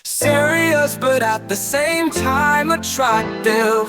Serious, but at the same time attractive.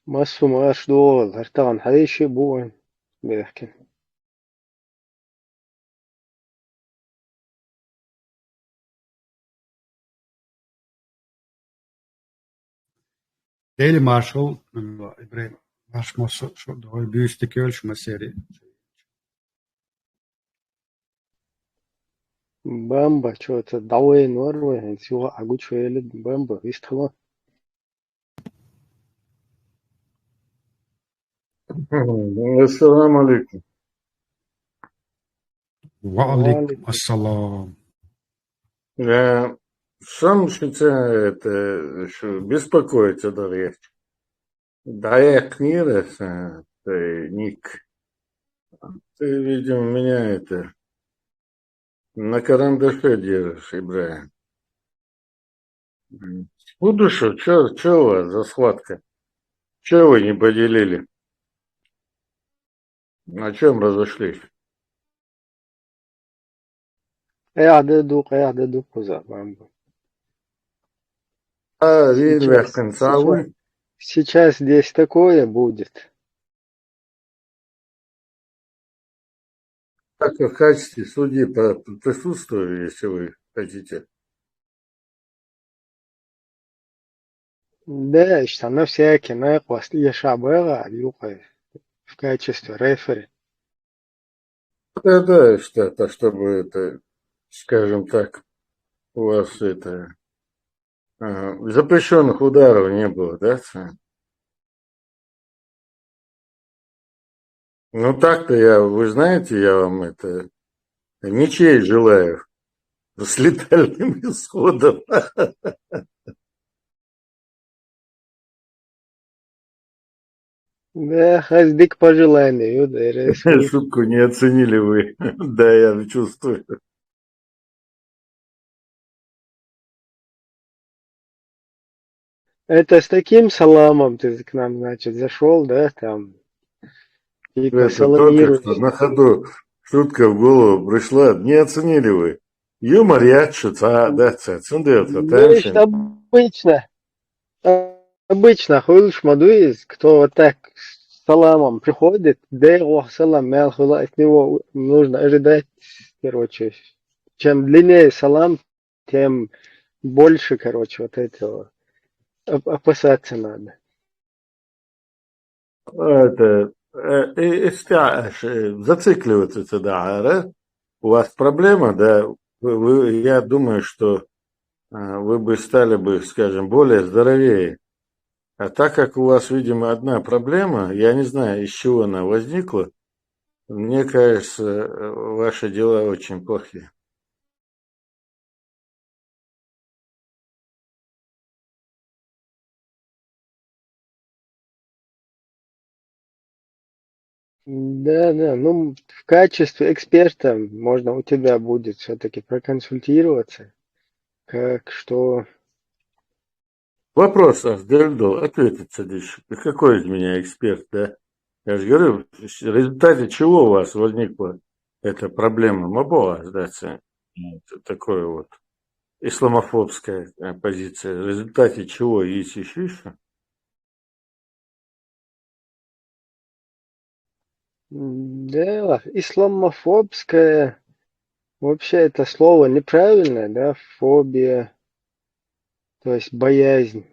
Masu maash dol, hartagan hadishi buin bihki. Daily Marshall, Ibrahim, naš šo bijusi tik još seriji. Bamba chota dawe norwe hen siwa agu chwele bamba istama. Ассаламу алейкум. Wa alaikum assalam. Сам это беспокоить это Даек Нирес, ты Ник. Ты, видимо, меня это на карандаше держишь, Ибраим. Будушу, что у вас за схватка? Чего вы не поделили? На чем разошлись? Qeade du kuza bamba. Видно, концовой. Сейчас здесь такое будет. Так, в качестве судьи присутствую, если вы хотите. Да, на всякий наихваст я шабера юка в качестве рефери. Да, что-то, чтобы это, скажем так, у вас это запрещенных ударов не было, да? Ну так-то вы знаете, я вам это ничей желаю с летальным исходом. Да, хаздик пожелание, юда, Шутку не оценили вы. Да, я чувствую. Это с таким саламом ты к нам, значит, зашел, да, там, типа Это только что саламируешь. на ходу шутка в голову пришла. Не оценили вы. Юмор ячится, да, отсюда Значит, attention. обычно ходишь мадуис, кто вот так с саламом приходит, да его салам мялхула, от него нужно ожидать, короче, чем длиннее салам, тем больше, короче, вот этого опасаться надо. Это, зацикливаться сюда, да? У вас проблема, да? Я думаю, что вы бы стали бы, скажем, более здоровее. А так как у вас, видимо, одна проблема, я не знаю, из чего она возникла, мне кажется, ваши дела очень плохие. Да, ну, в качестве эксперта можно у тебя будет все-таки проконсультироваться, как что. Вопрос, Асдельдо, ответить садись. Какой из меня эксперт, да? Я же говорю, в результате чего у вас возникла эта проблема Мабоа, да, такое вот исламофобская позиция, в результате чего есть еще? Да, исламофобское, вообще это слово неправильное, да, фобия, то есть боязнь,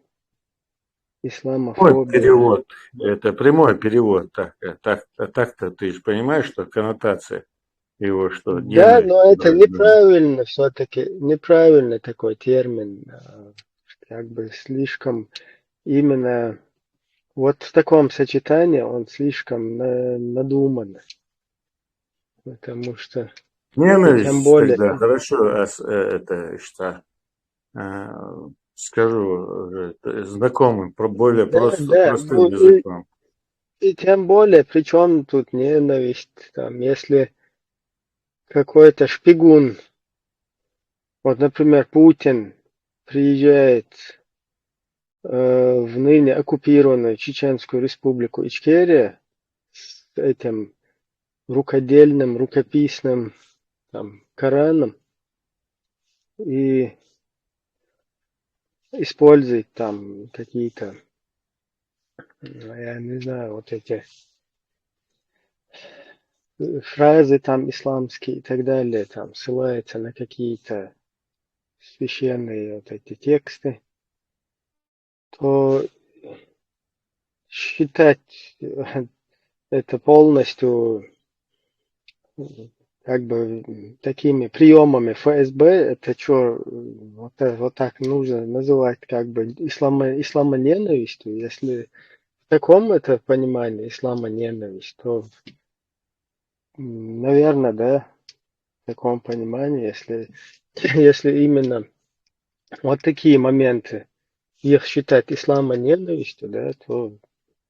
Прямой исламофобия. перевод, это прямой перевод, так-то ты же понимаешь, что коннотация. его что, Да, ненависть но это врожденная. неправильно все-таки, неправильный такой термин, как бы слишком именно вот в таком сочетании он слишком надуман, потому что и тем Ненависть более, тогда, хорошо, это что, скажу знакомым, более да, да, простым ну языком. и тем более, причем тут ненависть, там, если какой-то шпигун, вот, например, Путин приезжает в ныне оккупированную Чеченскую республику Ичкерия с этим рукодельным, рукописным там, Кораном и использует там какие-то, я не знаю, вот эти фразы там исламские и так далее, там ссылается на какие-то священные вот эти тексты, то считать это полностью как бы такими приемами ФСБ, это что, вот так нужно называть как бы исламоненавистью, если в таком это понимании исламоненависть, то, наверное, да, в таком понимании, если, если именно вот такие моменты их считать исламоненавистью, да, то,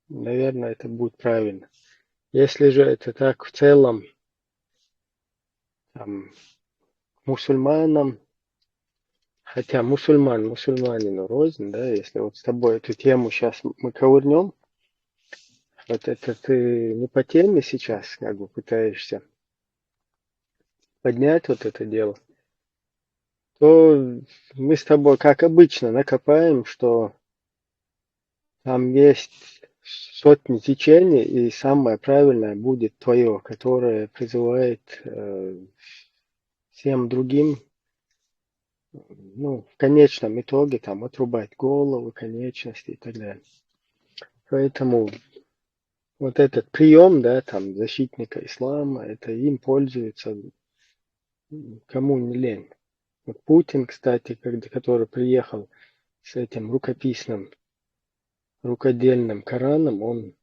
наверное, это будет правильно. Если же это так в целом, там, мусульманам, хотя мусульманину рознь, да, если вот с тобой эту тему сейчас мы ковырнем, вот это ты не по теме сейчас как бы пытаешься поднять вот это дело, то мы с тобой, как обычно, накопаем, что там есть сотни течений, и самое правильное будет твое, которое призывает всем другим, ну, в конечном итоге, там, отрубать головы, конечности и так далее. Поэтому вот этот прием, да, там, защитника ислама, это им пользуются кому не лень. Вот Путин, кстати, который приехал с этим рукописным, рукодельным Кораном, он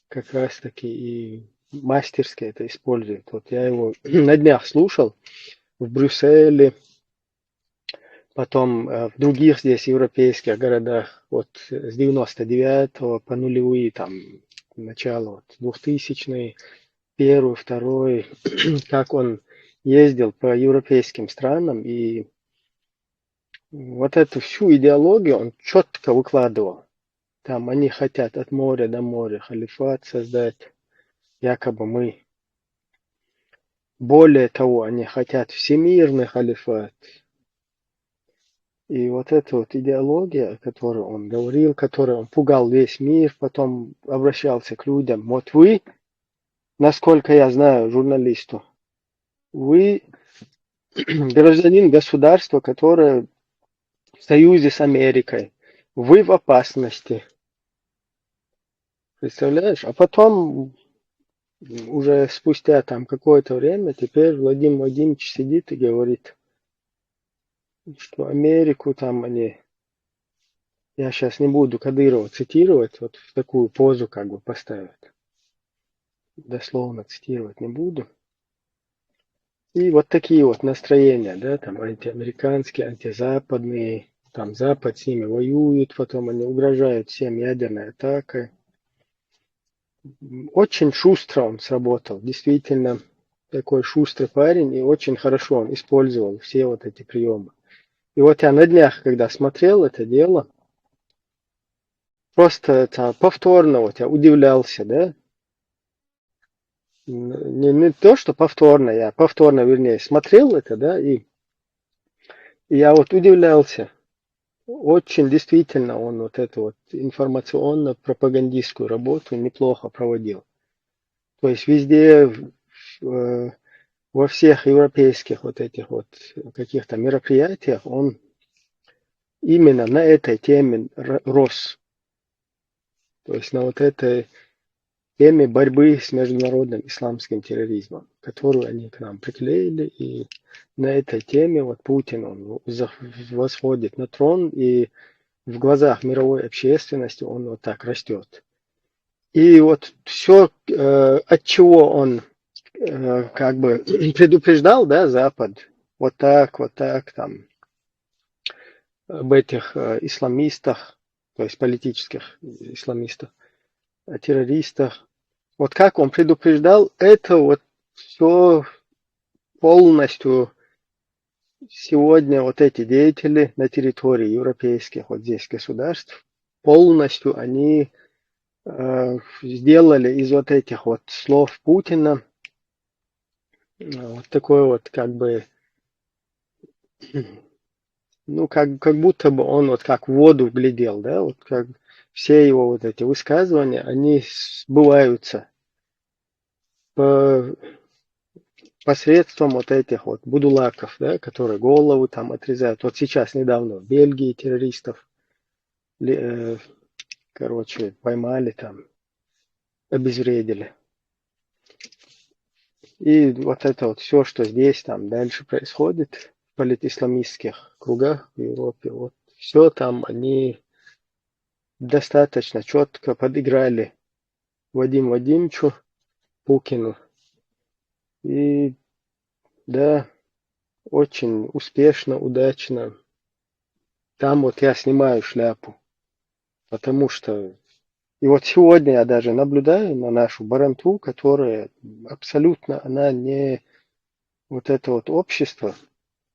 как раз-таки и мастерски это использует. Вот я его на днях слушал в Брюсселе, потом в других здесь европейских городах, вот с 99 по нулевые, там, начало вот, 2000-е, первый, второй, как он ездил по европейским странам, и вот эту всю идеологию он четко выкладывал. Там они хотят от моря до моря халифат создать, якобы мы. Более того, они хотят всемирный халифат. И вот эта вот идеология, о которой он говорил, которой он пугал весь мир, потом обращался к людям. Вот вы, насколько я знаю, журналисту, вы гражданин государства, которое в союзе с Америкой. Вы в опасности. Представляешь? А потом, уже спустя там какое-то время, теперь Владимир Владимирович сидит и говорит, что Америку там они, я сейчас не буду Кадырова цитировать, вот в такую позу как бы поставят. Дословно цитировать не буду. И вот такие вот настроения, да, там антиамериканские, антизападные, там Запад с ними воюет, потом они угрожают всем ядерной атакой. Очень шустро он сработал, действительно такой шустрый парень, и очень хорошо он использовал все вот эти приемы. И вот я на днях, когда смотрел это дело, просто это повторно вот я удивлялся, да, не то, что повторно, я повторно, вернее, смотрел это, да, и я вот удивлялся. Очень действительно он вот эту вот информационно-пропагандистскую работу неплохо проводил. То есть везде, во всех европейских вот этих вот каких-то мероприятиях он именно на этой теме рос. То есть на вот этой теме борьбы с международным исламским терроризмом. которую они к нам приклеили. И на этой теме вот Путин, он восходит на трон, и в глазах мировой общественности он вот так растет. И вот все, от чего он как бы предупреждал, да, Запад, вот так, там, об этих исламистах, то есть политических исламистах, о террористах. Вот как он предупреждал, это вот все полностью сегодня вот эти деятели на территории европейских вот здесь государств, полностью они сделали из вот этих вот слов Путина вот такой вот как бы, ну как будто бы он вот как в воду глядел, да, вот как все его вот эти высказывания, они сбываются посредством вот этих вот будулаков, да, которые голову там отрезают. Вот сейчас недавно в Бельгии террористов, короче, поймали там, обезвредили. И вот это вот все, что здесь там дальше происходит в политисламистских кругах в Европе, вот все там они достаточно четко подыграли Вадиму Вадимовичу Пукину. И да, очень успешно, удачно. Там вот я снимаю шляпу, потому что и вот сегодня я даже наблюдаю на нашу баранту, которая абсолютно, она не, вот это вот общество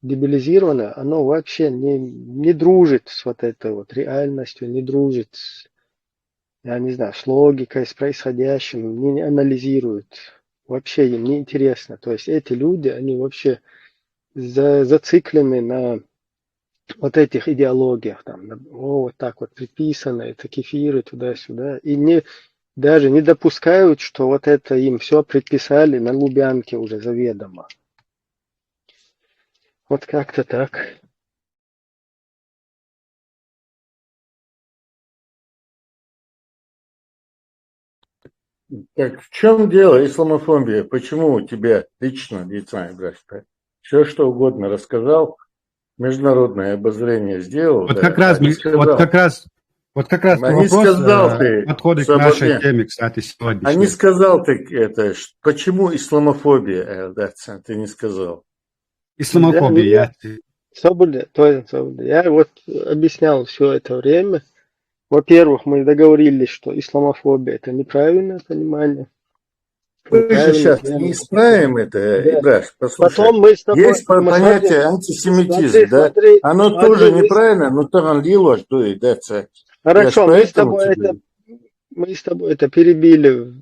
дебилизировано, оно вообще не дружит с вот этой вот реальностью, не дружит с, я не знаю, с логикой, с происходящим, не анализирует. Вообще им не интересно. То есть эти люди, они вообще зациклены на вот этих идеологиях, там, вот так вот приписано, это кефиры туда-сюда, и даже не допускают, что вот это им все предписали на Лубянке уже заведомо. Вот как-то так. Так в чем дело исламофобия? Почему у тебя лично, лица Ибрахима, все что угодно рассказал, международное обозрение сделал, Вот да, как раз, а не сказал. вот как раз А не вопрос сказал ты, подходит к нашей Сабаке, теме, кстати, а не сегодняшней. сказал ты это, почему исламофобия, да, ты не сказал. Исламофобия. Я, я вот объяснял все это время. Во-первых, мы договорились, что исламофобия это неправильное понимание. Мы же Неправильный сейчас не термин. исправим это, Да. Ибраш, послушай. Потом мы с тобой, Есть мы смотрим, понятие антисемитизм, да? Оно смотри, тоже неправильно, но там лило, что и да, я ж хорошо, поэтому тебе... мы с тобой это перебили,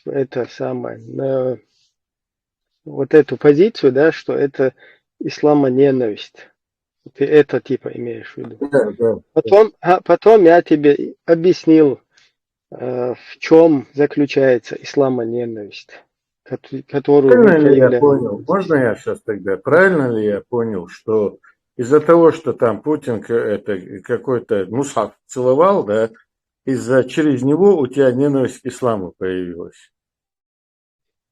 это самое, на вот эту позицию, да, что это исламоненависть. Ты это типа имеешь в виду. Да, да. Потом я тебе объяснил, в чем заключается исламоненависть, которую мы Правильно ли я проявляем понял? здесь. Можно я сейчас тогда? Правильно ли я понял, что из-за того, что там Путин это какой-то мусхаф целовал, да, через него у тебя ненависть к исламу появилась?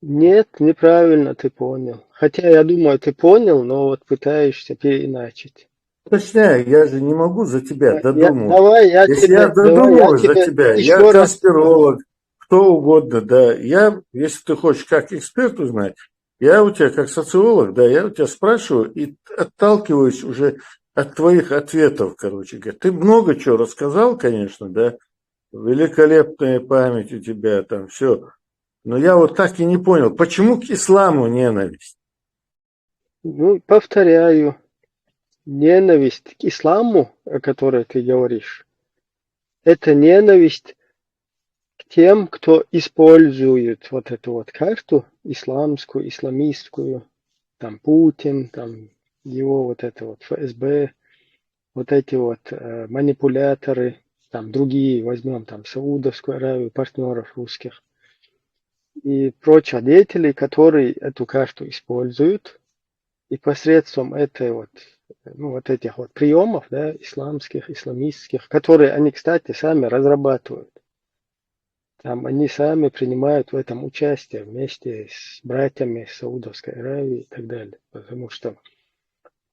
Нет, неправильно ты понял. Хотя я думаю, ты понял, но вот пытаешься переиначить. Уточняю, я же не могу за тебя додумывать. Давай Если я додумываю за тебе тебя, я еще раз. конспиролог, кто угодно, да. Если ты хочешь как эксперт узнать, я у тебя как социолог, да, я у тебя спрашиваю и отталкиваюсь уже от твоих ответов, короче говоря. Ты много чего рассказал, конечно, да, великолепная память у тебя там, все. Но я вот так и не понял, почему к исламу ненависть? Ну, повторяю, ненависть к исламу, о которой ты говоришь, это ненависть к тем, кто использует вот эту вот карту исламскую, исламистскую, там Путин, там его вот это вот ФСБ, вот эти вот манипуляторы, там другие, возьмем там Саудовскую Аравию, партнеров русских и прочих деятелей, которые эту карту используют, и посредством этой вот, ну, вот этих вот приемов, да, исламских, исламистских, которые они, кстати, сами разрабатывают. Там они сами принимают в этом участие вместе с братьями Саудовской Аравии и так далее. Потому что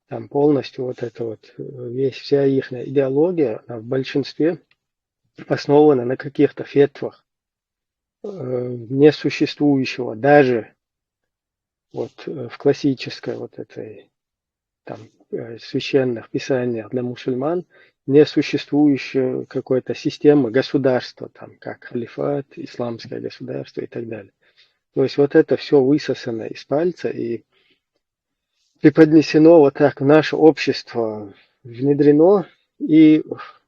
там полностью вот эта вот вся их идеология, она в большинстве основана на каких-то фетвах несуществующего даже вот в классической вот этой там священных писаниях для мусульман несуществующей какой-то системы государства, там как халифат, исламское государство и так далее. То есть вот это все высосано из пальца и преподнесено вот так в наше общество, внедрено, и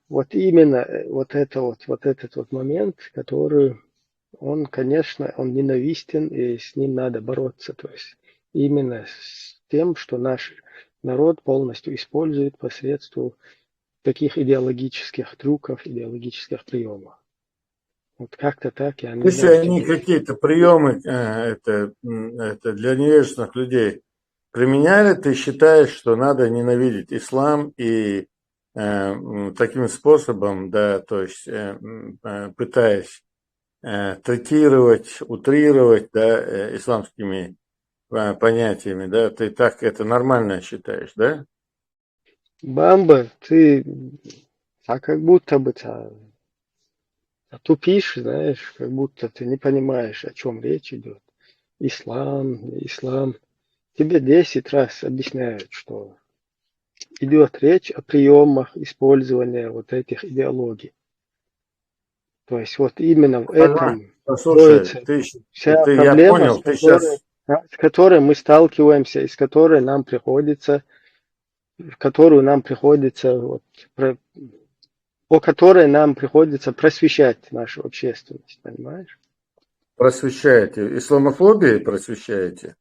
вот именно вот этот вот момент, который он, конечно, он ненавистен, и с ним надо бороться. То есть именно с тем, что наш народ полностью использует посредством таких идеологических трюков, идеологических приемов. Вот как-то так, я не Если знаю. они какие-то приемы это для невежественных людей применяли, ты считаешь, что надо ненавидеть ислам и таким способом, да, то есть пытаясь третировать, утрировать, да, исламскими понятиями, да, ты так это нормально считаешь, да? Бамба, ты как будто бы тупишь, знаешь, как будто ты не понимаешь, о чем речь идет. Ислам. Тебе 10 раз объясняют, что идет речь о приемах использования вот этих идеологий. То есть вот именно в этом Послушай, кроется ты, вся я проблема, понял, ты сейчас с которой мы сталкиваемся, и с которой нам приходится, вот, по которой нам приходится просвещать нашу общественность, понимаешь? просвещаете, исламофобией просвещаете?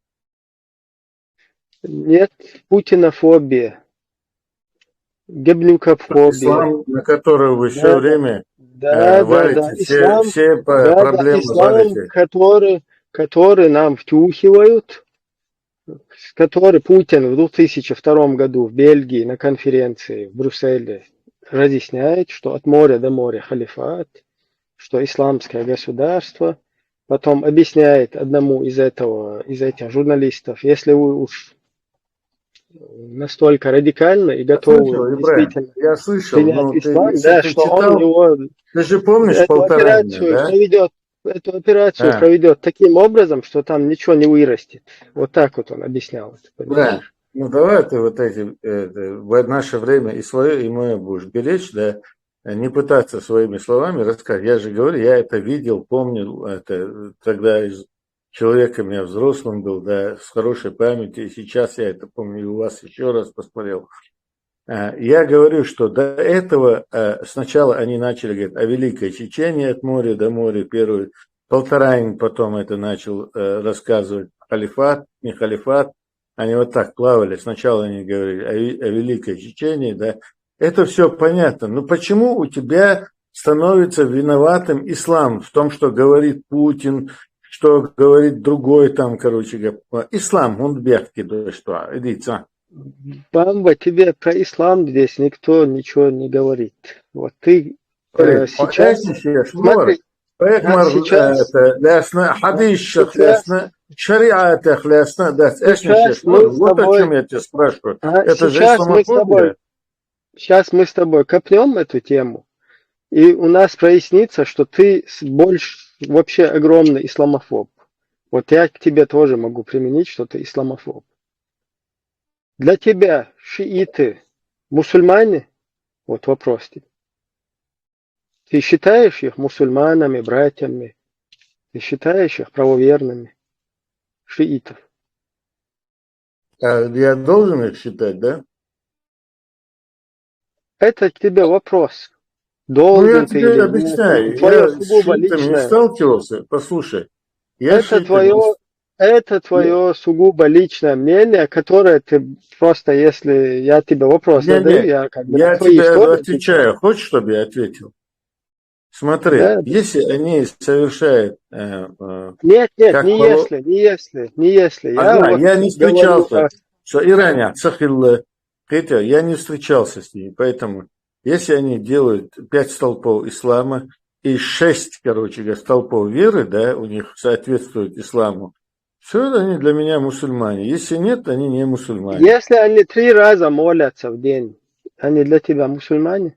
Нет, путинофобия, геблюкофобия. Ислам, на который вы все Да, время да. валите, Ислам, все проблемы ислам, валите. который нам втюхивают, с которой Путин в 2002 году в Бельгии на конференции в Брюсселе разъясняет, что от моря до моря халифат, что исламское государство. Потом объясняет одному из этих журналистов, если вы уж настолько радикально и Я готовы слышал, Ибрahim, действительно я слышал, принять но ты, ислам, если да, ты что он читал, его ты же помнишь эту полторанина, операцию да? проведет, эту операцию А, проведет таким образом, что там ничего не вырастет. Вот так вот он объяснял это, да. понимаешь? Ну давай ты вот эти, в наше время и свое, и мое будешь беречь, да, не пытаться своими словами рассказать. Я же говорю, я это видел, помню, это тогда человеком я взрослым был, да, с хорошей памятью, и сейчас я это помню, и у вас еще раз посмотрел. Я говорю, что до этого сначала они начали говорить о Великой Чечении от моря до моря, первый Полторанин потом это начал рассказывать, халифат, не халифат, они вот так плавали, сначала они говорили о Великой Чечении, да, это все понятно, но почему у тебя становится виноватым ислам в том, что говорит Путин, что говорит другой там, короче говоря, ислам, он бегки, да что, идите, Бамба, тебе про ислам здесь никто ничего не говорит. Вот ты сейчас, смотри, сейчас, لأسنا حديث сейчас, لأسنا شريعة لأسنا داس إيش сейчас نشيش мы с вот о чем тобой, я тебя спрашиваю а, это же сейчас мы с тобой, исламофобия сейчас мы с тобой копнем эту тему, и у нас прояснится, что ты больше вообще огромный исламофоб. Вот я к тебе тоже могу применить, что ты исламофоб. Для тебя шииты мусульмане? Вот вопрос тебе. Ты считаешь их мусульманами, братьями? Ты считаешь их правоверными? Шиитов. я должен их считать, да? Это тебе вопрос. Ну я Должен ты или тебе нет? Это объясняю, твое я с сугубо шиитами не личное. сталкивался, послушай, я с Это шиитами твое, это твое сугубо личное мнение, которое ты просто, если я тебе вопрос задаю, не, я как бы на я твои тебе истории отвечаю. отвечаю, хочешь, чтобы я ответил? Смотри, Да? если они совершают Нет, как не если. Я Ага, вот я не говорю встречался, что Иране, я не встречался с ними, поэтому если они делают 5 столпов ислама, и 6, короче говоря, столпов веры, да, у них соответствует исламу, все, они для меня мусульмане. Если нет, они не мусульмане. Если они 3 раза молятся в день, они для тебя мусульмане?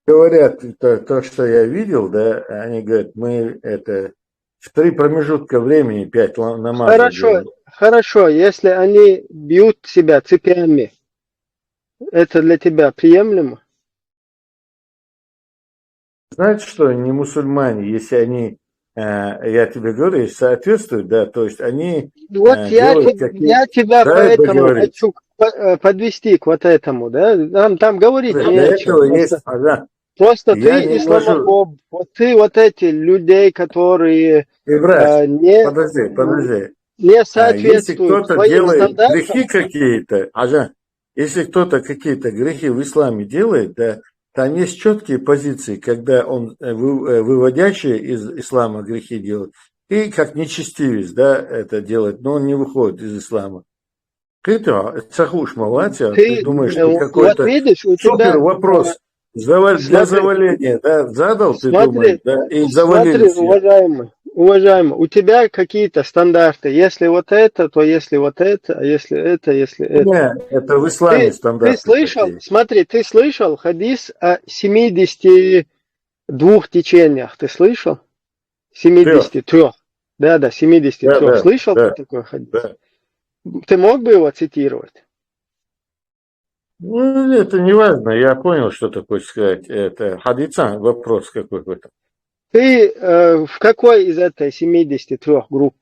Говорят, то, что я видел, да, они говорят, мы это в 3 промежутка времени 5 намазов Хорошо, делаем. хорошо, если они бьют себя цепями, это для тебя приемлемо? Знаете, что они не мусульмане, если они, я тебе говорю, если соответствуют, да, то есть они Вот делают какие-то... я тебя Дай поэтому договорить. хочу подвести к вот этому, да? Там говорить не Для о чем. этого есть... Ага. Просто Я ты не вожу... исламофоб, вот ты вот эти людей, которые Ибраш, не подожди. Если соответствуют кто-то твоим делает стандартам, грехи какие-то, если кто-то какие-то грехи в исламе делает, да, там есть четкие позиции, когда он выводящие из ислама грехи делает, и как нечестивец, да, это делает, но он не выходит из ислама. Ты сахуш малатия, ты думаешь, ты вот какой-то видишь, у супер тебя, вопрос для заваления, да, задал, ты думаешь, да, и завалили смотри, все. уважаемый, у тебя какие-то стандарты. Если вот это, то если вот это, а если это, если это. Нет, это в исламе Ты стандарты слышал, такие. смотри, ты слышал хадис о 72 течениях, ты слышал? 73. Да, 73. Да, Слышал да, ты такой хадис? да. Ты мог бы его цитировать? Ну, это не важно, я понял, что ты хочешь сказать. Это хадица, вопрос какой-то. Ты в какой из этой 73 групп?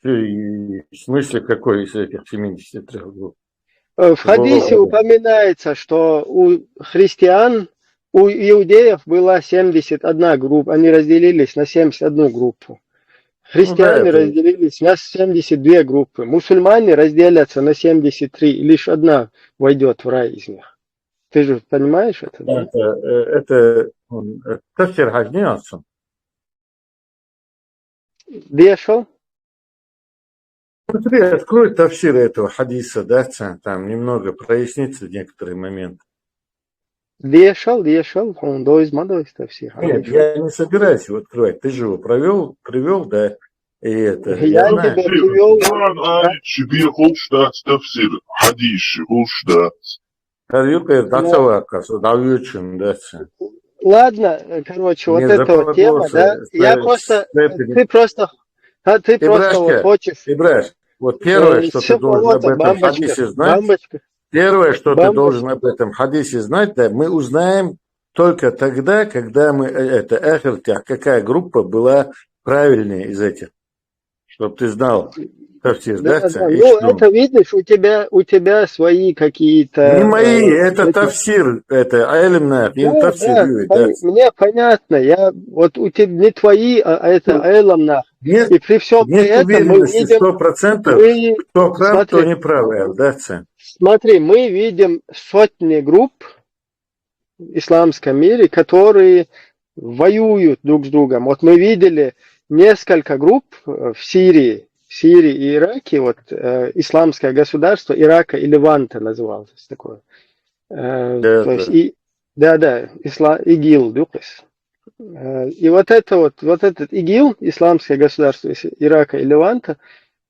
В смысле, какой из этих 73 групп? В хадисе упоминается, что у христиан, у иудеев была 71 группа, они разделились на 71 группу. Христиане разделились на 72 группы, мусульмане разделятся на 73, и лишь одна войдет в рай из них. Ты же понимаешь это, да? Это тафсир хажни алсын. Где шел? Смотри, открой тафсир этого хадиса, да, там немного прояснится некоторые моменты. Где шел? Он до измадывается тафсир. Нет, я не собираюсь его открывать. Ты же его привел, да, и это, Я знаю. тебя привел. Ладно, короче, вот эта вот тема, да, ты просто вот хочешь. Ибраш, вот первое, что ты должен об этом хадисе знать, да, мы узнаем только тогда, когда мы, какая группа была правильнее из этих, чтобы ты знал. Тафсир, да? Ну, это видишь, у тебя свои какие-то... Не мои, это тафсир, это айлемна, тафсир. Мне понятно, вот у тебя не твои, а это айлемна. И при всем при этом мы видим... 100%, кто прав, кто не прав, да? Смотри, мы видим сотни групп в исламском мире, которые воюют друг с другом. Вот мы видели несколько групп в Сирии и Ираке, вот исламское государство Ирака и Леванта называлось такое. ИГИЛ, Дукас. И вот этот ИГИЛ, исламское государство Ирака и Леванта,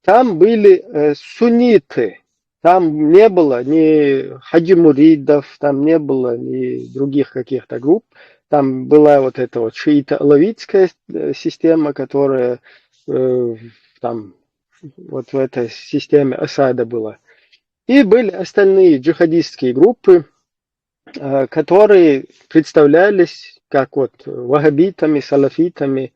там были сунниты, там не было ни хаджи муридов, там не было ни других каких-то групп, там была вот эта вот шиито-алавитская система, которая там вот в этой системе Асада была. И были остальные джихадистские группы, которые представлялись как вот ваххабитами, салафитами,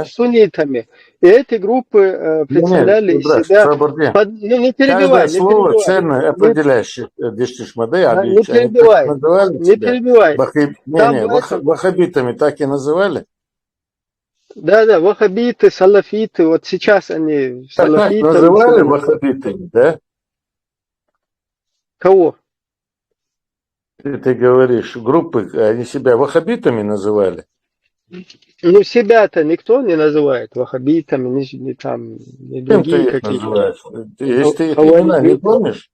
суннитами. И эти группы представляли из себя... Не перебивай. Каждое слово ценно определяющее. Не перебивай. Ваххабитами так и называли? Да, ваххабиты, салафиты, вот сейчас они салафиты. Так называли ваххабитами, да? Кого? Ты говоришь, группы, они себя ваххабитами называли? Ну, себя-то никто не называет ваххабитами, ни другие какие-то. Если ты их имена не помнишь,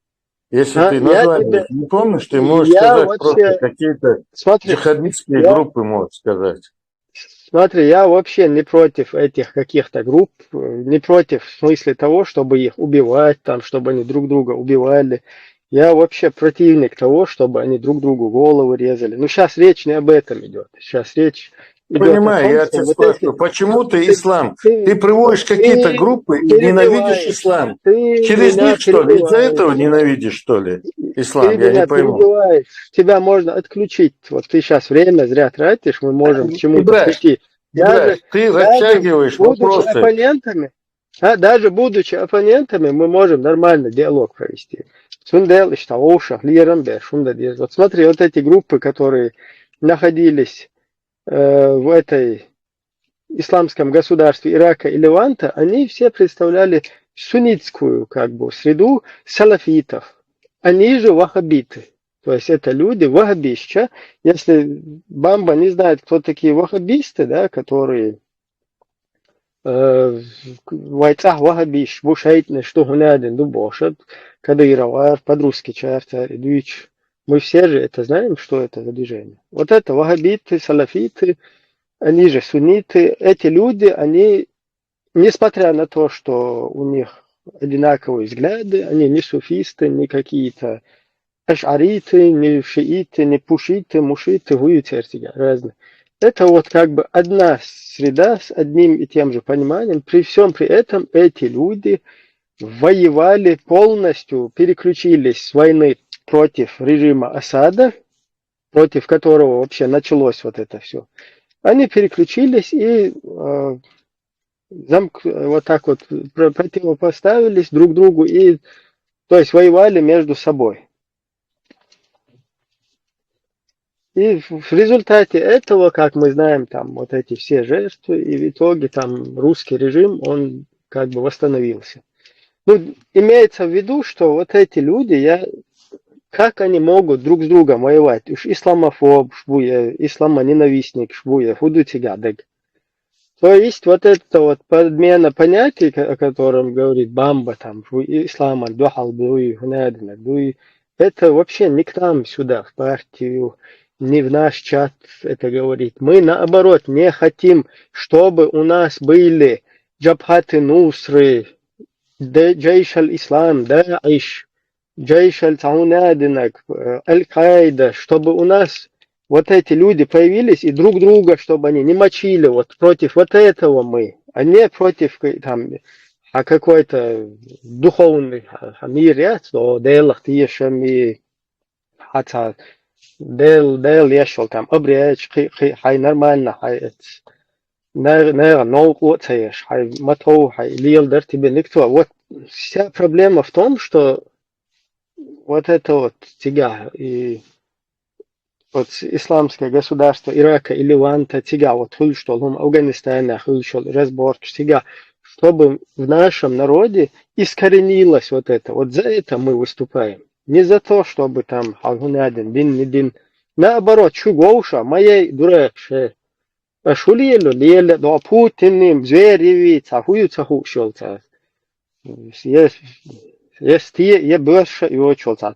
Если А, ты я название тебе, их не помнишь, ты можешь я сказать просто вообще, какие-то смотри, джихадистские я, группы, можешь сказать. смотри, я вообще не против этих каких-то групп, не против в смысле того, чтобы их убивать, там, чтобы они друг друга убивали. Я вообще противник того, чтобы они друг другу головы резали. Но сейчас речь не об этом идет. Сейчас речь идет о Понимаю, том, я что тебя вот эти... спрашиваю, почему ты Ты, ислам? Ты ты, приводишь какие-то ты группы и ненавидишь перебиваешь, ислам. ты Через меня них, что ли? Из-за этого перебиваешь. ненавидишь, что ли, ислам? Ты Я не меня пойму. перебиваешь, тебя можно отключить. Вот ты сейчас время зря тратишь, мы можем к чему-то Ибраш, прийти. Ибраш, Даже, ты даже растягиваешь будучи вопросы. оппонентами, даже будучи оппонентами, мы можем нормально диалог провести. Сундел, Иштауша, Лиерамбе, Шундадез. Вот смотри, вот эти группы, которые находились в этой исламском государстве Ирака и Леванта, они все представляли суннитскую как бы среду салафитов. Они же ваххабиты. То есть это люди ваххабища. Если Бамба не знает, кто такие ваххабисты, да, которые вайцах ваххабиш, бушейтны, что гунядин, дубошат, кадыровар, по-русски чарта, идуич. Мы все же это знаем, что это за движение. Вот это ваххабиты, салафиты, они же сунниты, эти люди, они, несмотря на то, что у них одинаковые взгляды, они не суфисты, не какие-то ашариты, не шииты, не пушиты, мушиты, гуютерти разные. Это вот как бы одна среда с одним и тем же пониманием. При всем при этом эти люди воевали полностью, переключились с войны против режима Асада, против которого вообще началось вот это все. Они переключились и вот так вот противопоставились друг другу и, то есть, воевали между собой. И в результате этого, как мы знаем, там вот эти все жертвы, и в итоге там русский режим, он как бы восстановился. Ну, имеется в виду, что вот эти люди, как они могут друг с другом воевать? Уж исламофоб, шбуя, исламоненавистник, шбуя, худутигадек. То есть вот эта вот подмена понятий, о котором говорит Бамба, там, ислам, духал, дуи, гунадина, дуи, это вообще не к нам сюда, в партию, не в наш чат это говорит. Мы, наоборот, не хотим, чтобы у нас были джабхаты нусры, джейш аль-ислам, даиш, джейш аль-таунадинак, аль-Каида, чтобы у нас вот эти люди появились и друг друга, чтобы они не мочили вот против вот этого мы, а не против там, а какой-то духовный мир, что делах тиешами, хотя дел ешал там обречь, хай нормально, хай нэр ногу цееш, хай матоу, хай лил тебе никто. Вот вся проблема в том, что вот это вот тяга и вот исламское государство Ирака и Ливанта, тяга, вот хульштолом Афганистана, хульштол, разборк, тяга, чтобы в нашем народе искоренилось вот это. Вот за это мы выступаем. Не за то, чтобы там Алгунадин, Бин, не Бин. Наоборот, шугоуша, моей дуракше. Шулиелу, леле, до Путиним, звереви, цахую цаху шелца. Есть я больше его чулца.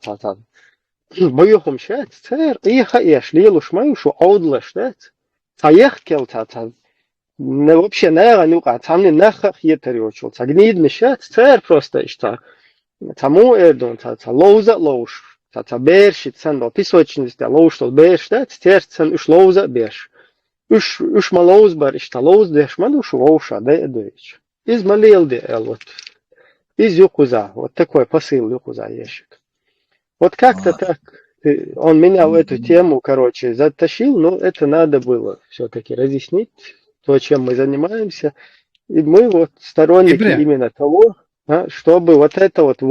Боюхом шат, цер, иха еш, лилу шмаю, шу аудлаш, да? Цаех келца, не вообще не нюка, там не нахах етериочул, гнидный шат, цер просто ишта. Тому эдон, лоуза лоуш, берши, цен, песочница, лоуш, берш, да? Цер, цен, уж лоуза берш. Уж малоуз бар, ишта лоуз, деш, мануш, лоуша, да, эдович. Из малелди, вот. Из юкуза, вот такой посыл юкуза ящик. Вот как-то так он меня в эту тему, короче, затащил, но это надо было все-таки разъяснить, то, чем мы занимаемся. И мы вот сторонники Ибре, именно того, чтобы вот это вот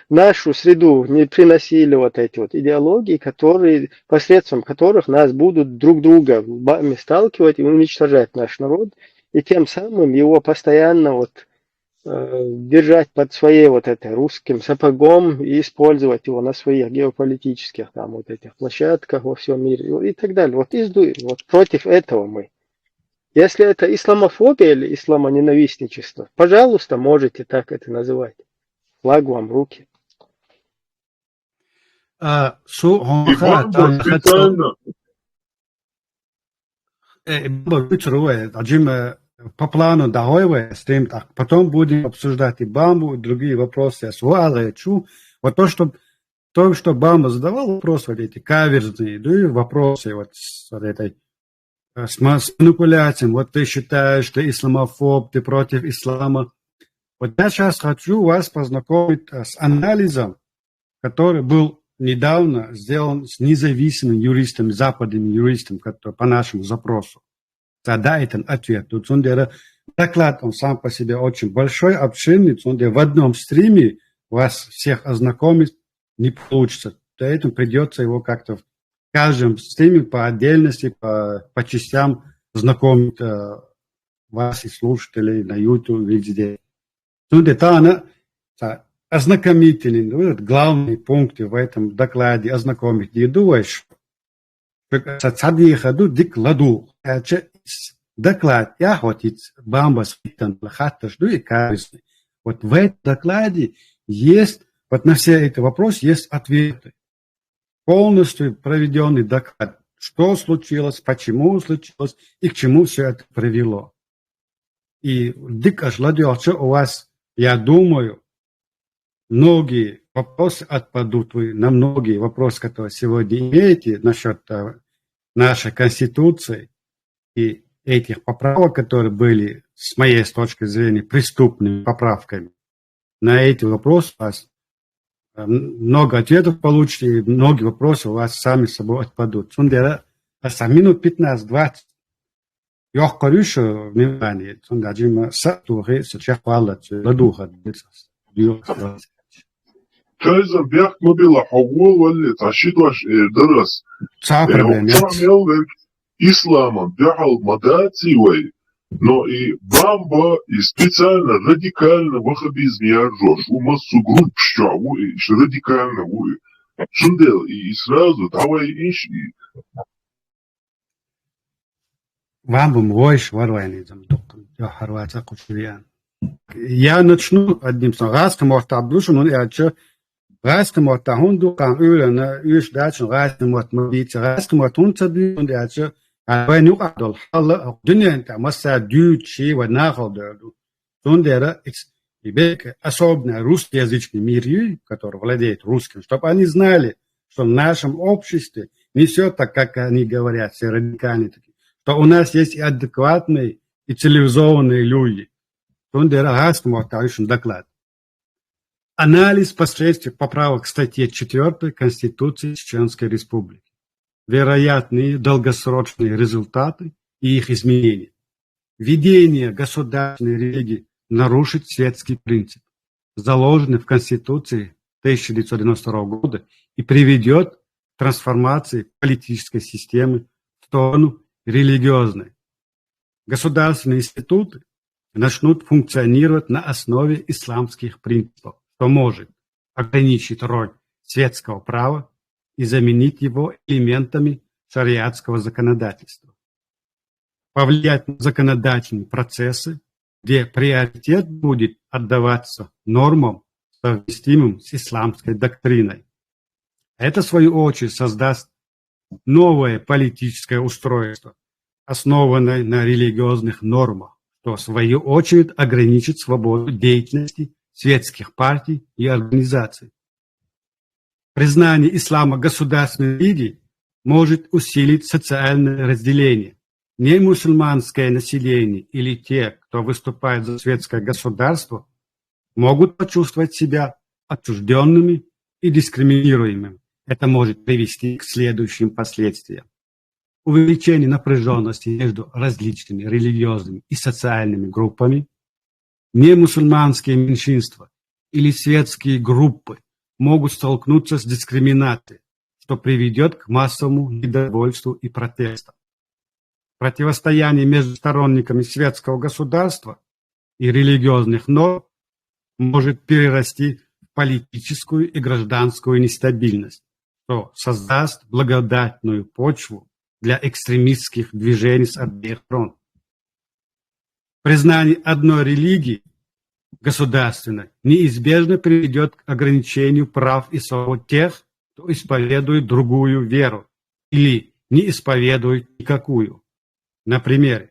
нашу среду не приносили вот эти вот идеологии, которые, посредством которых нас будут друг друга лбами сталкивать и уничтожать наш народ, и тем самым его постоянно вот держать под своей вот этой русским сапогом и использовать его на своих геополитических там вот этих площадках во всем мире и так далее. Вот против этого мы. Если это исламофобия или исламоненавистничество, пожалуйста, можете так это называть. Флаг вам в руки. Су И бамба специально. По плану договора с тем, так, потом будем обсуждать и Бамбу, и другие вопросы. Вот что Бамба задавал вопрос, вот эти каверзные, да, и вопросы вот с вот этой с манипуляцией. Вот ты считаешь, ты исламофоб, ты против ислама. Вот я сейчас хочу вас познакомить с анализом, который был недавно сделан с независимыми юристами, западными юристами, которые по нашему запросу. Да, это ответ. Тут доклад, он сам по себе очень большой, обширный. В одном стриме вас всех ознакомить не получится. Поэтому придется его как-то в каждом стриме по отдельности, по частям знакомить вас и слушателей на YouTube, везде. Это ознакомительные, главные пункты в этом докладе ознакомить. Я думаю, что доклад, я хоть Бамба спитан, вот в этом докладе есть, вот на все эти вопросы есть ответы. Полностью проведенный доклад. Что случилось, почему случилось и к чему все это привело. И у вас, я думаю, многие вопросы отпадут. Вы на многие вопросы, которые сегодня имеете насчет нашей Конституции и этих поправок, которые были, с моей точки зрения, преступными поправками, на эти вопросы у вас много ответов получите, и многие вопросы у вас сами собой отпадут. Минут 15-20 я хочу внимание. Кайзер бях мобила хавол валли ташит ваш درس. Чамел исламом бяхал мадати вай. Но и Бамба и специально радикально ваххабизм яржош. У массу групп щаву и радикально вуй. Шундел и сразу давай инши. Вам больше ворванизм. Я начну одним словом. Раском от Абдушу, но я че раском от Хунду, кам на юж дачу, раском от Мабица, раском от Хунцаби, und я че Albanië Abdul Halla Dunenta Massa Дючи Ванаходу. Тундера и бек особенно русскоязычный мир, который владеет русским, чтобы они знали, что в нашем обществе не все так, как они говорят, все радикальные такие, что у нас есть и адекватные, и цивилизованные люди. Тундера Гастому доклад. Анализ последствий поправок к статье 4 Конституции Чеченской Республики. Вероятные долгосрочные результаты и их изменения. Введение государственной религии нарушит светский принцип, заложенный в Конституции 1992 года, и приведет к трансформации политической системы в сторону религиозной. Государственные институты начнут функционировать на основе исламских принципов, что может ограничить роль светского права и заменить его элементами шариатского законодательства. Повлиять на законодательные процессы, где приоритет будет отдаваться нормам, совместимым с исламской доктриной. Это, в свою очередь, создаст новое политическое устройство, основанное на религиозных нормах, что, в свою очередь, ограничит свободу деятельности светских партий и организаций. Признание ислама государственной религией может усилить социальное разделение. Немусульманское население или те, кто выступает за светское государство, могут почувствовать себя отчужденными и дискриминируемыми. Это может привести к следующим последствиям. Увеличение напряженности между различными религиозными и социальными группами, немусульманские меньшинства или светские группы могут столкнуться с дискриминацией, что приведет к массовому недовольству и протестам. Противостояние между сторонниками светского государства и религиозных норм может перерасти в политическую и гражданскую нестабильность, что создаст благодатную почву для экстремистских движений с обеих сторон. Признание одной религии государственной неизбежно приведет к ограничению прав и свобод тех, кто исповедует другую веру или не исповедует никакую. Например,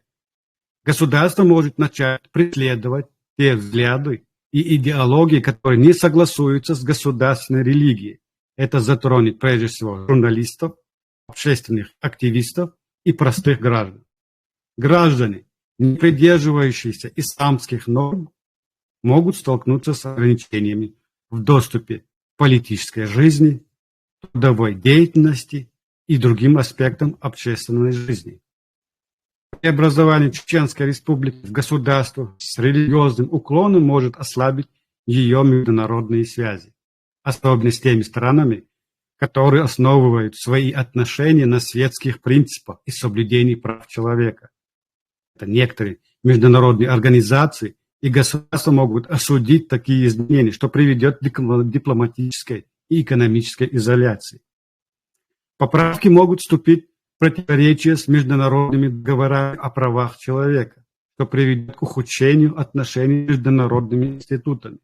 государство может начать преследовать те взгляды и идеологии, которые не согласуются с государственной религией. Это затронет прежде всего журналистов, общественных активистов и простых граждан. Граждане, не придерживающиеся исламских норм, могут столкнуться с ограничениями в доступе к политической жизни, трудовой деятельности и другим аспектам общественной жизни. Преобразование Чеченской Республики в государство с религиозным уклоном может ослабить ее международные связи, особенно с теми странами, которые основывают свои отношения на светских принципах и соблюдении прав человека. Это некоторые международные организации и государства могут осудить такие изменения, что приведет к дипломатической и экономической изоляции. Поправки могут вступить в противоречие с международными договорами о правах человека, что приведет к ухудшению отношений с международными институтами.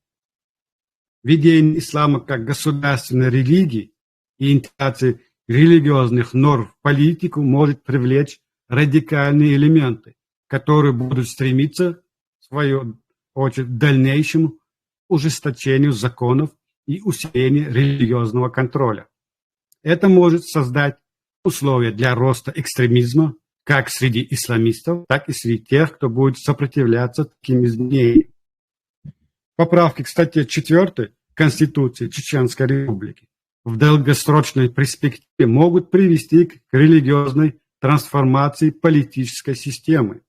Введение ислама как государственной религии и интеграция религиозных норм в политику может привлечь радикальные элементы, которые будут стремиться, в свою очередь, к дальнейшему ужесточению законов и усилению религиозного контроля. Это может создать условия для роста экстремизма как среди исламистов, так и среди тех, кто будет сопротивляться таким изменениям. Поправки к статье 4 Конституции Чеченской Республики в долгосрочной перспективе могут привести к религиозной трансформации политической системы,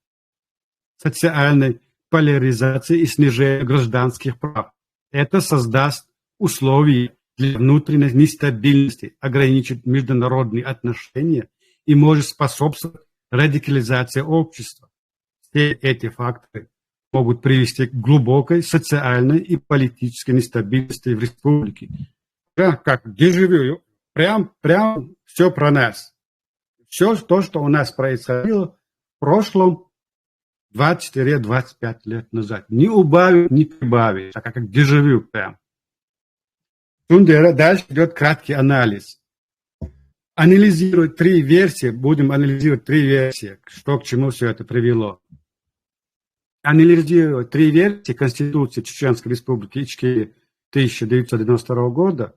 социальной поляризации и снижению гражданских прав. Это создаст условия для внутренней нестабильности, ограничит международные отношения и может способствовать радикализации общества. Все эти факторы могут привести к глубокой социальной и политической нестабильности в республике. Да, как дежавю, прям все про нас. Все то, что у нас происходило в прошлом 20-25 лет назад. Не убавить, не прибавить, а как дежавю прям. Дальше идет краткий анализ. Будем анализировать три версии, что к чему все это привело. Анализировать три версии Конституции Чеченской Республики Ичкерия 1992 года,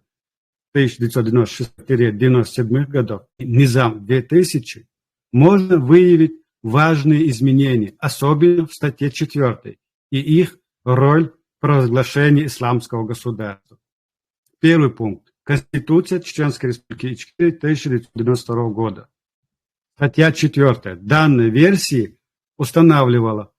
1996-1997 годов, Низам 2000, можно выявить важные изменения, особенно в статье 4, и их роль в провозглашении исламского государства. Первый пункт. Конституция Чеченской Республики Ичкерия 1992 года. Статья 4 данной версии устанавливала,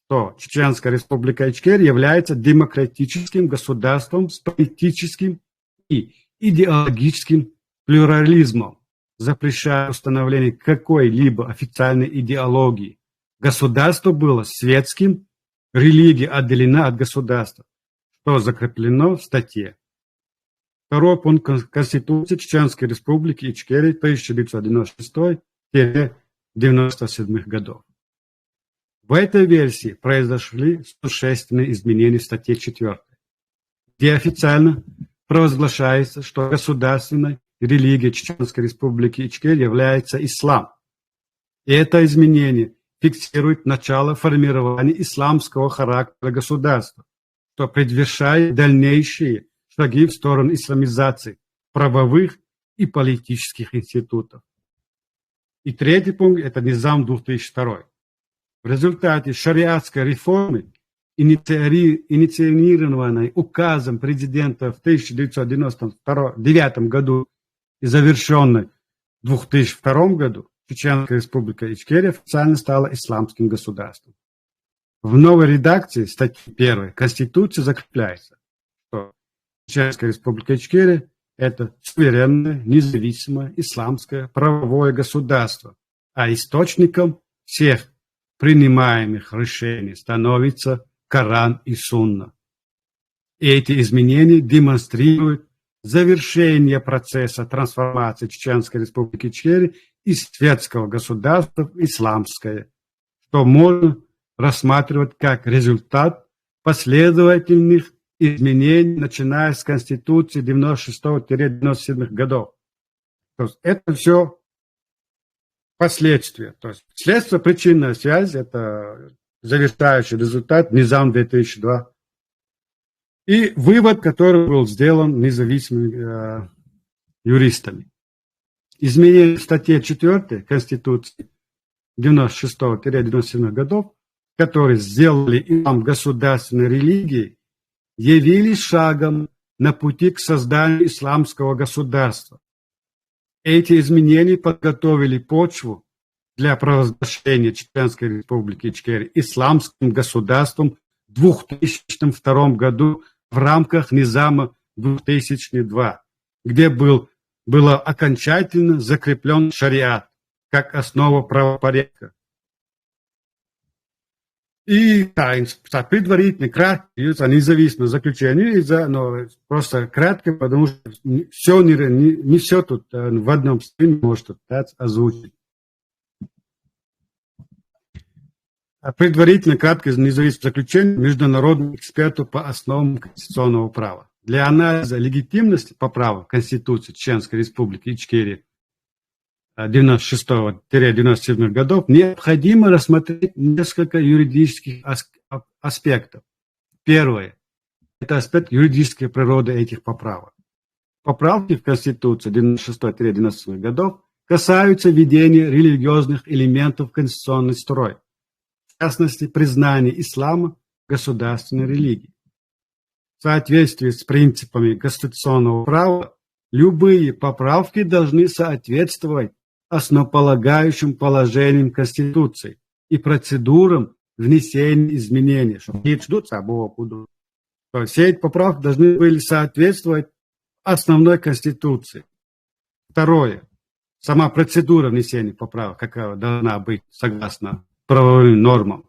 что Чеченская Республика Ичкерия является демократическим государством с политическим и идеологическим плюрализмом, запрещая установление какой-либо официальной идеологии. Государство было светским, религия отделена от государства, что закреплено в статье. Второй пункт Конституции Чеченской Республики Ичкерия 1996-1997 годов. В этой версии произошли существенные изменения в статье 4, где официально провозглашается, что государственной религией Чеченской Республики Ичкерия является ислам. И это изменение фиксирует начало формирования исламского характера государства, что предвещает дальнейшие шаги в сторону исламизации правовых и политических институтов. И третий пункт – это Низам 2002. В результате шариатской реформы, инициированной указом президента в 1999 году и завершенной в 2002 году, Чеченская Республика Ичкерия официально стала исламским государством. В новой редакции статьи 1 Конституции закрепляется, что Чеченская Республика Ичкерия – это суверенное, независимое исламское правовое государство, а источником всех принимаемых решений становится Коран и Сунна. И эти изменения демонстрируют завершение процесса трансформации Чеченской Республики Ичкерия из светского государства в исламское, что можно рассматривать как результат последовательных изменений, начиная с Конституции 96-97 годов. То есть это все последствия. То есть следствие-причинная связь – это завершающий результат Низам 2002. И вывод, который был сделан независимыми юристами. Изменения в статье 4 Конституции 96-97 годов, которые сделали ислам государственной религией, явились шагом на пути к созданию исламского государства. Эти изменения подготовили почву для провозглашения Чеченской республики Ичкерия исламским государством в 2002 году в рамках Низама 2002, где было окончательно закреплен шариат как основа правопорядка. И предварительно, кратко, независимое заключение, но просто кратко, потому что не все тут в одном стриме может озвучить. Предварительно, кратко, независимое заключение международных экспертов по основам конституционного права. Для анализа легитимности поправок Конституции Чеченской Республики Ичкерия 96-97 годов необходимо рассмотреть несколько юридических аспектов. Первое – это аспект юридической природы этих поправок. Поправки в Конституцию 96-97 годов касаются введения религиозных элементов в конституционный строй, в частности, признания ислама государственной религией. В соответствии с принципами конституционного права, любые поправки должны соответствовать основополагающим положениям Конституции и процедурам внесения изменений. Все эти поправки должны были соответствовать основной Конституции. Второе. Сама процедура внесения поправок, какая должна быть согласно правовым нормам.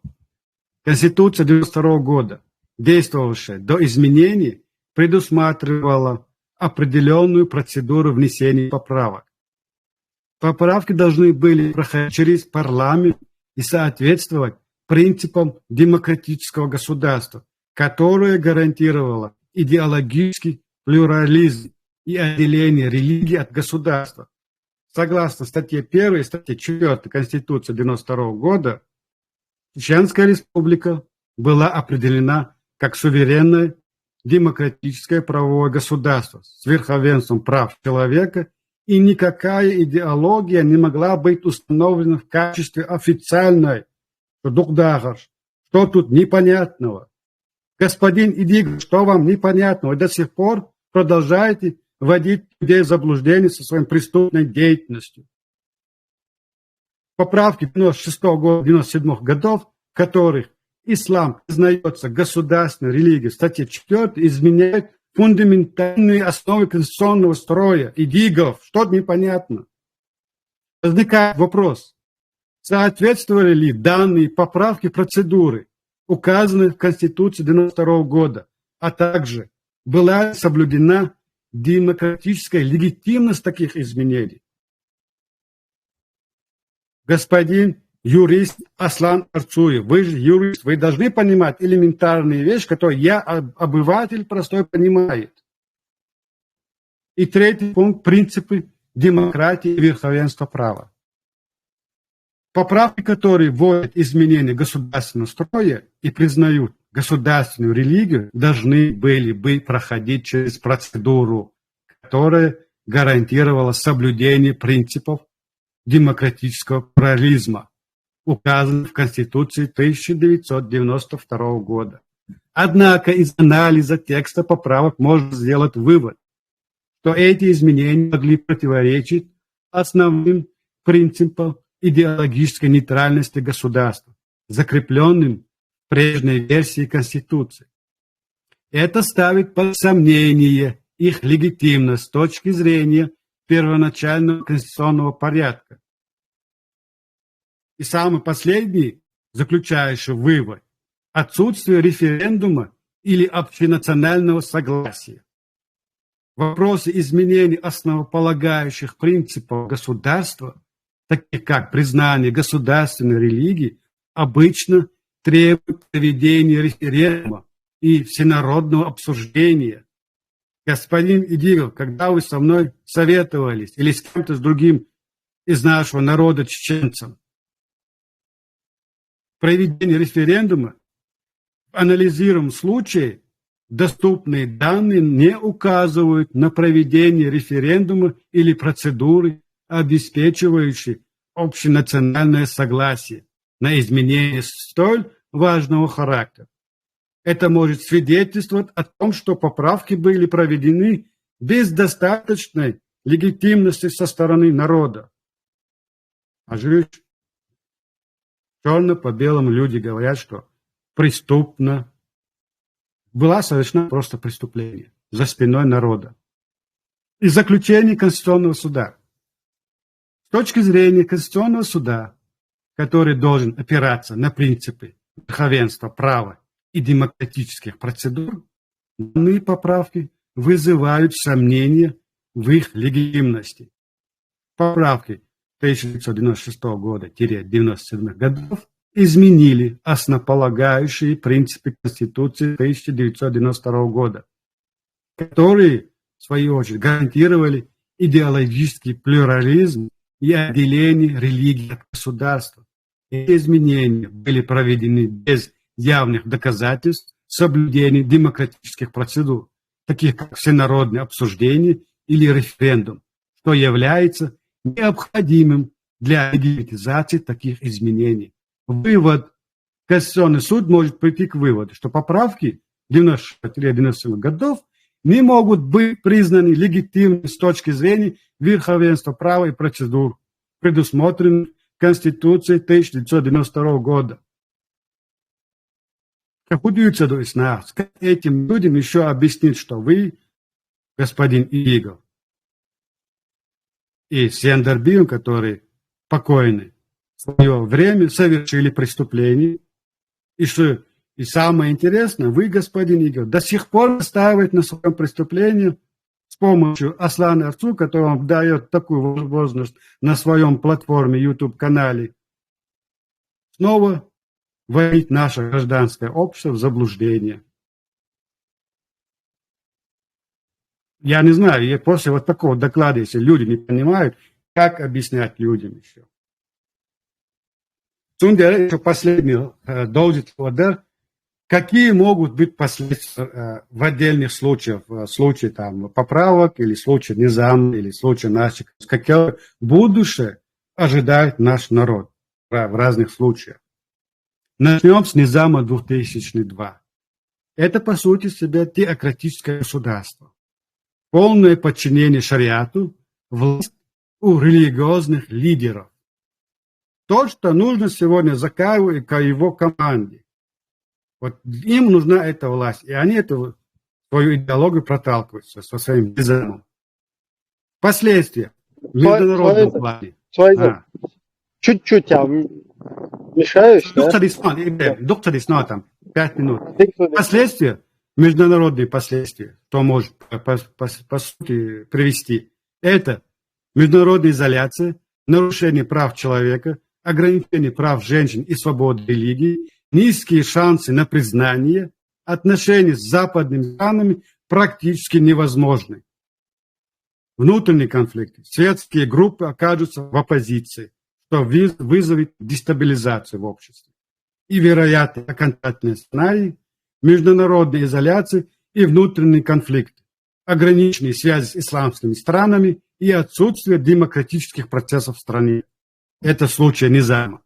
Конституция 1992 года, действовавшая до изменений, предусматривала определенную процедуру внесения поправок. Поправки должны были проходить через парламент и соответствовать принципам демократического государства, которое гарантировало идеологический плюрализм и отделение религии от государства. Согласно статье 1 и статье 4 Конституции 1992 года, Чеченская республика была определена как суверенное демократическое правовое государство с верховенством прав человека, и никакая идеология не могла быть установлена в качестве официальной. Что тут непонятного? Господин Идигов, что вам непонятного? Вы до сих пор продолжаете вводить людей в заблуждение со своей преступной деятельностью. Поправки 96-97 годов, в которых ислам признается государственной религией, статья 4 изменяет фундаментальные основы конституционного строя. Идигов, что непонятно? Возникает вопрос, соответствовали ли данные поправки процедуры, указанные в Конституции 1992 года, а также была соблюдена демократическая легитимность таких изменений. Господин юрист Аслан Арцуев, вы же юрист, вы должны понимать элементарные вещи, которые я, обыватель простой, понимает. И третий пункт – принципы демократии и верховенства права. Поправки, которые вводят изменения государственного строя и признают государственную религию, должны были бы проходить через процедуру, которая гарантировала соблюдение принципов демократического плурализма, указанных в Конституции 1992 года. Однако из анализа текста поправок можно сделать вывод, что эти изменения могли противоречить основным принципам идеологической нейтральности государства, закрепленным в прежней версии Конституции. Это ставит под сомнение их легитимность с точки зрения первоначального конституционного порядка. И самый последний, заключающий вывод – отсутствие референдума или общенационального согласия. Вопросы изменения основополагающих принципов государства, таких как признание государственной религии, обычно требуют проведения референдума и всенародного обсуждения. Господин Идигов, когда вы со мной советовались или с кем-то с другим из нашего народа чеченцам, проведение референдума, в анализируемом случае доступные данные не указывают на проведение референдума или процедуры, обеспечивающей общенациональное согласие на изменение столь важного характера. Это может свидетельствовать о том, что поправки были проведены без достаточной легитимности со стороны народа. А жить черно по белому люди говорят, что преступно была совершена просто преступление за спиной народа. И заключение Конституционного суда. С точки зрения Конституционного суда, который должен опираться на принципы верховенства права и демократических процедур, данные поправки вызывают сомнения в их легитимности. Поправки 1996 года-97 годов изменили основополагающие принципы Конституции 1992 года, которые, в свою очередь, гарантировали идеологический плюрализм и отделение религии от государства. Эти изменения были проведены без явных доказательств соблюдения демократических процедур, таких как всенародное обсуждение или референдум, что является необходимым для легитимизации таких изменений. Вывод. Конституционный суд может прийти к выводу, что поправки 96-97 годов не могут быть признаны легитимными с точки зрения верховенства права и процедур, предусмотренных Конституцией 1992 года. Как удивится до нас, как этим людям еще объяснить, что вы, господин Игов, и Сендербин, которые покойны, в свое время совершили преступление, и что и самое интересное, вы, господин Игорь, до сих пор настаиваете на своем преступлении с помощью Аслана Арцу, который вам дает такую возможность на своем платформе YouTube-канале, снова вводить наше гражданское общество в заблуждение. Я не знаю, и после вот такого доклада, если люди не понимают, как объяснять людям еще. Сундер, еще последний должен вода. Какие могут быть последствия в отдельных случаях, в случае там, поправок, или в случае низам, или в случае наших, какое будущее ожидает наш народ в разных случаях. Начнем с низама 2002. Это, по сути, себя теократическое государство. Полное подчинение шариату, власть у религиозных лидеров. То, что нужно сегодня Закаеву и его команде. Вот им нужна эта власть, и они эту свою идеологию проталкивают со своим низамом. Последствия в международном плане. Чуть-чуть я мешаюсь. Доктор Исна, там, 5 минут. Последствия, международные последствия, что может по сути привести. Это международная изоляция, нарушение прав человека, ограничение прав женщин и свободы религии, низкие шансы на признание, отношения с западными странами практически невозможны. Внутренние конфликты. Светские группы окажутся в оппозиции, что вызовет дестабилизацию в обществе. И, вероятно, окончательный сценарий – международная изоляция и внутренние конфликты, ограниченные связи с исламскими странами и отсутствие демократических процессов в стране. Это случай низама.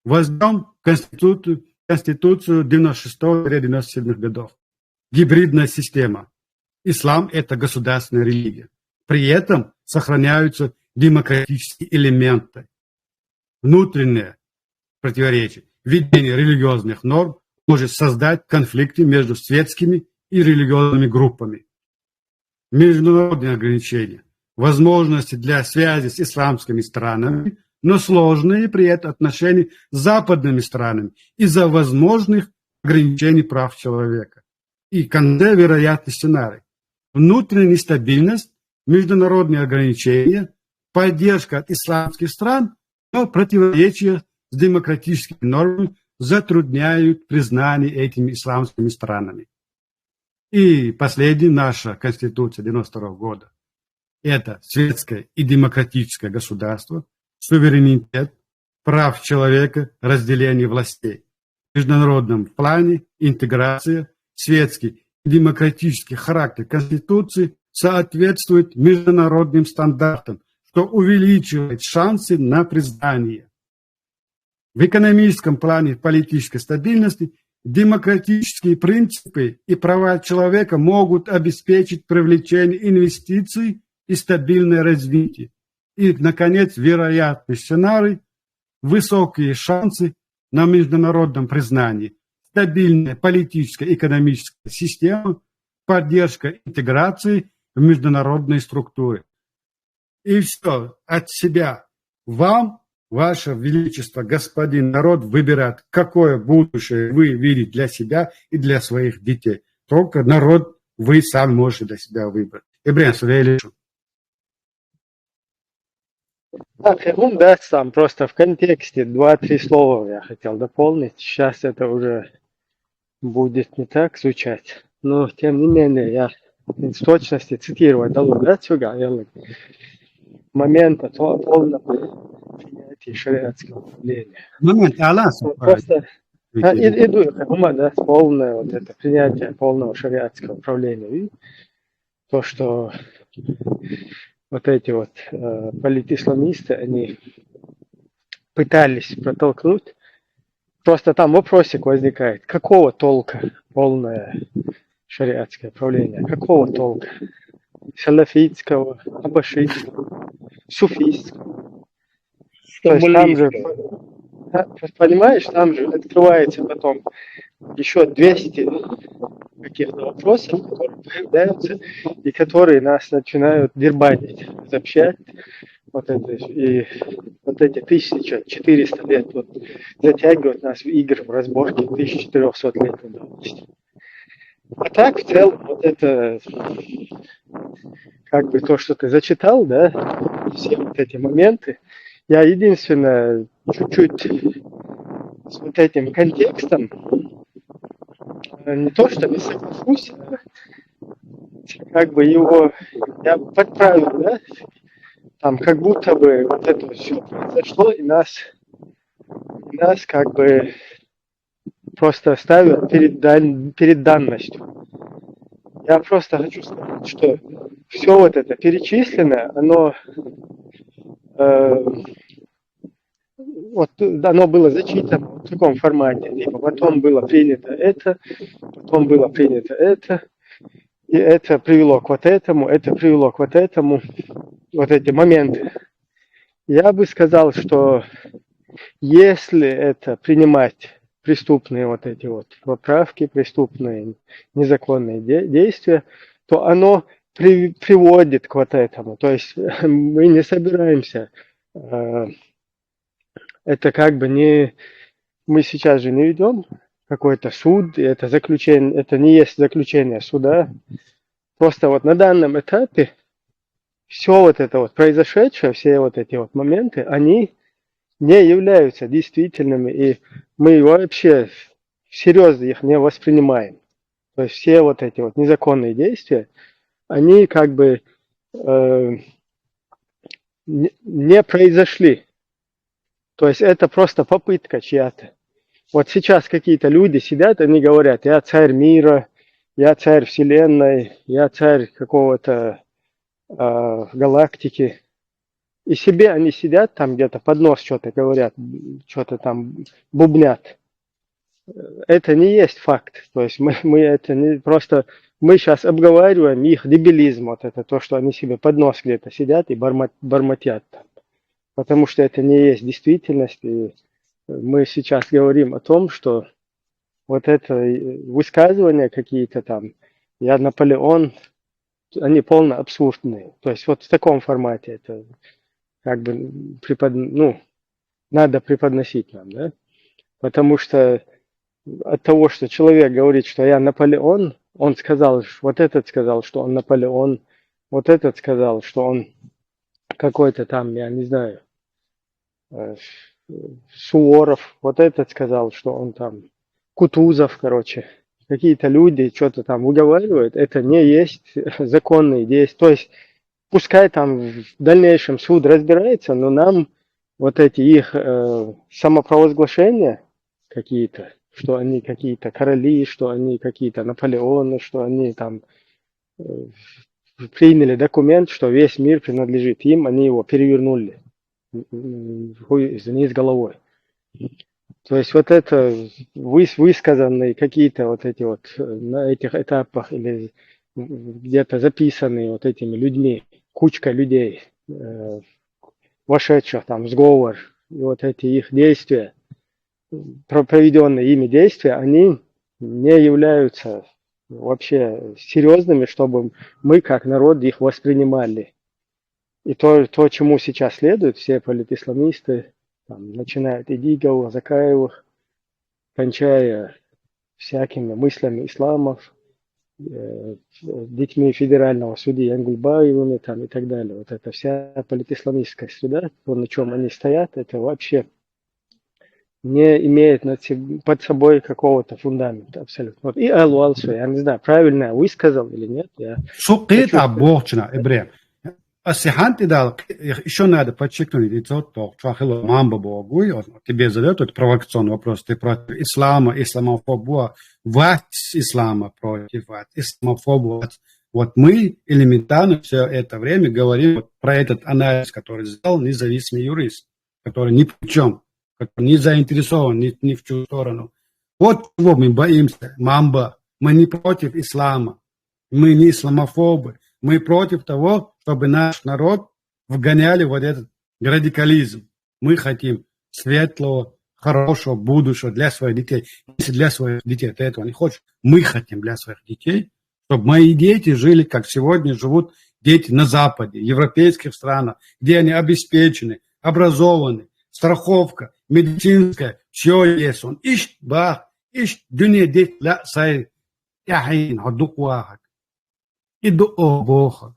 Возьмем Конституцию 96-97 годов. Гибридная система. Ислам – это государственная религия. При этом сохраняются демократические элементы. Внутреннее противоречие. Введение религиозных норм может создать конфликты между светскими и религиозными группами. Международные ограничения. Возможности для связи с исламскими странами, но сложные при этом отношения с западными странами из-за возможных ограничений прав человека. И конце вероятный сценарий. Внутренняя нестабильность, международные ограничения, поддержка от исламских стран, но противоречия с демократическими нормами затрудняют признание этими исламскими странами. И последняя наша Конституция 92 года – это светское и демократическое государство, суверенитет, прав человека, разделение властей. В международном плане интеграция, светский и демократический характер Конституции соответствует международным стандартам, что увеличивает шансы на признание. В экономическом плане политической стабильности демократические принципы и права человека могут обеспечить привлечение инвестиций и стабильное развитие. И, наконец, вероятный сценарий – высокие шансы на международном признании, стабильная политическая и экономическая система, поддержка интеграции в международной структуре. И все от себя. Вам, Ваше Величество, господин народ, выбирает, какое будущее вы видите для себя и для своих детей. Только народ вы сами можете для себя выбрать. Ибрahim Сулейлишу. Да, сам просто в контексте 2-3 слова я хотел дополнить. Сейчас это уже будет не так звучать. Но, тем не менее, я в точности цитировать дал, да, сюда, момента полного принятия шариатского управления. Момент, Аллах. Просто иду, да, полное вот это принятие полного шариатского управления. И то, что вот эти вот политисламисты, они пытались протолкнуть, просто там вопросик возникает, какого толка полное шариатское управление, какого толка? Салафитского, абашитского, суфийского. То есть там же, понимаешь, там же открывается потом еще 200 каких-то вопросов, которые появляются и которые нас начинают дербанить, разобщать. Вот это, и вот эти 1400 лет вот, затягивают нас в игры, в разборки 1400 лет давности. А так, в целом, вот это, как бы то, что ты зачитал, да, все вот эти моменты, я единственное, чуть-чуть с вот этим контекстом, не то, что не соглашусь, а как бы его, я подправил, да, там, как будто бы вот это все произошло, и нас как бы просто ставят перед данностью. Я просто хочу сказать, что все вот это перечисленное, оно вот оно было зачитано в таком формате, либо потом было принято это, потом было принято это, и это привело к вот этому, это привело к вот этому, вот эти моменты. Я бы сказал, что если это принимать преступные вот эти вот поправки, преступные незаконные действия, то оно приводит к вот этому. То есть мы не собираемся, это как бы не, мы сейчас же не ведем какой-то суд, это заключение, это не есть заключение суда. Просто вот на данном этапе все вот это вот произошедшее, все вот эти вот моменты, они не являются действительными, и мы вообще всерьез их не воспринимаем. То есть все вот эти вот незаконные действия, они как бы не произошли. То есть это просто попытка чья-то. Вот сейчас какие-то люди сидят, они говорят, я царь мира, я царь вселенной, я царь какого-то галактики. И себе они сидят там где-то под нос что-то говорят, что-то там бубнят. Это не есть факт. То есть мы это не просто... Мы сейчас обговариваем их дебилизм. Вот это то, что они себе под нос где-то сидят и бормотят там. Потому что это не есть действительность. И мы сейчас говорим о том, что вот это высказывания какие-то там, я Наполеон, они полно абсурдные. То есть вот в таком формате это как бы надо преподносить нам, да? Потому что от того, что человек говорит, что я Наполеон, он сказал, вот этот сказал, что он Наполеон, вот этот сказал, что он какой-то там, я не знаю, Суворов, вот этот сказал, что он там, Кутузов, короче, какие-то люди что-то там выговаривают, это не есть законные действия. То есть пускай там в дальнейшем суд разбирается, но нам вот эти их самопровозглашения какие-то, что они какие-то короли, что они какие-то Наполеоны, что они там приняли документ, что весь мир принадлежит им, они его перевернули вниз головой. То есть вот это высказанные какие-то вот эти вот на этих этапах или где-то записанные вот этими людьми, кучка людей, вошедших там в сговор, и вот эти их действия, проведенные ими действия, они не являются вообще серьезными, чтобы мы как народ их воспринимали. И то чему сейчас следует, все политисламисты, там, начиная от Идигова, Закаевых, кончая всякими мыслями исламов, детьми федерального судьи Янгульбаевыми там, и так далее. Вот эта вся политисламистская среда, то, на чем они стоят, это вообще не имеет под собой какого-то фундамента абсолютно. Вот. И Алуалсу, я не знаю, правильно я высказал или нет. Сукит аборчна, Ибрем. Асиханти дал, еще надо подчеркнуть, и то, что мамба богуй, тебе задают этот провокационный вопрос, ты против ислама, исламофобу, власть ислама против исламофобу. Вот мы элементарно все это время говорим вот про этот анализ, который сделал независимый юрист, который ни при чем, который не заинтересован ни в чью сторону. Вот чего мы боимся, мамба. Мы не против ислама, мы не исламофобы, мы против того, чтобы наш народ вгоняли вот этот радикализм. Мы хотим светлого, хорошего будущего для своих детей. Если для своих детей ты этого не хочешь, мы хотим для своих детей, чтобы мои дети жили, как сегодня живут дети на Западе, европейских странах, где они обеспечены, образованы, страховка, медицинская, все есть. Он ищет бах, ищет дюне деть для своих яхин, хадук вахак. И до обохак.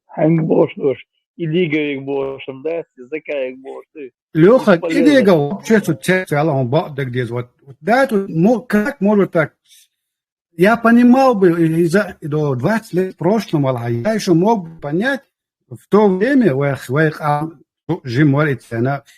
Hangi borçludur? İdiğe borçlum da Zakaya borçlu. Леха, иди вообще тут целом так где вот да тут как может так. Я понимал бы до 20 лет в прошлом, я еще мог бы понять в то время,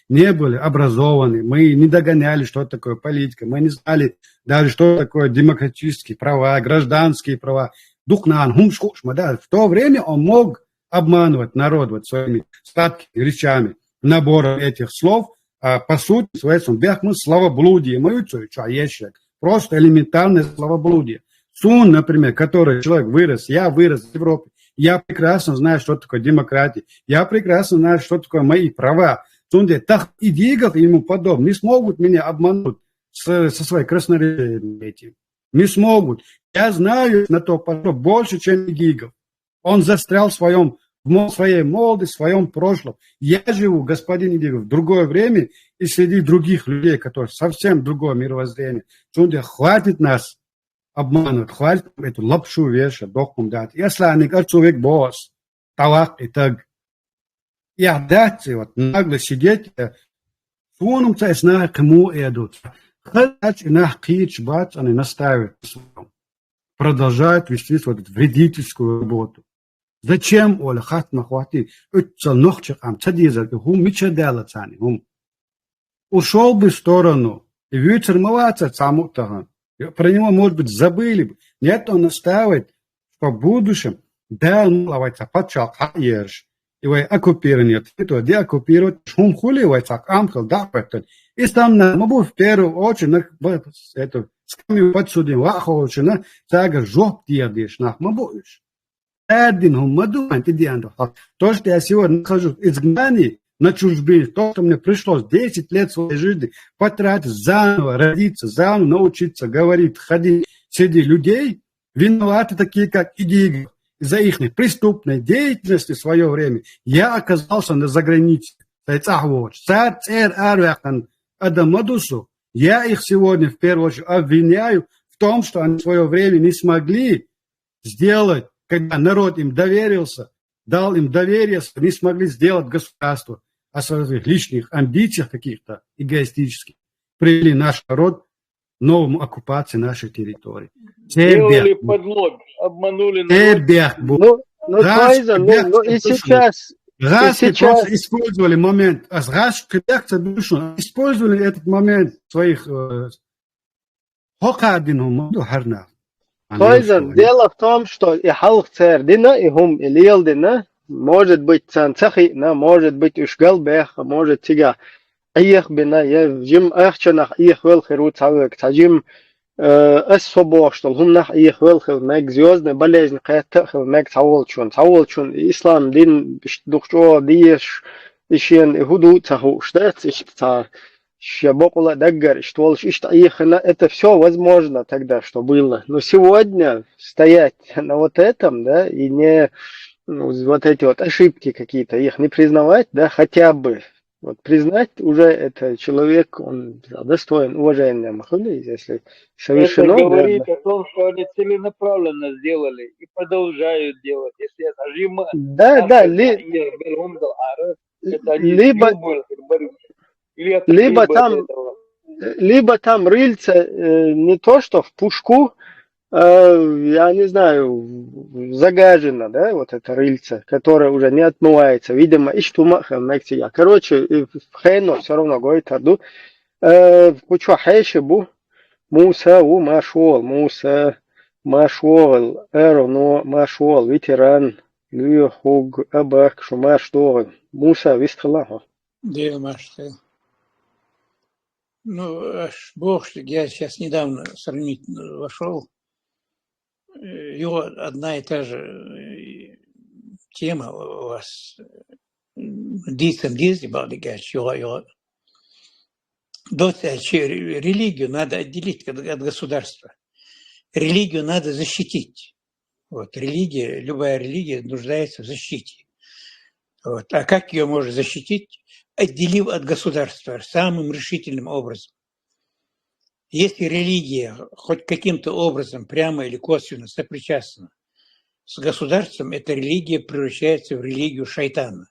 не были образованы, мы не догоняли, что такое политика, мы не знали даже, что такое демократические права, гражданские права. В то время он мог обманывать народ вот своими сладкими речами, набором этих слов, а по сути, мы словоблудие, просто элементарное словоблудие. Сун, например, который человек вырос, я вырос в Европе, я прекрасно знаю, что такое демократия, я прекрасно знаю, что такое мои права. Сунде, так и Дигов и ему подобное не смогут меня обмануть со своей красноречием. Не смогут. Я знаю на то больше, чем Дигов. Он застрял в своей молодости, в своем прошлом. Я живу, господин Идигов, в другое время и среди других людей, которые совсем другое мировоззрение. Сунде, хватит нас обманывать, хватит эту лапшу вешать, докум дать. Если они говорят, человек босс, талак и так. Я дать, вот нагло сидеть, фоном царь на кому идут. Хотят и на кич бац, они наставят. Продолжают вести вот эту вредительскую работу. Зачем, Оля, хатма хватит? Это ногчик, цадиза, мича делать они. Ушел бы в сторону, и ветер мываться саму-то. Про него, может быть, забыли бы. Нет, он настаивает, что в будущем дал млавайца подчал хаерш. И вы оккупирование, это где оккупировать, шум хуливайца, амхал, да, поэтому. И там на мобу в первую очередь, на эту скамью подсудим, ваховочина, тага жоп тиядиш, на мобуешь. Один хумаду, антидианду. То, что я сегодня нахожусь в изгнании, на чужбине, то, что мне пришлось 10 лет своей жизни потратить, заново родиться, заново научиться говорить, ходить среди людей, виноваты такие, как Идигов. Из-за их преступной деятельности в свое время я оказался на загранице. Я их сегодня в первую очередь обвиняю в том, что они в свое время не смогли сделать, когда народ им доверился, дал им доверие, они смогли сделать государство о своих личных амбициях каких-то эгоистических, привели наш народ к новому оккупации нашей территории. Сделали подлог, обманули народ. Ну и сейчас... Гаски просто использовали момент, использовали этот момент в своих дело в том, что и халк цердина, и хум илилдина, может быть цанцахина, может быть ушгалбех, может тига. Их бина, я жим ахчанах их велхеру цавек, таджим особо, что хумнах их велхер мег звездная болезнь, кайтахер мег цаволчун, ислам дин духчо диеш ишен худу цаху штец ишта щебокула даггар что ихна, это все возможно тогда, что было. Но сегодня стоять на вот этом, да, и не вот эти вот ошибки какие-то, их не признавать, да, хотя бы. Вот признать уже это человек, он достоин уважения Махули, если совершено. Это говорит о том, что они целенаправленно сделали и продолжают делать. Если это жима, да, либо там рыльца не то, что в пушку, я не знаю, загажено, да, вот это рыльце, которое уже не отмывается, видимо, короче, в Хэно все равно говорит Тарду, кучу Хэшибу, Муса у Муса Машуол, Эроно Машуол, ветеран, Люхуг, Абак, Шумаштуол, Муса Вистралахо. Да, Машта. Ну, бог, я сейчас недавно сравнительно вошел. Его одна и та же тема у вас. Религию надо отделить от государства. Религию надо защитить. Вот, религия, любая религия нуждается в защите. Вот. А как ее можно защитить? Отделив от государства самым решительным образом. Если религия хоть каким-то образом, прямо или косвенно, сопричастна с государством, эта религия превращается в религию шайтана,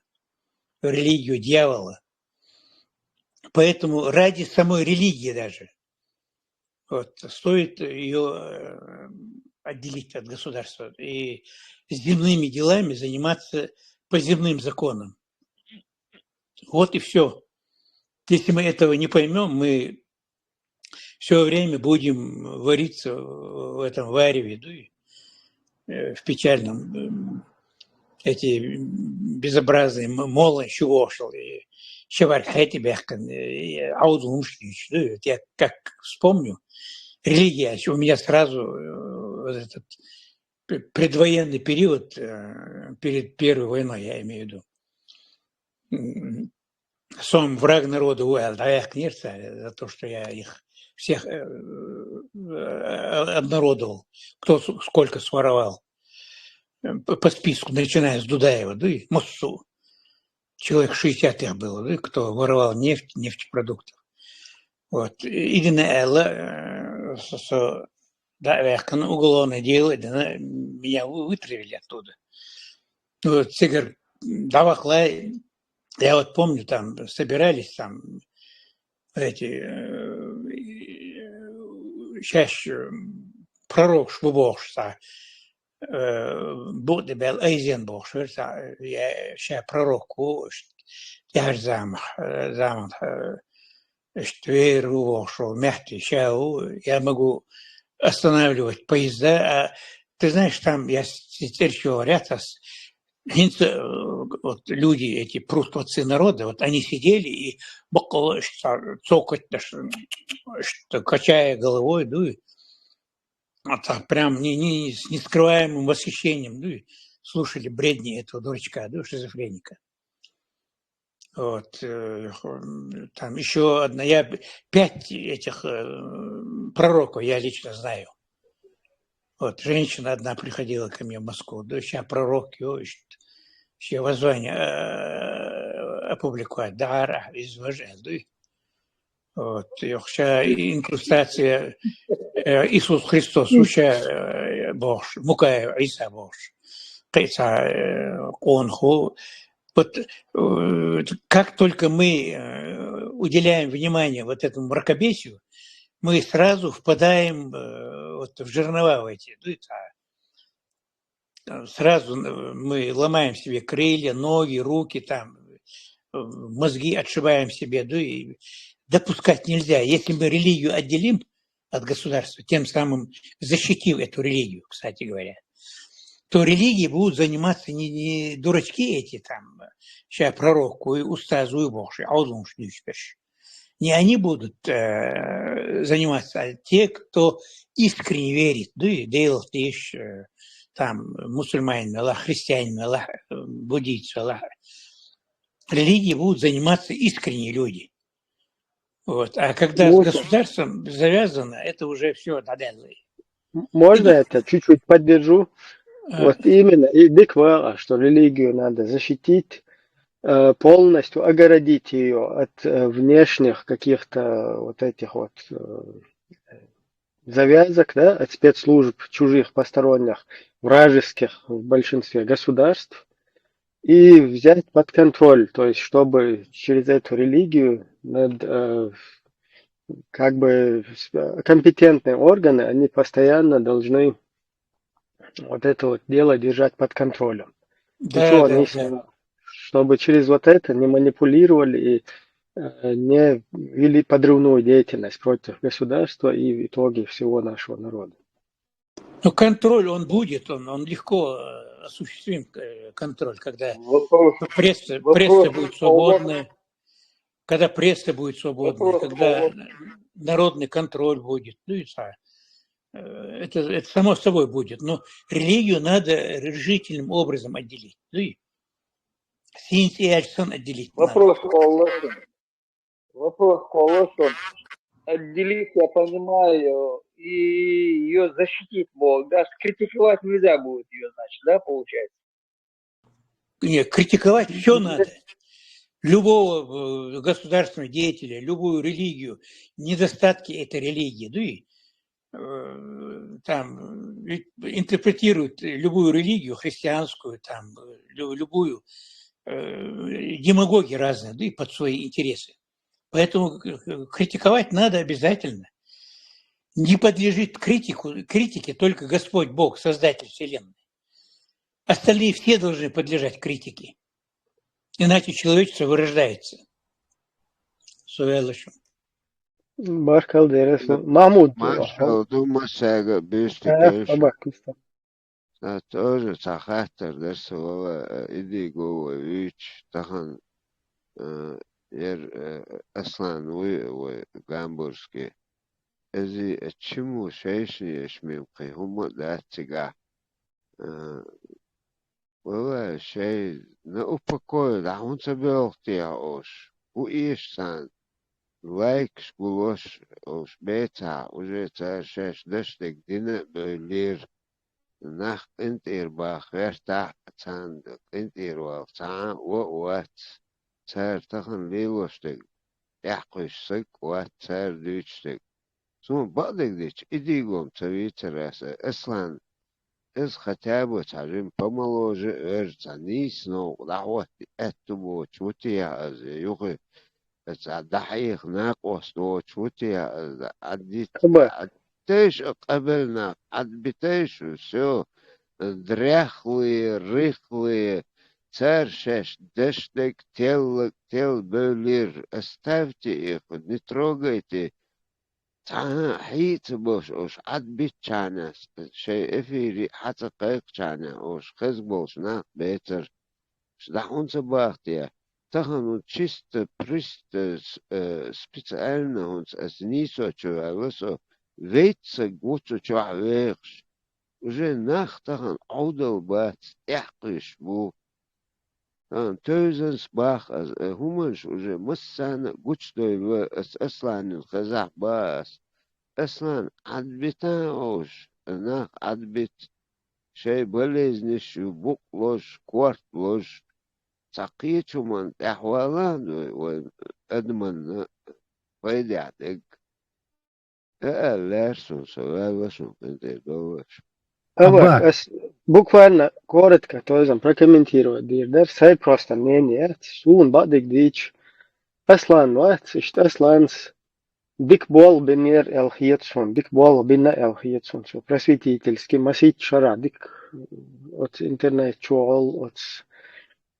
в религию дьявола. Поэтому ради самой религии даже вот, стоит ее отделить от государства и земными делами заниматься по земным законам. Вот и все. Если мы этого не поймем, мы все время будем вариться в этом вареве, в печальном, эти безобразные молы, чувошел, щевархайте бехкан, аудумшнич. Я как вспомню, религия, у меня сразу вот этот предвоенный период, перед Первой войной, я имею в виду, сам враг народа за то, что я их всех обнародовал, кто сколько своровал по списку, начиная с Дудаева, и Моссу. Человек 60 их было, кто воровал нефтепродуктов. Вот. Идина Элла, уголовное дело, меня вытравили оттуда. Вот, Цигар Давахлай, я вот помню, там собирались там эти сейчас пророк Шбубош, будет бел Эйзенбош, я сейчас пророк, я же замах, что вошел мягкий, я могу останавливать поезда, а ты знаешь, там я теперь еще говорят, вот люди, эти прустовцы народа, вот они сидели и цокать, качая головой, вот так прям с нескрываемым восхищением, слушали бредни этого дурачка, шизофреника. Вот, там еще одна, 5 этих пророков я лично знаю. Вот, женщина одна приходила ко мне в Москву, сейчас пророк его ищет, еще воззвание опубликовать, дара, изважен, вот, сейчас инкрустация Иисус Христос, уча Бог, мукая Иса Бог, Конху. Вот как только мы уделяем внимание вот этому мракобесию, мы сразу впадаем вот в жернова в эти. Сразу мы ломаем себе крылья, ноги, руки, там, мозги отшибаем себе. И допускать нельзя. Если мы религию отделим от государства, тем самым защитив эту религию, кстати говоря, то религии будут заниматься не дурачки эти там, сейчас пророк, устазу и бог, не они будут заниматься, а те, кто искренне верит, делают лишь там мусульмане, Аллах, христиане, Аллах, буддийцы, Аллах. Религии будут заниматься искренние люди. Вот. А когда с государством завязано, это уже все наделы. Можно это чуть-чуть поддержу? Вот именно, и диквара, что религию надо защитить, полностью огородить ее от внешних каких-то вот этих вот завязок, да, от спецслужб чужих, посторонних, вражеских в большинстве государств, и взять под контроль, то есть чтобы через эту религию как бы компетентные органы, они постоянно должны вот это вот дело держать под контролем. Да, чтобы через вот это не манипулировали и не вели подрывную деятельность против государства и в итоге всего нашего народа. Ну, контроль, он будет, он легко осуществим, контроль, когда пресса будет свободная, когда пресса будет свободная, когда народный контроль будет, это само собой будет, но религию надо решительным образом отделить. Отделить Вопрос Колосон. Отделить, я понимаю, и ее защитить могут. Да, критиковать нельзя будет ее, значит, да, получается? Нет, критиковать все надо. Любого государственного деятеля, любую религию, недостатки этой религии, там интерпретируют любую религию, христианскую, там, любую, демагоги разные, и под свои интересы. Поэтому критиковать надо обязательно. Не подлежит критике только Господь Бог, Создатель Вселенной. Остальные все должны подлежать критике. Иначе человечество вырождается. Суэлэшем. Баркалдерес. Махмуд. Маршал Думасега тоже сахатар дерсова идиго вич тахан Аслан вы гамбургский. Эзи чему шейшниш мимки хума датига. Вова шей на упокой да он собелтия ош. Уиш сан. Лайк шкулош ош бета уже шеш дэштег дина лир. Nach Interbach versta san Interwal san what certain lilostig yaquishig what cer duchtig so badig dich idigom taviterasa aslan is khatabo tajim pomoloje erzanis no dawat atubo chutia az yuqi it's adahiq naqos no chutia az adit تيش قبلنا عد بتيش وشو дряхлые, рыхлые, царь дыштек, тел бөлир, оставьте их, не трогайте. حيت بوش اوش عد بيتشانا شيء افيري حتى قيقشانا اوش خزبوش ناق بيتر شدحون سباختيا تخنو чисто специально он с нисо чувалосо вейца гуцу чувавекш уже нахтахан аудал бат яқыш бу тözens бах аз хуманш уже массана гучтой в аслан казах бас аслан адбита ош нах адбит شيء болезнь бук лож кварт лож цақичуман ахвалан адман файдатек лерсон савалашон кенте доваш Аббат. Буквально коротко тоже прокомментировать, Дирдер, сай просто мнение, сун бадик дич, Аслан, Асланс, дик бол бинер элхиетсон, дик бол бинна элхиетсон, что просветительский, масить шара, дик от интернет чуал, от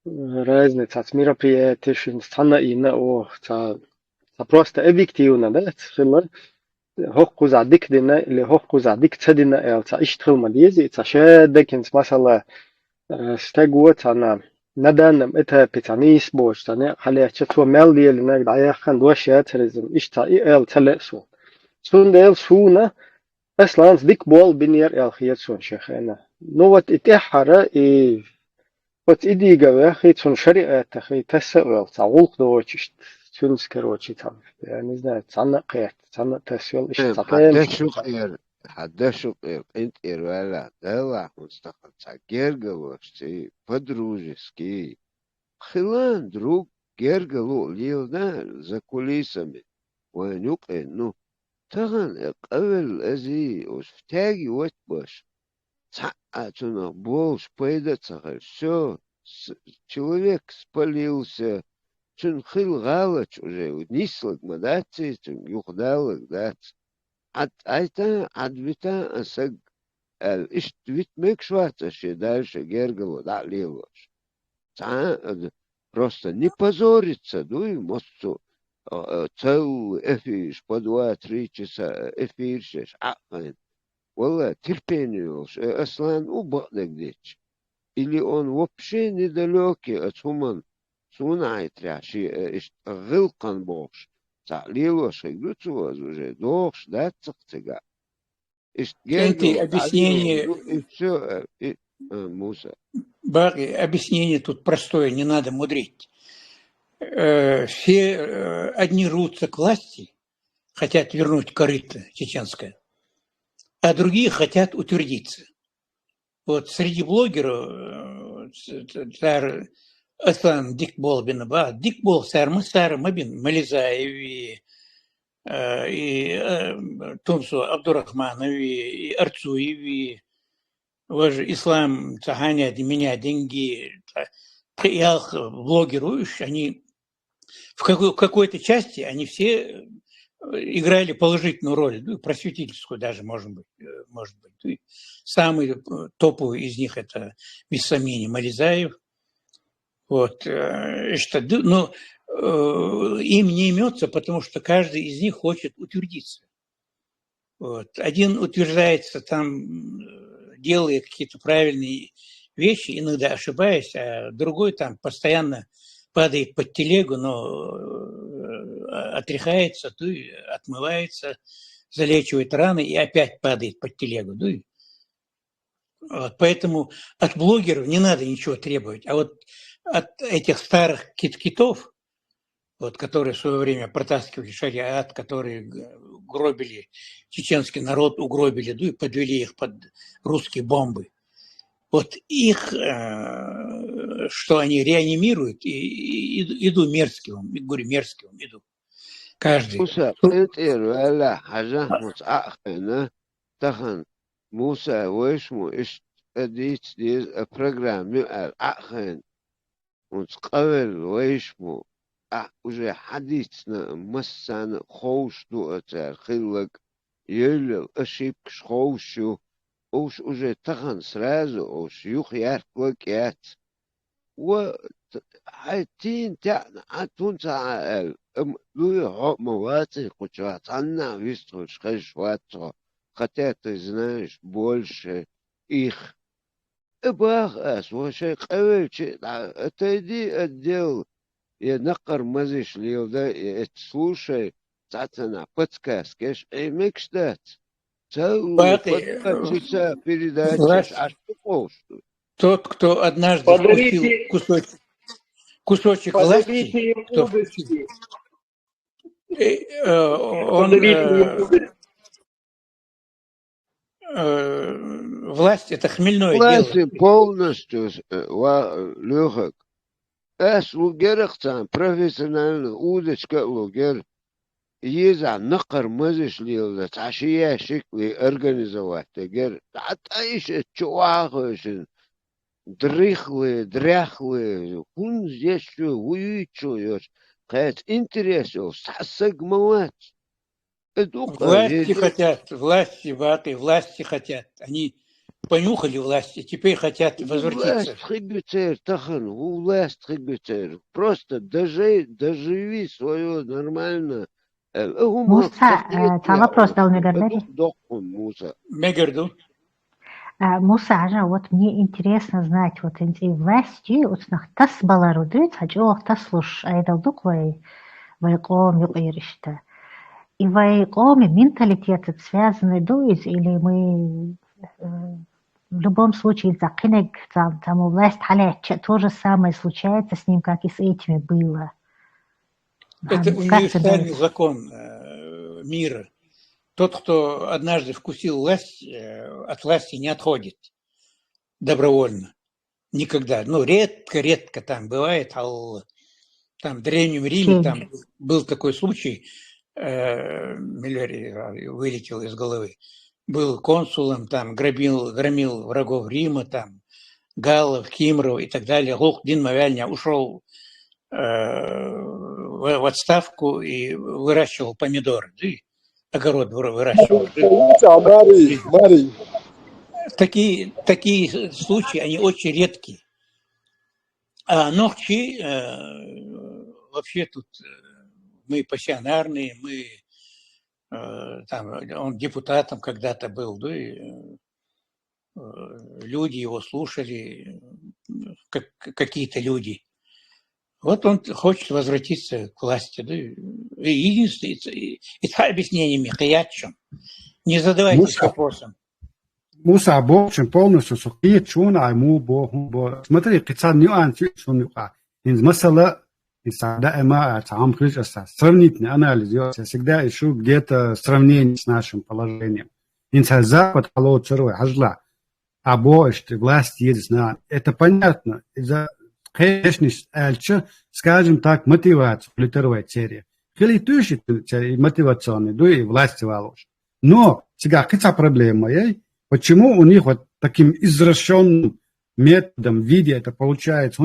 разные цац мероприятия, стана ина, просто объективно, да, هوقز عديك دينا اللي هوقز عديك تدينا أو تعيشتخل مديزي تشادك إنس مثلا استجوة تانا ندان إتها بتانيس بوش تانا حاليا تشتوى مال دي اللي نقد عيا خان دوشيا تريزم إشتا إي إل تلقسون سون ديل سونا أصلا ديك بول بنير إل خيات سون شيخينا نوات إتحارة إي وات إديقا ويخي تون شريعة تخي تسأل تعولق دوشيشت تونس كروتشي تعرف يعني إذا تصنع قيت تصنع تسويل إيش تقيم حدشو قير انت إروالا دلع مستقل تاقير قلوشتي подружески خلان друг гергало ليونا за кулисами وانيوق انو تغن قبل ازي وفتاقي واتباش تعاتنا болш пойда цахар все человек спалился чун хил галач уже нислак мадаци чун юхдалак дац айта адвита асаг ишт вит мекшваца ше дальше гергало да лилош просто не позориться дуй мосту цел эфиш по 2-3 часа эфиршеш والله терпению аслан убадак дечь или он вообще недалекий от хуман سونعت راشي غلقن بوش تعليلوش يقولوا уже دوش да цقцга Эти объяснения, и все Муса. Баги, объяснение тут простое, не надо мудрить. Все одни рвутся к власти, хотят вернуть корыто чеченское, а другие хотят утвердиться. Вот среди блогеров Аслан Дикбол бин Аба, Дикбол сар мабин Мализаеви, и Тумсу Абдурахманови, и Арцуеви, ваш ислам цаханя меня деньги, я блогируешь, они в какой-то части они все играли положительную роль, ну, просветительскую даже, может быть. Самый топовый из них это без сомнения Мализаев. Вот, но им не имется, потому что каждый из них хочет утвердиться. Вот. Один утверждается там, делая какие-то правильные вещи, иногда ошибаясь, а другой там постоянно падает под телегу, но отряхается, отмывается, залечивает раны и опять падает под телегу. Вот. Поэтому от блогеров не надо ничего требовать. А вот от этих старых китов, вот, которые в свое время протаскивали шариат, которые гробили чеченский народ, угробили, и подвели их под русские бомбы. Вот их, что они реанимируют, и иду мерзким, говорю мерзким, иду. Каждый. Муса, вышму, اديت программе اخن ونتقبل ويشمو уже حديثنا مسان خوش دو اتر خلق يلو اشيبكش خوشو اوش уже تخن سرازو اوش يوخ ياركوك يات و حيتين تاعنا عتون تعال لوي مواتي قجرات عنا вистроишь خشواتو хотя ты знаешь больше их. Бахас, вообще кавычи, отойди отдел, я нақар мазиш лилда, слушай, цацана, подсказки, мекштать. Целую часа передачи, а что полностью? Тот, кто однажды вкусил кусочек власти, власть это хмельное власть дело. Полностью легок. Лугерах там профессионально удочка лугер. يزع نقر مزش ليلة تعشية شكلي أرجنزوات تجر تعطيش تشواخش دريخوي كون زيشو ويتشو يوش قات انتريسو سحسق موات Власти хотят, власти, Баты, власти хотят. Они понюхали власти, теперь хотят возвратиться. Власть хибитер, тахан, власть хибитер. Просто доживи свое нормально. Муса, там вопрос дал Мегарду. Мегарду. Муса, вот мне интересно знать, вот эти власти, вот тас баларудит, хочу таслуш айдалдук вайком юкаиришта. И вайкоми менталитет связаны или мы в любом случае закинек там власть халять, то же самое случается с ним, как и с этими было. Это универсальный закон мира. Тот, кто однажды вкусил власть, от власти не отходит добровольно. Никогда. Ну, редко там бывает. Там в Древнем Риме там был такой случай, вылетел из головы. Был консулом, там громил врагов Рима, там галлов, кимров и так далее. Лухдин Мавяльня ушел в отставку и выращивал помидоры. Огород выращивал. Такие случаи, они очень редкие. А Нохчи, вообще тут мы пассионарные, мы там, он депутатом когда-то был, да, и люди его слушали, какие-то люди. Вот он хочет возвратиться к власти. Да, и единственное, это объяснение Михаячем. Не задавайтесь вопросом. Муса, в общем, полностью сухие чуна, смотри, какие нюансы, масала, дائما сравнительный анализ, я всегда ищу где-то сравнение с нашим положением. Запад, власть есть, это понятно. Конечно, скажем так, мотивация, литеровая серия. Мотивационный, да и власти волос. Но сега какая проблема? Почему у них вот таким извращенным методом, виде это получается?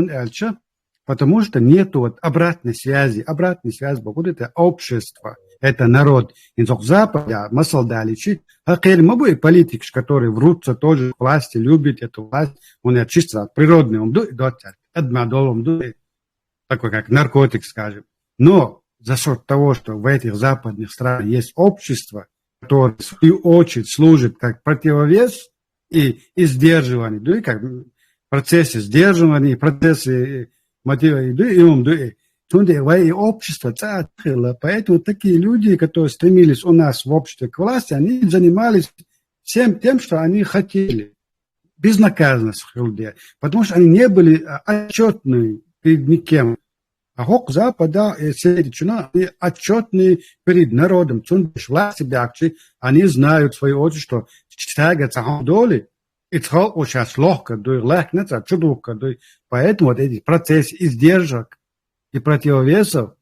Потому что нет вот обратной связи. Обратная связь будет это общество, это народ. Инзок Запада, масал далечи, мы и политики, которые врутся тоже к власти, любят эту власть, он чисто природный, он такой как наркотик, скажем. Но за счет того, что в этих западных странах есть общество, которое в свою очередь служит как противовес и сдерживание, да, как в процессе сдерживания, и процессе мотивации, и общество царило. Поэтому такие люди, которые стремились у нас в обществе к власти, они занимались всем тем, что они хотели. Безнаказанность людей, потому что они не были отчетны перед никем. А хок Запада, они отчетны перед народом. Они знают в свою очередь, что стягивается доли, и сейчас легко, поэтому вот эти процессы издержек и противовесов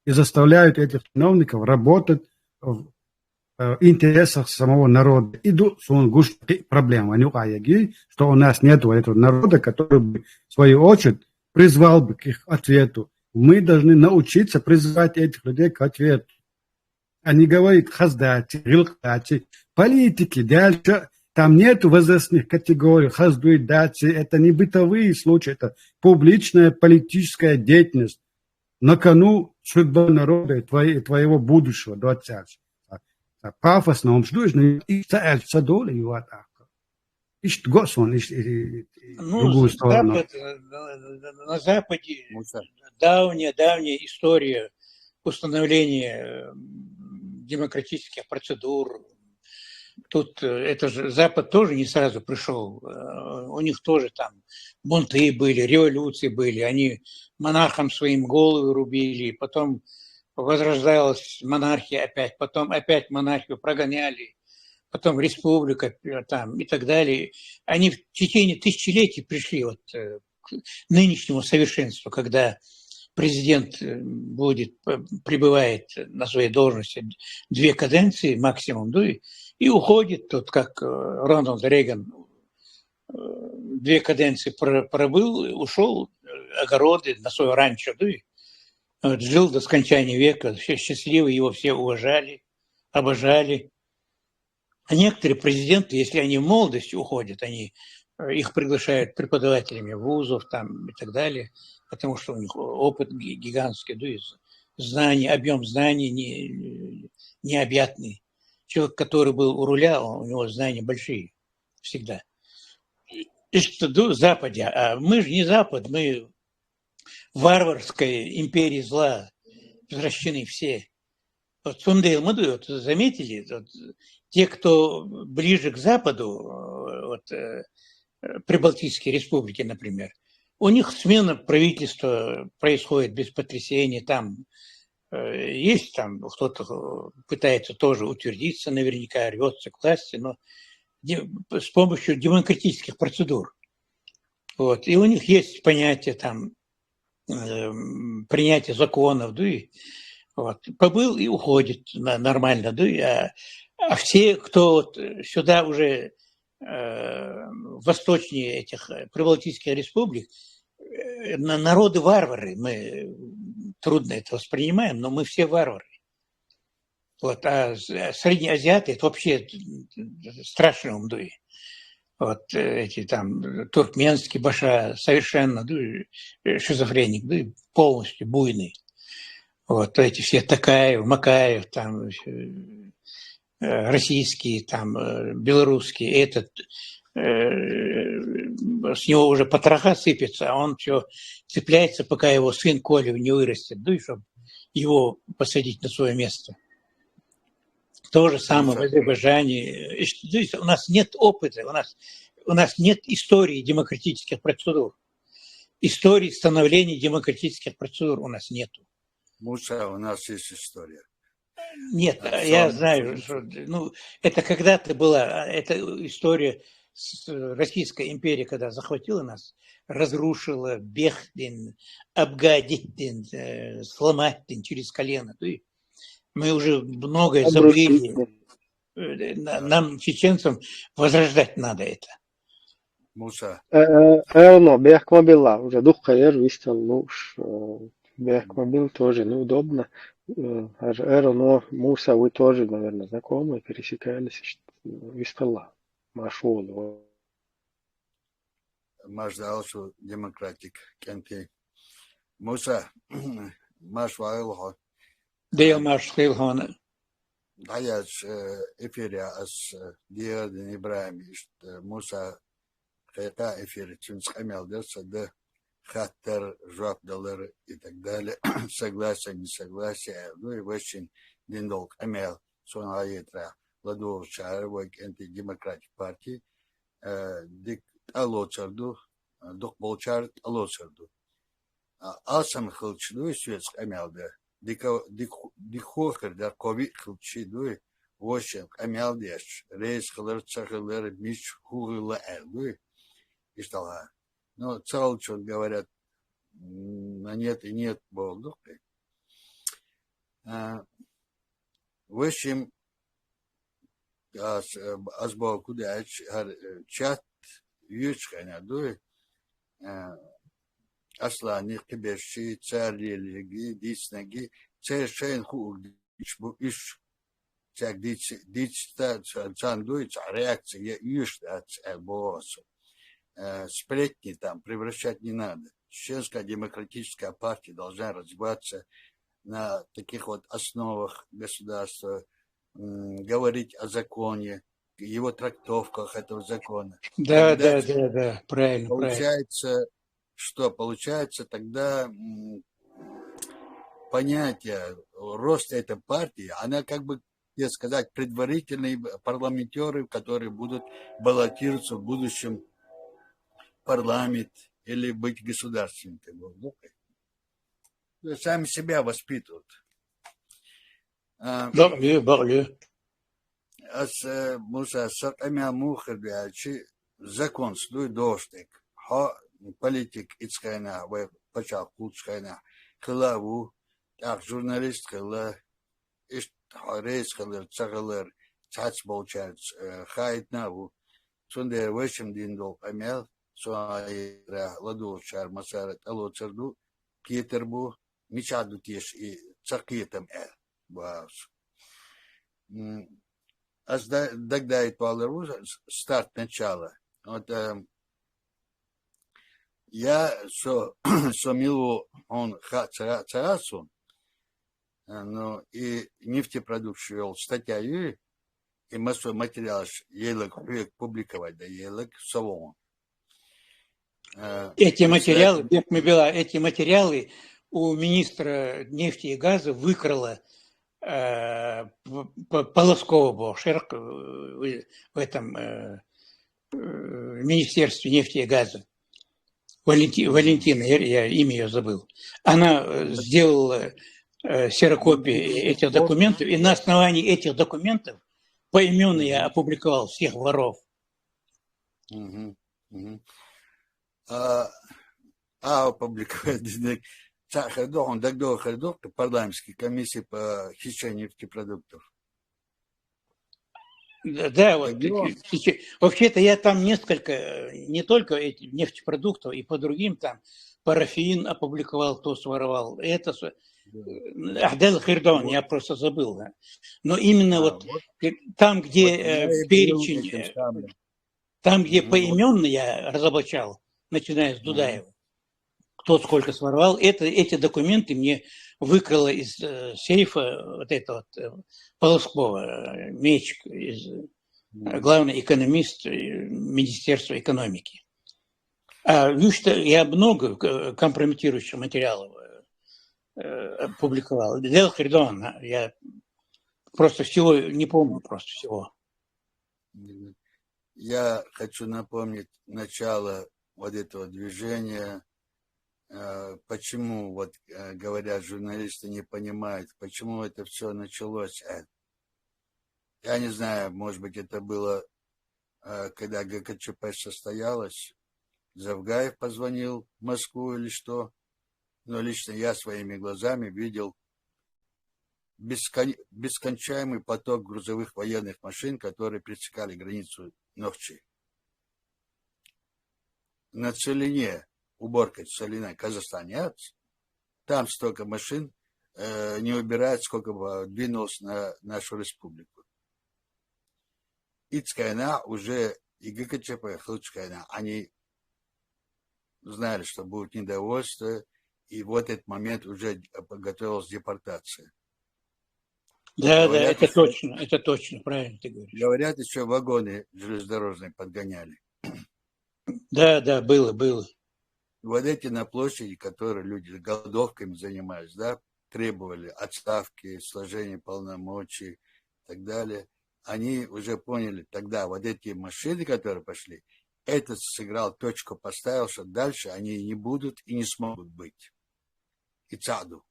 и заставляют этих чиновников работать в интересах самого народа. Идут проблемы, что у нас нет этого народа, который бы, в свою очередь, призвал бы к их ответу. Мы должны научиться призывать этих людей к ответу. Они говорят хаздати, гилхати, политики, дальше. Там нет возрастных категорий, хаздуй, дати. Это не бытовые случаи, это публичная политическая деятельность. На кону судьба народа и твоего будущего, 20. Пафосно, он ждет, и царь доли его атака. Ищет Госон, другую сторону. На Западе давняя история установления демократических процедур. Тут это же Запад тоже не сразу пришел. У них тоже там бунты были, революции были. Они монархам своим головы рубили, потом возрождалась монархия опять, потом опять монархию прогоняли, потом республика там и так далее. Они в течение тысячелетий пришли вот к нынешнему совершенству, когда президент пребывает на своей должности 2 каденции максимум, да, и уходит, тут как Рональд Рейган 2 каденции пробыл, ушел, огороды на свое ранчо, да, вот, жил до скончания века, все счастливы, его все уважали, обожали. А некоторые президенты, если они в молодости уходят, их приглашают преподавателями вузов там, и так далее, потому что у них опыт гигантский, да, знаний, объем знаний необъятный. Человек, который был у руля, у него знания большие всегда. И что в Западе, а мы же не Запад, мы варварской империи зла возвращены все. Вот Сундейл Маду, вот, заметили, вот, те, кто ближе к Западу, вот, Прибалтийские республики, например, у них смена правительства происходит без потрясений, там есть там кто-то пытается тоже утвердиться, наверняка рвется к власти, но с помощью демократических процедур. Вот. И у них есть понятие там принятия законов, да, и вот, побыл и уходит нормально, да, а все, кто вот сюда уже восточнее этих прибалтийских республик, народы варвары, мы трудно это воспринимаем, но мы все варвары. Вот, а средние азиаты это вообще страшные умдуи. Вот эти там туркменские баша совершенно шизофреник, полностью буйный. Вот эти все Такаев, Макаев, там российские, там белорусские, этот с него уже потроха сыпется, а он все цепляется, пока его сын Коля не вырастет, да и чтобы его посадить на свое место. То же самое в Азербайджане. У нас нет опыта, у нас нет истории демократических процедур. Истории становления демократических процедур у нас нету. Муса, у нас есть история. Нет, я знаю, что это когда-то была, это история Российская империя, когда захватила нас, разрушила Бехтин, Абгадиттин, Сломаттин через колено. Мы уже многое забыли. Нам, чеченцам, возрождать надо это. Муса. Эно, Бехмобила, уже дух карьер вистал, ну уж Бехмобил тоже неудобно. Эно, Муса, вы тоже, наверное, знакомы, пересекались, вистала. Машул. Машдаусу демократик, кенти. Муса, Маш Вайлхо. Дейл Маш Хейлхона. Да, я с эфире с Диадин Ибраим, Муса Хайка эфир, Чунсхамел, да, Хаттер, Жваб Доллар и так далее. Согласие, не согласие. Ну и очень диндолк Амел, Сонаитра, Ладур Шарвик, антидемократик партии, Дик Алоцарду, Дух Болчар Алоцарду. Асам Хилчду и Светск Амел, да. Дихохер, да, Ковид Хилчиду, Вошен, Амел Деш, Рейс Хилер Цахилер, Мич Хугила Элду, и что. Ну, целый, что говорят, на нет и нет Бог. В общем, аз Бог куда чат ючханя дуй, асла не кибеши царь лиги диснаги царь шейн ху иш цак дич та цан дуй реакция юш от босса. Сплетни там превращать не надо. Чеченская демократическая партия должна развиваться на таких вот основах государства, говорить о законе, его трактовках этого закона. Да, правильно. Получается, правильно. Что? Получается тогда понятие роста этой партии, она как бы, я сказать, предварительные парламентеры, которые будут баллотироваться в будущем парламент или быть государственным. Сами себя воспитывают. Муса сакамя мухер биачи закон слуй доштек. Ха политик ицкайна, вы почал кучкайна. кылаву, так журналист кыла, иш рейс кылыр, цагылыр, чач болчач, хайтнаву. Сонда вышим дин дол памел, соайра ладу шар масарат алоцерду, Петербу, мечаду теш и цакитам баш. Аз дагдает палеру старт начала. Вот я сомилу он царасу, но и нефтепродукцию статья и массу материалов елек публиковать, да елек салон. Эти материалы, эти материалы у министра нефти и газа выкрала Полоскова Шерк в этом Министерстве нефти и газа. Валентина, я имя ее забыл. Она сделала ксерокопии этих документов, и на основании этих документов поименно я опубликовал всех воров. Опубликовать он дагдо ходок парламентской комиссии по хищению нефтепродуктов. Да, вот. Вообще-то я там несколько, не только эти нефтепродуктов, и по другим там парафин опубликовал, кто своровал. Это Ахдел Хирдон, я просто забыл. Да. Но именно вот там, где перечень, там, где поименно я разоблачал, начиная с Дудаева, кто сколько своровал, эти документы мне выкрала из сейфа вот этого Полоскова, Мечик, главный экономист Министерства экономики. Я много компрометирующих материалов публиковал. Дел Хирдон, я просто всего не помню, просто всего. Я хочу напомнить начало вот этого движения. Почему, вот говорят, журналисты не понимают, почему это все началось. Я не знаю, может быть, это было, когда ГКЧП состоялось, Завгаев позвонил в Москву или что. Но лично я своими глазами видел бескончаемый поток грузовых военных машин, которые пересекали границу Нохчи. На Целине, уборка Целина, Казахстане, там столько машин не убирают, сколько бы двинулось на нашу республику. Ицкайна уже и ГКЧП, Хлучкайна, они знали, что будет недовольство, и в этот момент уже готовилась депортация. Да, говорят, да, это точно, правильно ты говоришь. Говорят, еще вагоны железнодорожные подгоняли. Да, было. Вот эти на площади, которые люди голодовками занимались, да, требовали отставки, сложения полномочий и так далее, они уже поняли тогда, вот эти машины, которые пошли, этот сыграл точку, поставил, что дальше они не будут и не смогут быть. И цаду.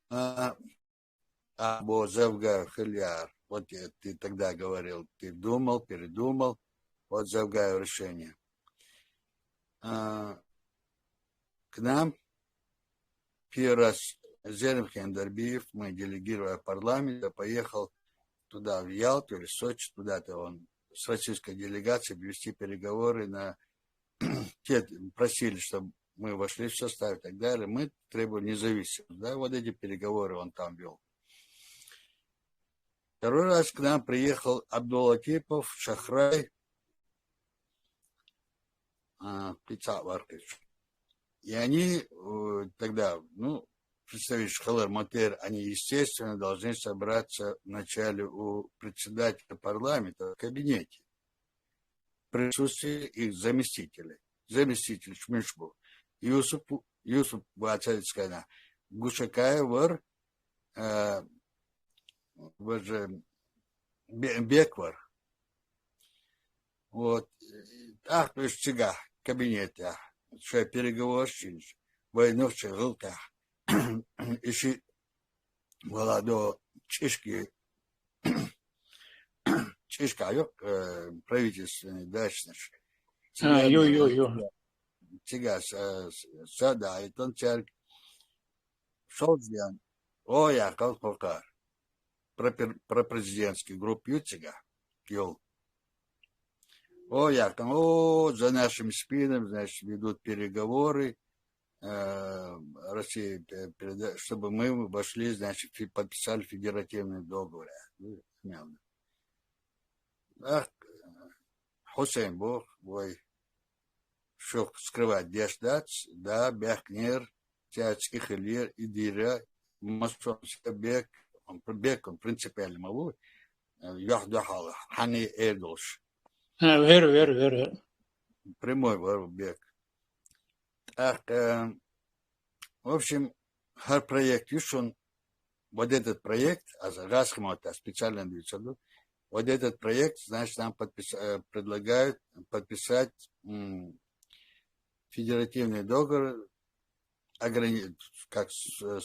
Завгай Хильяр, вот ты тогда говорил, ты думал, передумал, вот Завгай решение. К нам первый раз Зерем Хендербиев, мы делегируя парламента, поехал туда, в Ялту или Сочи, туда-то он с российской делегацией вести переговоры те просили, чтобы мы вошли в состав и так далее. Мы требовали независимости. Да, вот эти переговоры он там вел. Второй раз к нам приехал Абдуллатипов, Шахрай, Пиццаваркович. И они тогда, представитель Халер Матер, они, естественно, должны собраться вначале у председателя парламента в кабинете в присутствии их заместителей. Заместитель Шмишбу. Юсуп Бацарицкана. Гушакаевар, Беквар. Вот. То есть чига, кабинет, что я переговор чинишь. Войну в чигалках. Ищи молодого чишки, чишка, правительственный дачный. Ё-ё-ё. Чига, сада, и тон церковь, Шолдиан, о, я колпакар, про президентский групп Ютига, Кьол. О, я за нашими спинами, значит, ведут переговоры, России, чтобы мы вошли, значит, подписали федеративный договор. Ах, Хусейн Бог, ой, что скрывать, деждать, да, бехнер, тяцких илир, идира, масонский бег, он принципиально малый, яхдахал, хани эдолш. Веру. Прямой бег. Ах, в общем, проект Юшон, вот этот проект, Расхмата специально движется, вот этот проект, значит, нам предлагают подписать федеративный договор, как с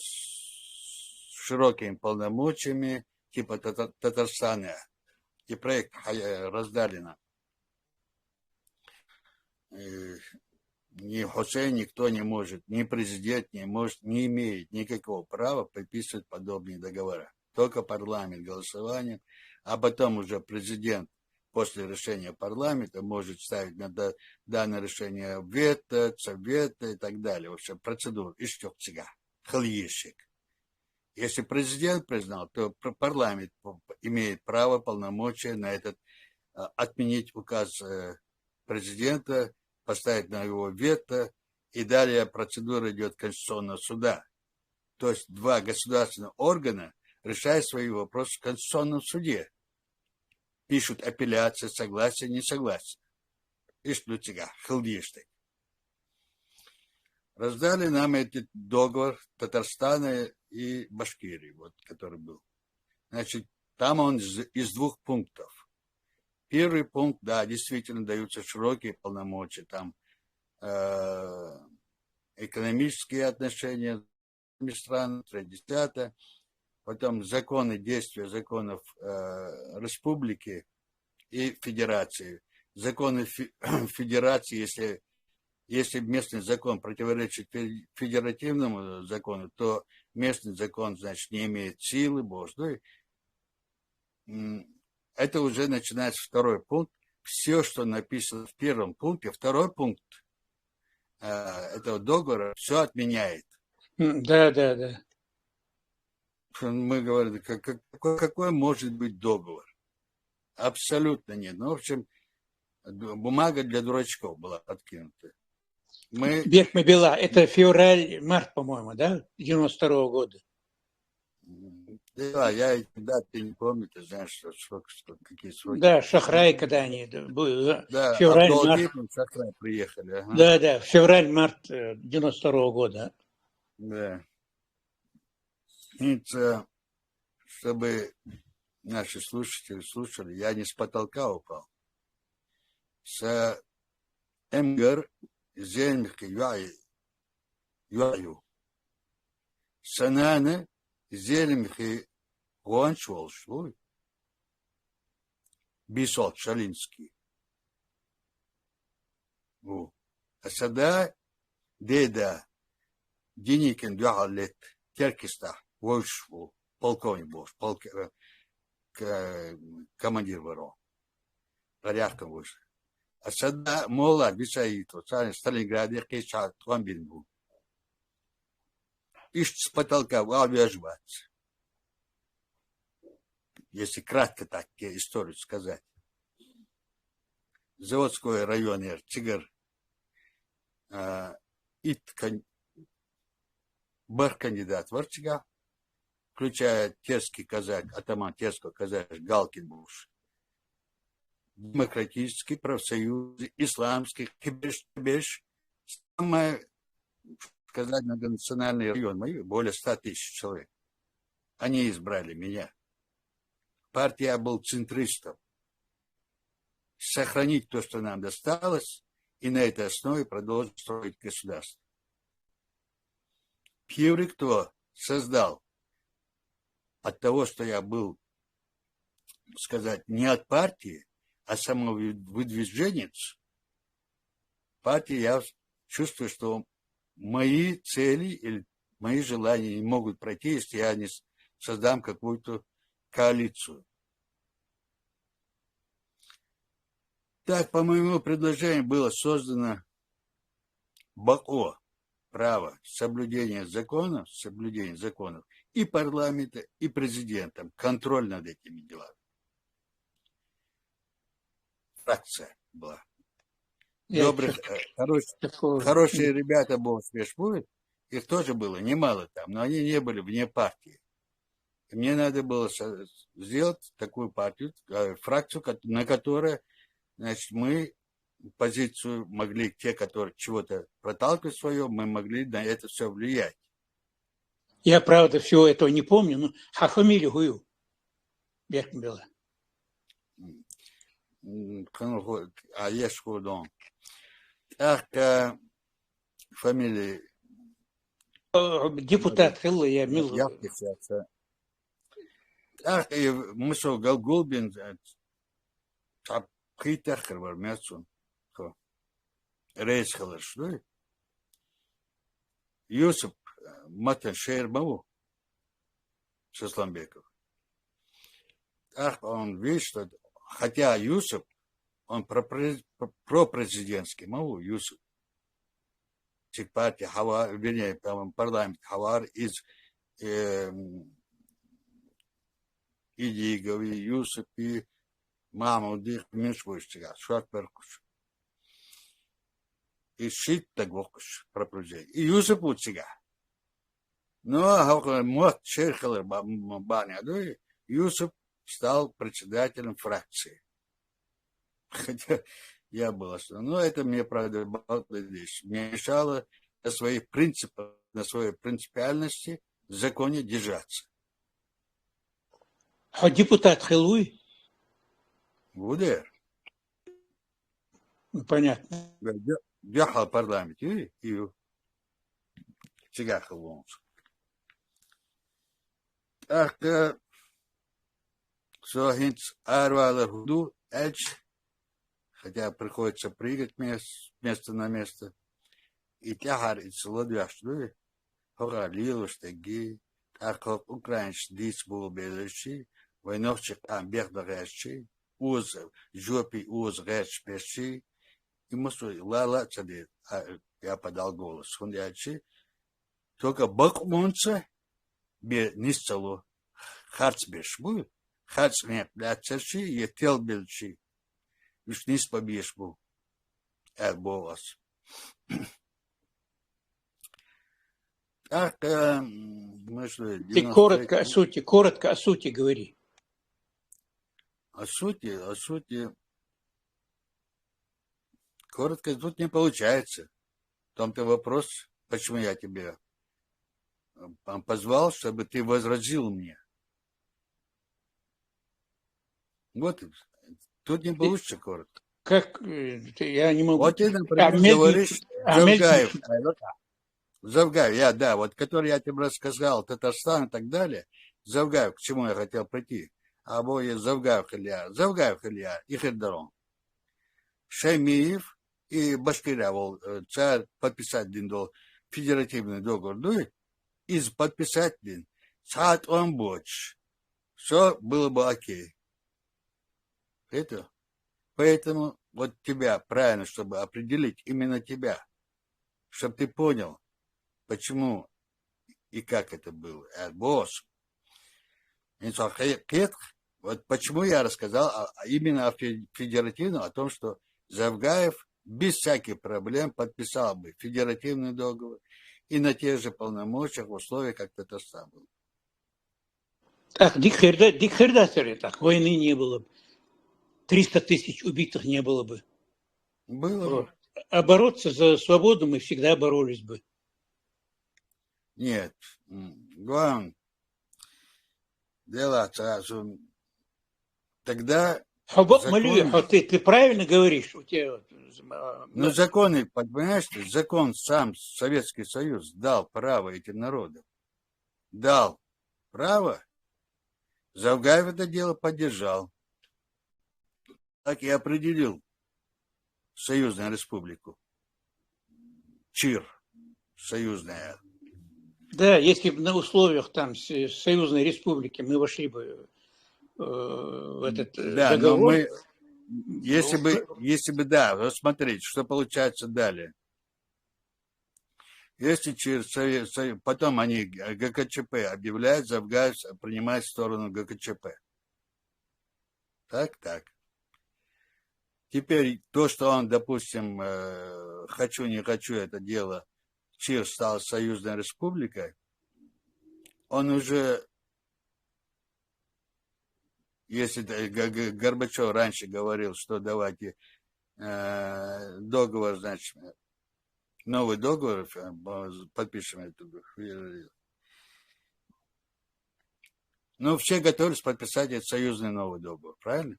широкими полномочиями, типа Татарстана. И проект раздали нам. Ни Хусейн, никто не может, ни президент не может, не имеет никакого права подписывать подобные договора. Только парламент голосованием, а потом уже президент после решения парламента может ставить на данное решение вето, совета и так далее. Вообще процедура иштёкцига, хальешик. Если президент признал, то парламент имеет право, полномочия на этот отменить указ президента, поставить на его вето, и далее процедура идет Конституционного суда. То есть два государственных органа решают свои вопросы в Конституционном суде. Пишут апелляции, согласие, несогласие. Иштутига, хилдиштик. Раздали нам этот договор Татарстана и Башкирии, вот, который был. Значит, там он из двух пунктов. Первый пункт, да, действительно даются широкие полномочия, там экономические отношения с странами, 30-е, потом законы, действия законов республики и федерации. Законы федерации, если местный закон противоречит федеративному закону, то местный закон, значит, не имеет силы, Божьей. Это уже начинается второй пункт. Все, что написано в первом пункте, второй пункт этого договора, все отменяет. Да. Мы говорим, какой может быть договор? Абсолютно нет. Ну, в общем, бумага для дурачков была подкинута. Бехмебела, это февраль-март, по-моему, да? 92-го года. Да, я эти даты не помню, ты знаешь, какие сроки. Да, Шахрай, когда они были. Да, Февраль-март. Шахрай приехали. Ага. Да, февраль-март 92-го года. Да. И, чтобы наши слушатели слушали, я не с потолка упал. С МГР земльки юаю. Сананы земльки гончвол шлой. Бисол Шалинский. А сада деда Деникин дюхал лет Теркиста. Войшву, полковник был, командир воров. Порядком вышел. А сада мола бисаиту, в Сталинграде, кейчат, ламбин был. Ищет с потолка, объезжаться. Если кратко так историю сказать. Заводской район, Тигр, бар кандидат в Арчига, включая терский казак, атаман терского казака Галкин Буш, демократический профсоюз, исламский, Кибеш, самое, сказать, многонациональный район, мои более 100 тысяч человек. Они избрали меня. Партия был центристом. Сохранить то, что нам досталось, и на этой основе продолжить строить государство. Первый, кто создал от того, что я был, сказать, не от партии, а самовыдвиженец, партии, я чувствую, что мои цели или мои желания не могут пройти, если я не создам какую-то коалицию. Так, по моему предложению было создано БАКО, право соблюдения законов и парламента, и президентом, контроль над этими делами. Фракция была. Добрых, хорошие ребята, Бог будет, их тоже было немало там, но они не были вне партии. И мне надо было сделать такую партию, фракцию, на которой, значит, мы позицию могли, те, которые чего-то проталкивают свое, мы могли на это все влиять. Я, правда, всего этого не помню, но фамилию Гую. Беркенбелла. А есть худом. Так, фамилии. Депутат Хилла, я мил. Так, и Мусо Галгулбин, Китахер var Мяцун. Рейс Халашной. Юсуп Матан Шейрбаву. Шасламбеков. Так, он видит, что хотя Юсуп, он пропрезидентский, Маву Юсуп. Партия Хавар, вернее, парламент Хавар из Идигови, Юсуп и Мамуди Миншвойчика, Шварцбергуш. И шит так вокуш пропрезидент. И Юсуп Уцика. Но мот Шерхалер Баня, Юсуп стал председателем фракции. Хотя я был основным. Но это мне, правда, мне мешало на своих принципах, на своей принципиальности в законе держаться. А депутат Хилуй? Вудер. Понятно. Въехал в парламент и сега Хилуй. Так, Сохинц Арвала Худу Эльч, хотя приходится прыгать место на место, и тягар и целодвяшду, хора лилуштеги, так как украинский дис был белыши, войновчик амбердагащи, уз жопи уз рэчпеши, и мусу лала цади, я подал голос, хундячи, только бакмонца бе нисцало харцбеш будет, харцнеп лячаши, етел белчи. Уж низ побьешь был. Болос. Так, мы что... Ты коротко о сути говори. О сути. Коротко тут не получается. В том-то вопрос, почему я тебя позвал, чтобы ты возразил мне. Вот тут не получится коротко. Как? Я не могу... Вот ты, например, говоришь Завгаев, вот который я тебе рассказал, Татарстан и так далее, Завгаев, к чему я хотел прийти, обои Завгаев Илья и Хердарон. Шаймиев и Башкирия, царь подписать дал федеративный договор, из подписать сад он боч. Все было бы окей. Это. Поэтому вот тебя правильно, чтобы определить именно тебя, чтобы ты понял, почему и как это было. Босс. Вот почему я рассказал именно о федеративном, о том, что Завгаев без всяких проблем подписал бы федеративный договор и на тех же полномочиях, условиях, как Татарстан был. Так, дикхердатери, так, войны не было бы. 300 тысяч убитых не было бы. Было бы. А бороться за свободу мы всегда боролись бы. Нет. Главное, дело тогда... Ты правильно говоришь? У тебя... Ну, законы, понимаешь, закон сам, Советский Союз дал право этим народам. Дал право. Завгаев это дело поддержал. Так и определил Союзную Республику. ЧИР. Союзная. Да, если бы на условиях там союзной республики мы вошли бы в этот Да, но договор. мы, если бы, да, вот смотрите, что получается далее. Если потом они ГКЧП объявляют, Завгаев принимает сторону ГКЧП. Так. Теперь то, что он, допустим, хочу, не хочу это дело, ЧИР стал союзной республикой, он уже, если Горбачев раньше говорил, что давайте договор, значит, новый договор подпишем. Ну, все готовились подписать этот союзный новый договор, правильно?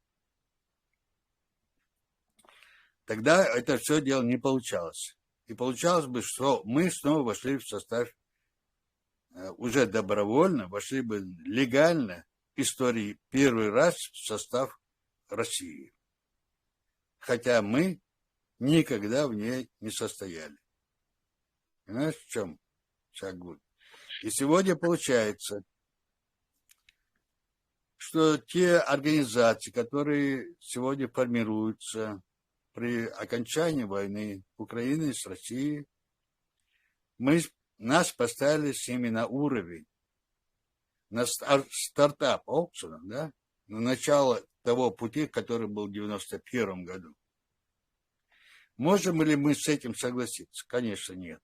Тогда это все дело не получалось. И получалось бы, что мы снова вошли в состав, уже добровольно, вошли бы легально в истории первый раз в состав России. Хотя мы никогда в ней не состояли. Понимаешь, в чем шаг будет? И сегодня получается, что те организации, которые сегодня формируются при окончании войны Украины с Россией, нас поставили с ними на уровень, на стартап опциона, да, на начало того пути, который был в 1991 году. Можем ли мы с этим согласиться? Конечно, нет.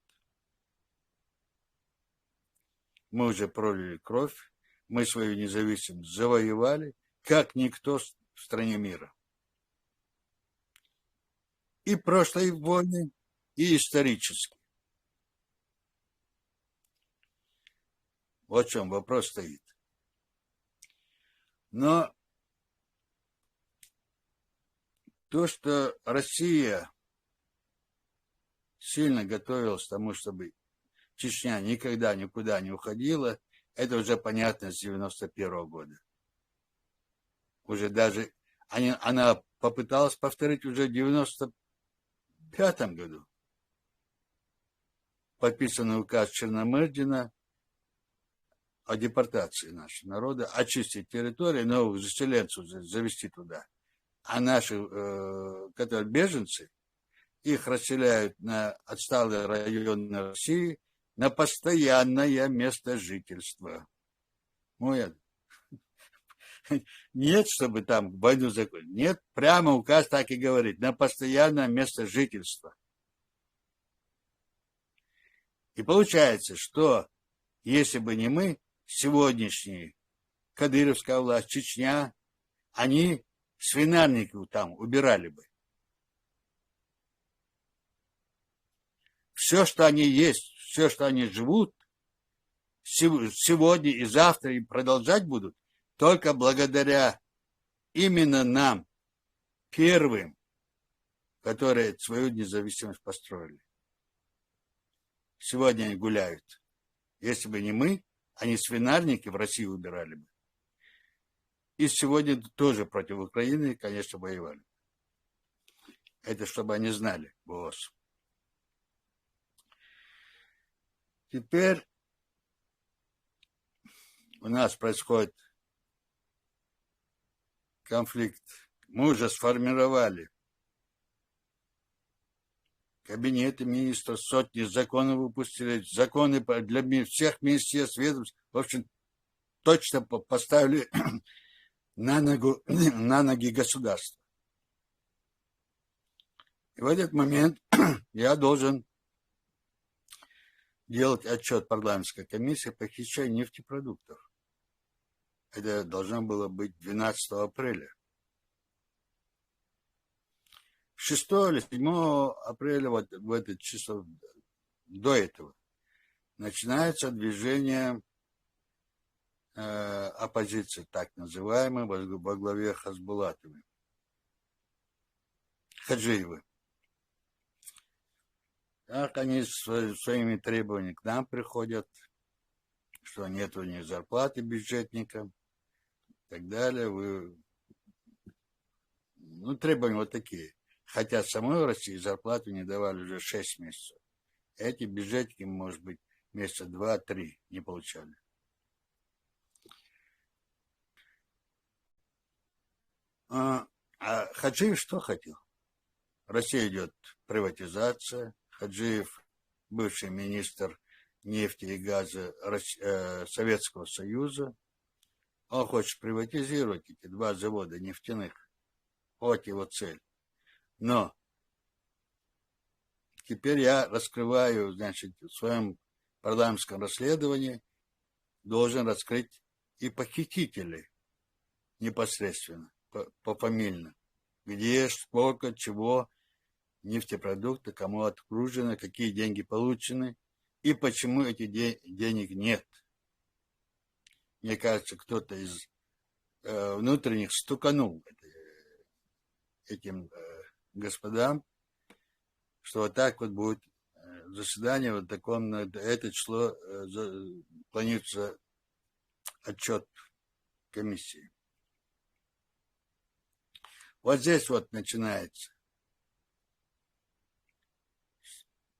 Мы уже пролили кровь, мы свою независимость завоевали, как никто в стране мира. И прошлые войны, и исторически. Вот в чем вопрос стоит. Но то, что Россия сильно готовилась к тому, чтобы Чечня никогда никуда не уходила, это уже понятно с 91 года. Уже даже она попыталась повторить уже в 95 году. Подписанный указ Черномырдина о депортации нашего народа, очистить территорию, новых заселенцев завести туда. А наши, которые беженцы, их расселяют на отсталые районы России на постоянное место жительства. Нет, чтобы там войну закончить. Нет, прямо указ так и говорит. На постоянное место жительства. И получается, что если бы не мы, сегодняшние, кадыровская власть, Чечня, они свинарников там убирали бы. Все, что они есть, все, что они живут, сегодня и завтра и продолжать будут, только благодаря именно нам, первым, которые свою независимость построили. Сегодня они гуляют. Если бы не мы, они свинарники в Россию убирали бы. И сегодня тоже против Украины, конечно, воевали. Это чтобы они знали, босс. Теперь у нас происходит конфликт. Мы уже сформировали кабинеты министров, сотни законов выпустили, законы для всех министерств, ведомств. В общем, точно поставили на ноги государства. И в этот момент я должен делать отчет парламентской комиссии по хищению нефтепродуктов. Это должно было быть 12 апреля. 6 или 7 апреля, вот в это число, до этого, начинается движение оппозиции, так называемой, во главе Хасбулатовой, Хаджиевой. Так они своими требованиями к нам приходят, что нет у них зарплаты бюджетникам и так далее. Требования вот такие. Хотя самой России зарплату не давали уже 6 месяцев. Эти бюджетники, может быть, месяца 2-3 не получали. А Хаджиев что хотел? Россия идет приватизация. Хаджиев, бывший министр нефти и газа Советского Союза, он хочет приватизировать эти 2 завода нефтяных. Вот его цель. Но теперь я раскрываю, значит, в своем парламентском расследовании должен раскрыть и похитителей непосредственно, пофамильно. Где, сколько, чего, нефтепродукты, кому откружено, какие деньги получены и почему этих денег нет. Мне кажется, кто-то из внутренних стуканул этим господам, что вот так вот будет заседание, вот таком, на это число планируется отчет комиссии. Вот здесь вот начинается.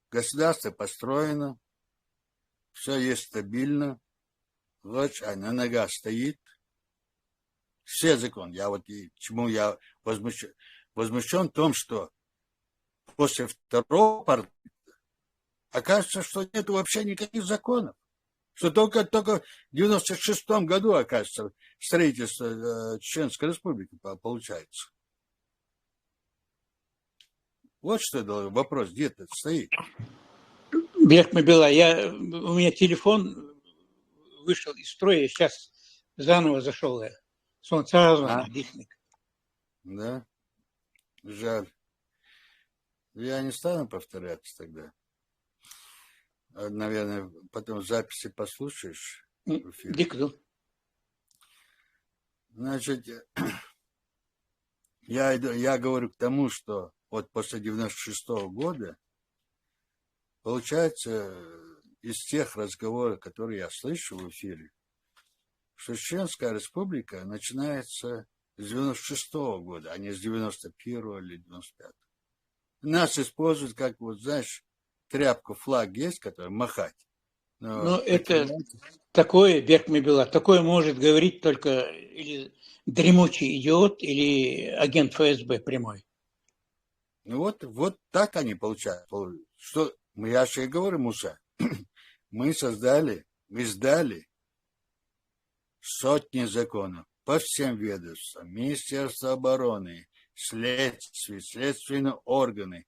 Государство построено, все есть стабильно, вот на ногах стоит, все законы. Чему я возмущен в том, что после второго парламента окажется, что нет вообще никаких законов. Что только в 96 году, окажется, строительство Чеченской Республики получается. Вот что вопрос где-то стоит. Бехмебела, у меня телефон вышел из строя, я сейчас заново зашел. Да? Жаль. Я не стану повторяться тогда. Наверное, потом в записи послушаешь. Значит, я говорю к тому, что вот после 96 года, получается, из тех разговоров, которые я слышу в эфире, что Чеченская Республика начинается с 96 года, а не с 91 или 95. Нас используют как, вот знаешь, тряпку, флаг есть, который махать. Но это такое, Бехмебела, такое может говорить только или дремучий идиот, или агент ФСБ прямой. Ну вот так они получают. Что, я же и говорю, Муса, мы издали сотни законов по всем ведомствам, Министерство обороны, следственные органы,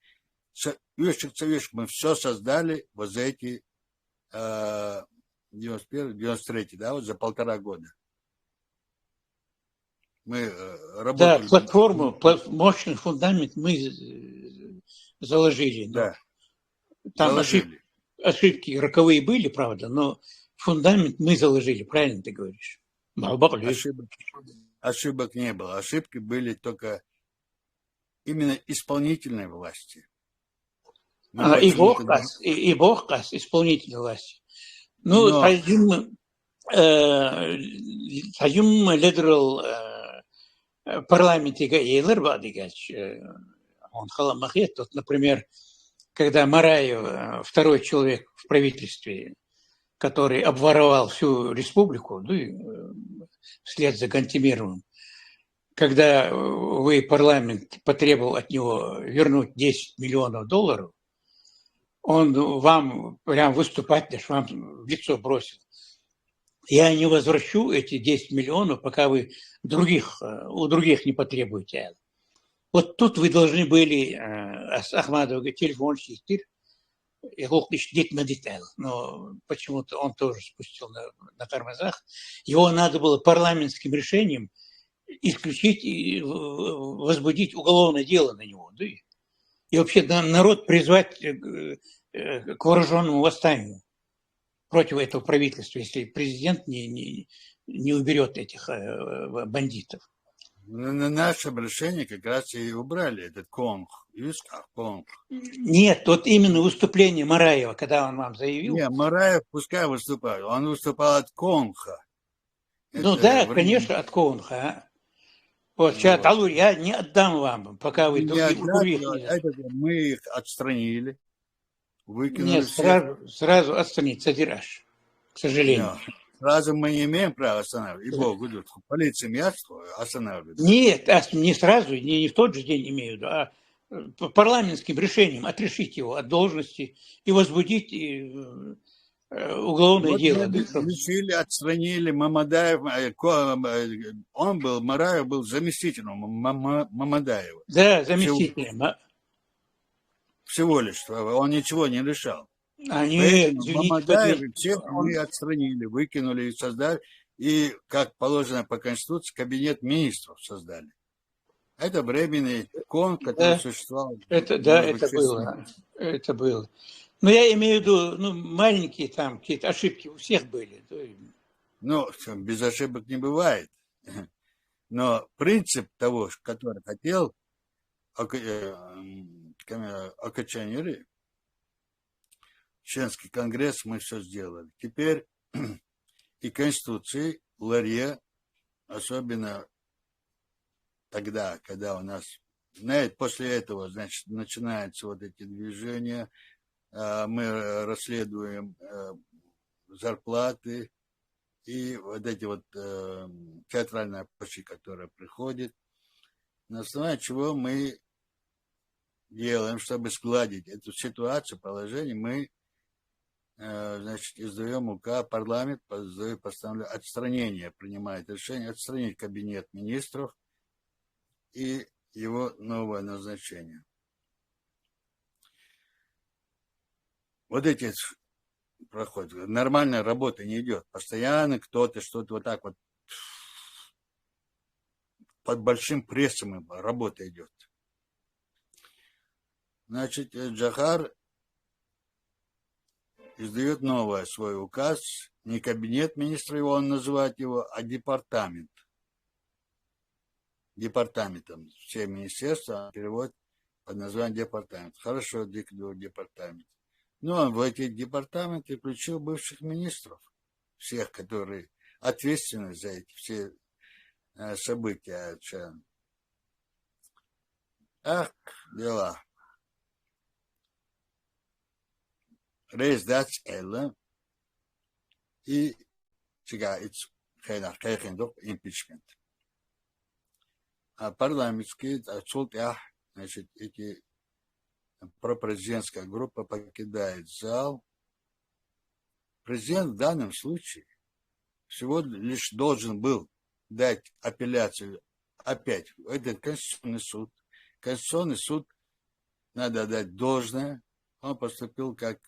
мы все создали вот за эти 91-93, да, вот за 1,5 года. Мы работали. Да, платформу, мощный фундамент мы заложили. Да. Там ошибки роковые были, правда, но фундамент мы заложили, правильно ты говоришь? Ошибок не было. Ошибки были только именно исполнительной власти. И Бог исполнительной власти. Sayın Lederal парламенте Ейлер Бадигач, он халамахет, вот, например, когда Мараев, второй человек в правительстве, который обворовал всю республику, ну и вслед за Кантемировым, когда парламент потребовал от него вернуть $10 миллионов, он вам прям выступать, даже вам в лицо бросил. Я не возвращу эти 10 миллионов, пока вы у других не потребуете. Вот тут вы должны были с Ахмадовым говорить, телефон чистить, и лишь детей, но почему-то он тоже спустил на тормозах. Его надо было парламентским решением исключить и возбудить уголовное дело на него. Да? И вообще народ призвать к вооруженному восстанию против этого правительства, если президент не уберет этих бандитов. На нашем решении как раз и убрали этот Конг. Нет, вот именно выступление Мараева, когда он вам заявил. Нет, Мараев пускай выступал. Он выступал от Конга. Ну да, конечно, от Конга. Вот, сейчас, Алур, я не отдам вам, пока вы других не... Мы их отстранили. Выкинули Нет, всех. сразу отстранить Садираж, к сожалению. Да. Сразу мы не имеем права останавливать. И Бог идет. Полиция меня останавливает. Нет, не сразу, не в тот же день имею в виду, а парламентским решением отрешить его от должности и возбудить уголовное Вот дело. решили, отстранили Мамадаев. Мараев был заместителем Мамадаева. Да, заместителем. Всего лишь. Он ничего не решал. Нет, Мамадаева всех мы отстранили, выкинули и создали. И, как положено по Конституции, кабинет министров создали. Это временный кон, который существовал. Это было. Но я имею в виду, маленькие там какие-то ошибки у всех были. Ну, без ошибок не бывает. Но принцип того, который хотел Окачанери, членский конгресс, мы все сделали. Теперь и Конституции, Ларье, особенно тогда, когда у нас, после этого, значит, начинаются вот эти движения, мы расследуем зарплаты и вот эти вот театральные помощи, которые приходят, на основании чего мы делаем, чтобы сгладить эту ситуацию, положение, мы, значит, издаем указ, парламент постановляет отстранение, принимает решение отстранить кабинет министров и его новое назначение. Вот эти проходят. Нормальная работа не идет. Постоянно кто-то что-то вот так вот под большим прессом работа идет. Значит, Джахар издает новый свой указ. Не кабинет министра его, он называет его, а департамент. Департаментом. Все министерства переводят под названием департамент. Хорошо, департамент. Но он в эти департаменты включил бывших министров. Всех, которые ответственны за эти все события. Ах, дела. Reiz that's Ella и сега geen impeachment. А парламентский суд, значит, эти пропрезидентская группа покидает зал. Президент в данном случае всего лишь должен был дать апелляцию опять в этот Конституционный суд. Конституционный суд, надо дать должное, он поступил как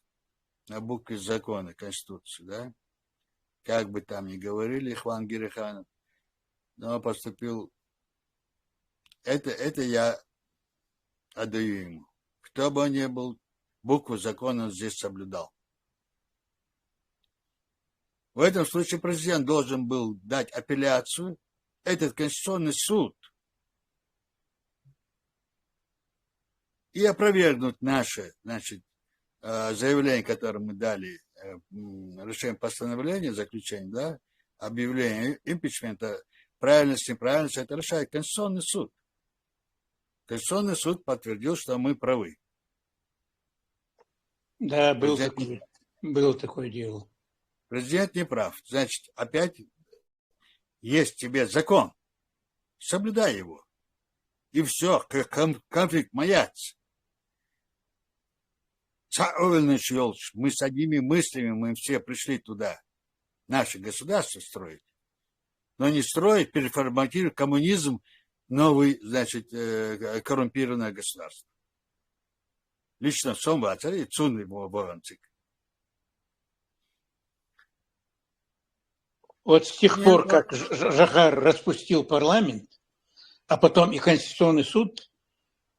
на букве закона Конституции, да? Как бы там ни говорили Ихван Гириханов, но он поступил. Это я отдаю ему. Кто бы он ни был, букву закона он здесь соблюдал. В этом случае президент должен был дать апелляцию. Этот Конституционный суд и опровергнуть наше, значит, заявление, которое мы дали, решение постановления, заключение, да, объявление импичмента, правильность, неправильность, это решает Конституционный суд. Конституционный суд подтвердил, что мы правы. Да, было такое дело. Президент не прав. Значит, опять есть тебе закон. Соблюдай его. И все, конфликт маяц. Мы с одними мыслями, мы все пришли туда, наше государство строить. Но не строить, переформатировать коммунизм, новый, значит, коррумпированное государство. Лично в Сомба цари цунный боганцик. Вот с тех пор, как Джахар распустил парламент, а потом и Конституционный суд,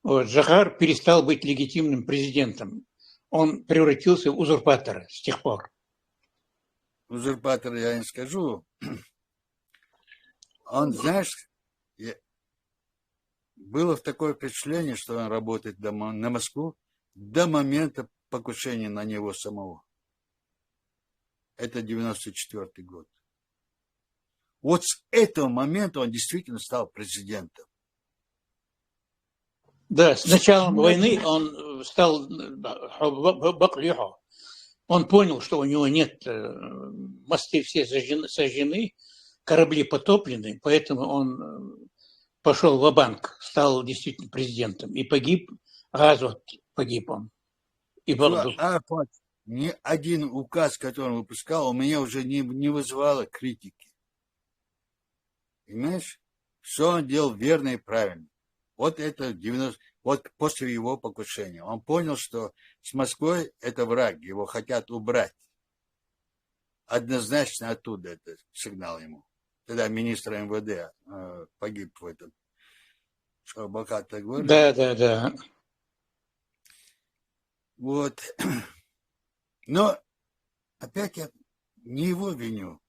вот, Джахар перестал быть легитимным президентом. Он превратился в узурпатора с тех пор. Узурпатор я не скажу. Он, знаешь, было такое впечатление, что он работает на Москву до момента покушения на него самого. Это 94-й год. Вот с этого момента он действительно стал президентом. Да, с началом войны он стал баклюхо. Он понял, что у него нет, мосты все сожжены, корабли потоплены, поэтому он пошел ва-банк, стал действительно президентом и погиб, Газот погиб он. И Арпад, ни один указ, который он выпускал, у меня уже не вызывало критики. Понимаешь? Все он делал верно и правильно. Вот это 90... Вот после его покушения. Он понял, что с Москвой это враг, его хотят убрать. Однозначно оттуда это сигнал ему. Тогда министр МВД погиб в этом. Что, Бакат так говорил? Да. Вот. Но опять я не его виню.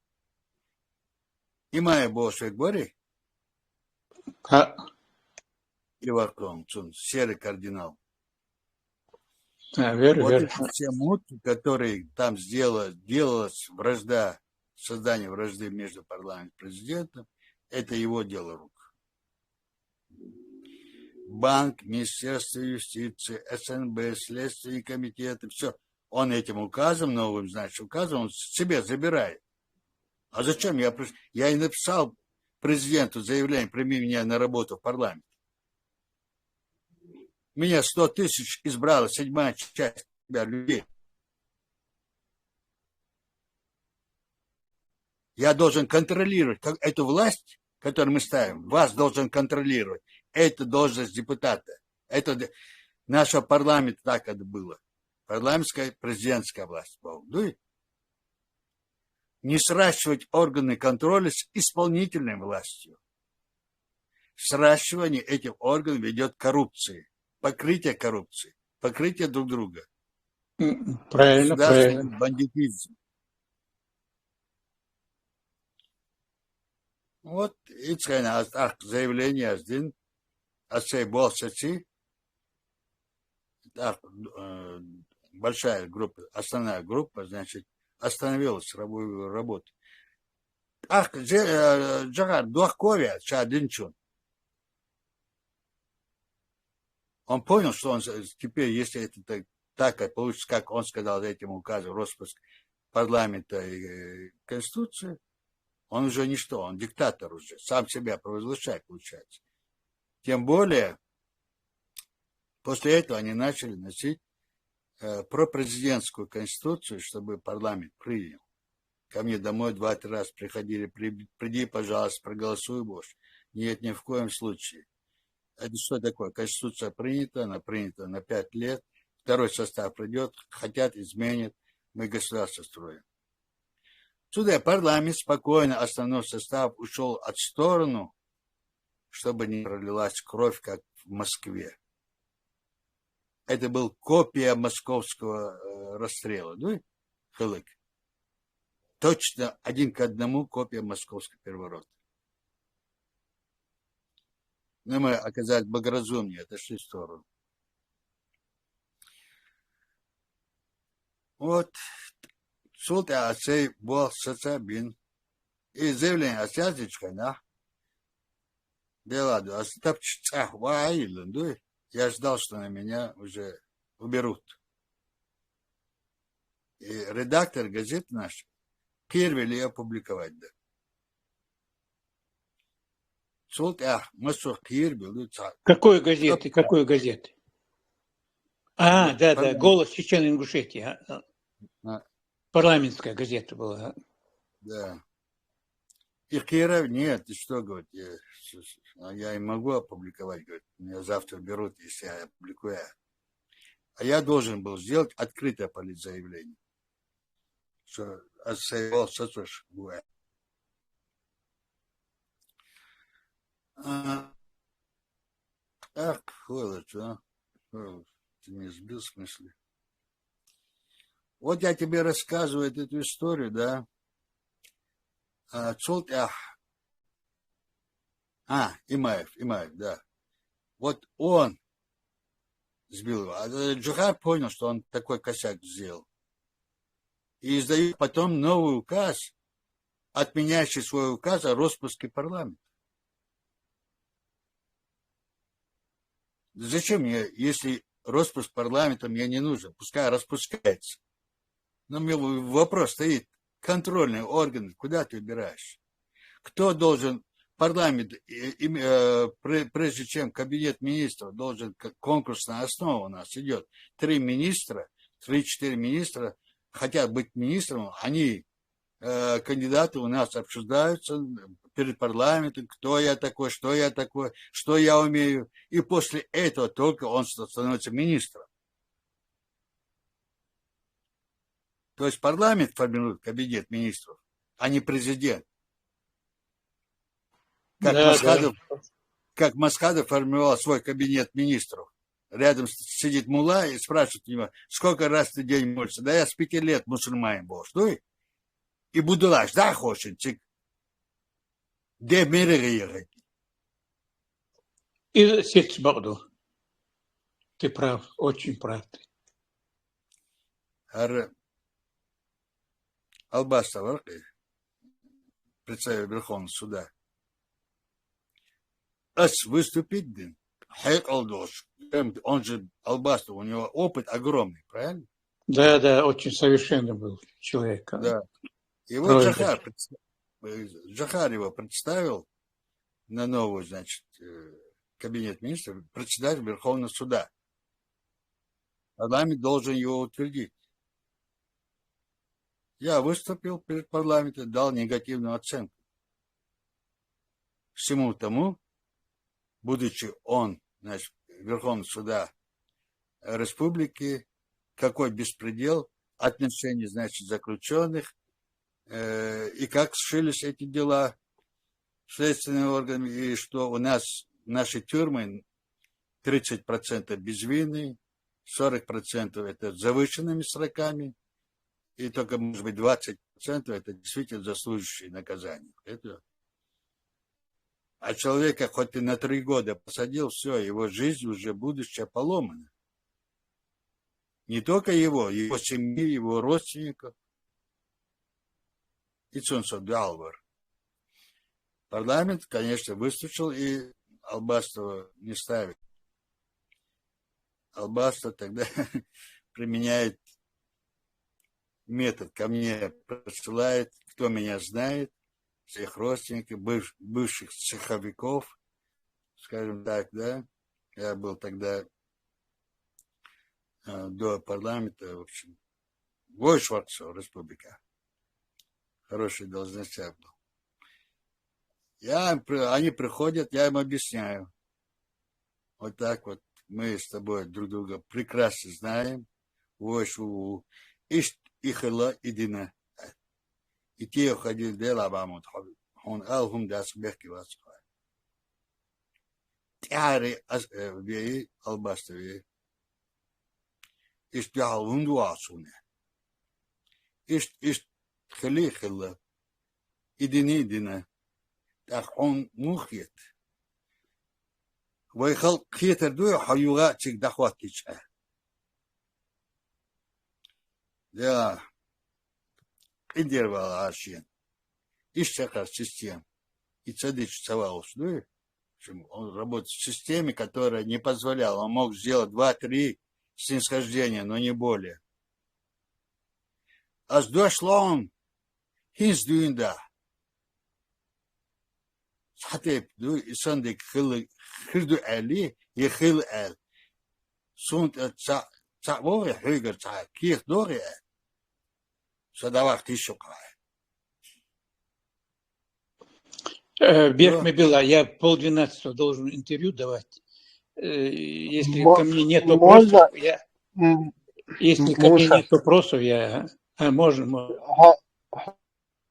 И моя больше говорит. Иваком, серый кардинал. Верю. Все муки, которые там делалась вражда, создание вражды между парламентом и президентом, это его дело рук. Банк, Министерство юстиции, СНБ, Следственные комитеты, все. Он этим указом, новым, значит, указом, он себе забирает. А зачем? Я и написал президенту заявление, прими меня на работу в парламент. Меня 100 тысяч избрала 7-я часть людей. Я должен контролировать эту власть, которую мы ставим. Вас должен контролировать. Это должность депутата. Это наша парламент так это было. Парламентская, президентская власть. Не сращивать органы контроля с исполнительной властью. Сращивание этих органов ведет к коррупции. Покрытие коррупции, покрытие друг друга. Правильно. Бандитизм. Вот, и заявление один, большая группа, основная группа, значит, остановилась работу. Джагар, Дуахковия, Чадинчун. Он понял, что он теперь, если это так получится, как он сказал этим указом, распуск парламента и Конституции, он уже ничто, он диктатор уже, сам себя провозглашает, получается. Тем более, после этого они начали носить пропрезидентскую Конституцию, чтобы парламент принял. Ко мне домой 2-3 раза приходили, приди, пожалуйста, проголосуй, Боже. Нет, ни в коем случае. Это что такое? Конституция принята, она принята на 5 лет. Второй состав придет, хотят, изменят. Мы государство строим. Сюда парламент спокойно, основной состав ушел от сторону, чтобы не пролилась кровь, как в Москве. Это был копия московского расстрела. Ну, Хылык. Точно 1 к 1 копия московского переворота. Но мы оказались благоразумнее, отошли в сторону. Вот. Суд Ацей был соцабин. И заявление о связочке, да? Беладу, я ждал, что на меня уже уберут. И редактор газеты наш первый опубликовать, да. Какой газеты? Да, «Голос Чечен-Ингушетии». Парламентская газета была. Да. И Киров, нет, ты что, говорит, я и могу опубликовать, говорит, меня завтра берут, если я опубликую. А я должен был сделать открытое политзаявление. Что отсоединил соцсеть. Ах, холод, а? Ты меня сбил в смысле. Вот я тебе рассказываю эту историю, да. Имаев, да. Вот он сбил его. А Джухар понял, что он такой косяк сделал. И издает потом новый указ, отменяющий свой указ о распуске парламента. Зачем мне, если распуск парламента мне не нужен, пускай распускается. Но мне вопрос стоит, контрольные органы, куда ты убираешь? Кто должен, парламент, прежде чем кабинет министров, должен, конкурсная основа у нас идет, 3-4 министра хотят быть министром, они, кандидаты у нас обсуждаются перед парламентом, кто я такой, что я умею, и после этого только он становится министром. То есть парламент формирует кабинет министров, а не президент. Как Масхадов формировал свой кабинет министров. Рядом сидит мулла и спрашивает него, сколько раз ты в день молишься? Да я с 5 лет мусульманин был. Что? И будулаш, да, хочет? Где меры? И сеть Богду. Ты прав, очень прав. Албаста представитель Верховного суда. Выступить, он же Албаста, у него опыт огромный, правильно? Да, очень совершенный был человек. Да. И вот Джахар его представил на новый, значит, кабинет министров, председатель Верховного суда. Парламент должен его утвердить. Я выступил перед парламентом, дал негативную оценку всему тому, будучи он, значит, Верховного суда республики, какой беспредел, отношения, значит, заключенных, и как сшились эти дела следственными органами, и что у нас наши тюрьмы 30% безвинные, 40% это с завышенными сроками, и только, может быть, 20% это действительно заслуживающие наказания. А человека хоть ты на 3 года посадил, все, его жизнь уже будущее поломана. Не только его семьи, его родственников. И Цунсо-Далвар. Парламент, конечно, выслушал и Албастова не ставит. Албастов тогда применяет метод, ко мне присылает, кто меня знает, всех родственников, бывших цеховиков, скажем так, да. Я был тогда до парламента, в общем, Войшварцев, республика. Хороший должностях был. Они приходят, я им объясняю. Вот так вот мы с тобой друг друга прекрасно знаем. Войшву, ихла идина. И те уходили дела бамут. Он алхум дас бехки вас. Тяри веи албастове. Ишбял вундуасуне. Иш خليخ إدينا تأخون مخيت ويخلق خيتر دوي حيوغات شك دخوات كيشاه يا إدير بالعاشين إشتغل систем и цадыч цавалус дуй он работает в системе, которая не позволяла, он мог сделать 2-3 снисхождения, но не более. Als Deutschland hins doen daar. Schatep, doe Sunday gildu ali, je gil al. Sunt het woord huiger zaak, kier door je. Zo daar wacht is ook al. Бехмебила, я 11:30 должен интервью давать. Если ко мне нет вопросов, если ко мне нет вопросов, можно.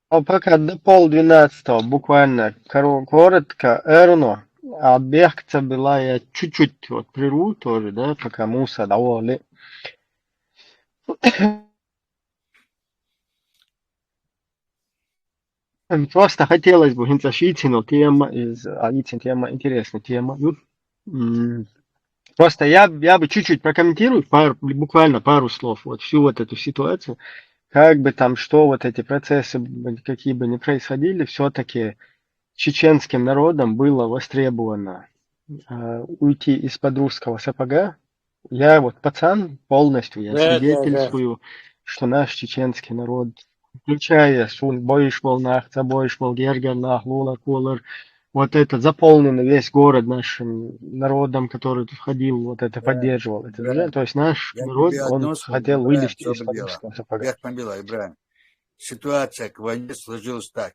Пока до 11:30, буквально коротко, Эрно, а Бехца была, я чуть-чуть вот прерву тоже, да, пока Муса довольны. Просто хотелось бы но тема интересная тема. Просто я бы чуть-чуть прокомментирую, буквально пару слов, вот всю вот эту ситуацию. Как бы там, что вот эти процессы, какие бы ни происходили, все-таки чеченским народом было востребовано уйти из-под русского сапога Я вот пацан полностью, я Да. свидетельствую, что наш чеченский народ, включая Сун Бойшвол, Цабойшвол, Гергеннах, Лула, Колор, вот это заполненный весь город нашим народом, который тут ходил, вот это Да, поддерживал это да. движение. То есть наш Я народ, тебе он одно скажу, хотел Ибраим, вылезти что из бы дело. политического сапога. Я побила, Ибраим. Ситуация к войне сложилась так.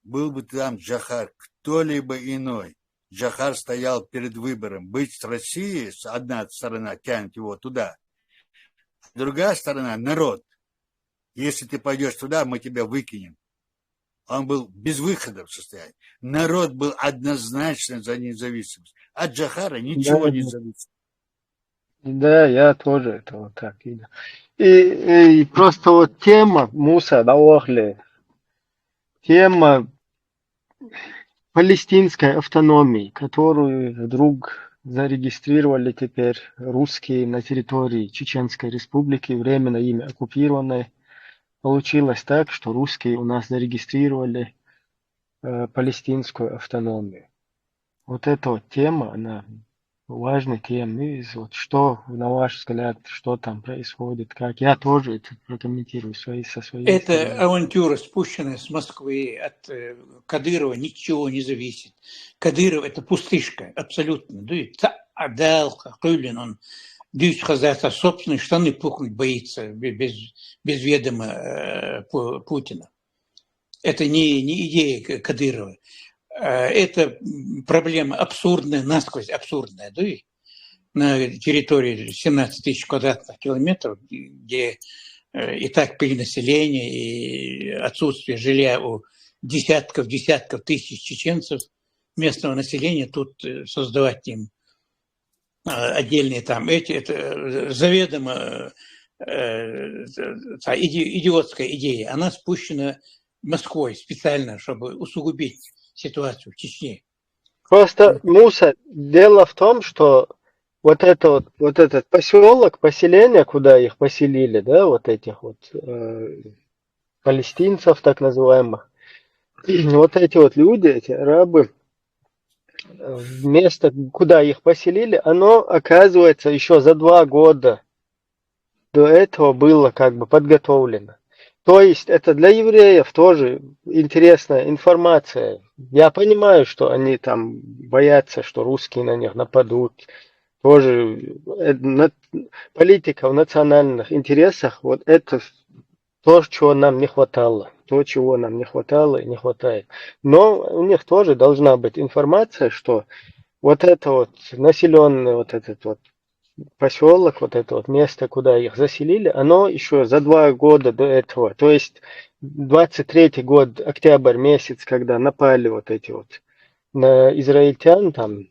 Был бы там Джахар, кто-либо иной. Джахар стоял перед выбором. Быть с Россией, одна сторона тянет его туда, другая сторона – народ. Если ты пойдешь туда, мы тебя выкинем. Он был без выхода в состоянии. Народ был однозначно за независимость. От Джахара ничего не зависит. Да, я тоже это вот так видел. И просто вот тема Муса Даохли, тема палестинской автономии, которую вдруг зарегистрировали теперь русские на территории Чеченской Республики, временно ими оккупированной. Получилось так, что русские у нас зарегистрировали палестинскую автономию. Вот эта вот тема, она важная тема. И вот что, на ваш взгляд, что там происходит, как? Я тоже это прокомментирую со своей Это стороны. авантюра, спущенная с Москвы, от Кадырова ничего не зависит. Кадыров – это пустышка, абсолютно. Он хазата собственные штаны пухнуть боится без ведома Путина. Это не идея Кадырова. Это проблема абсурдная, насквозь абсурдная. На территории 17 тысяч квадратных километров, где и так перенаселение, и отсутствие жилья у десятков тысяч чеченцев местного населения, тут создавать им отдельные там это заведомо идиотская идея. Она спущена Москвой специально, чтобы усугубить ситуацию в Чечне. Просто, Муса, дело в том, что вот этот поселок, поселение, куда их поселили, да, вот этих вот палестинцев, так называемых, вот эти вот люди, эти арабы, место, куда их поселили, оно, оказывается, еще за 2 года до этого было как бы подготовлено. То есть это для евреев тоже интересная информация. Я понимаю, что они там боятся, что русские на них нападут. Тоже политика в национальных интересах, вот это то, чего нам не хватало. То, чего нам не хватало и не хватает. Но у них тоже должна быть информация, что вот это вот населенный вот этот вот поселок, вот это вот место, куда их заселили, оно еще за 2 года до этого, то есть 23-й год, октябрь месяц, когда напали вот эти вот на израильтян, там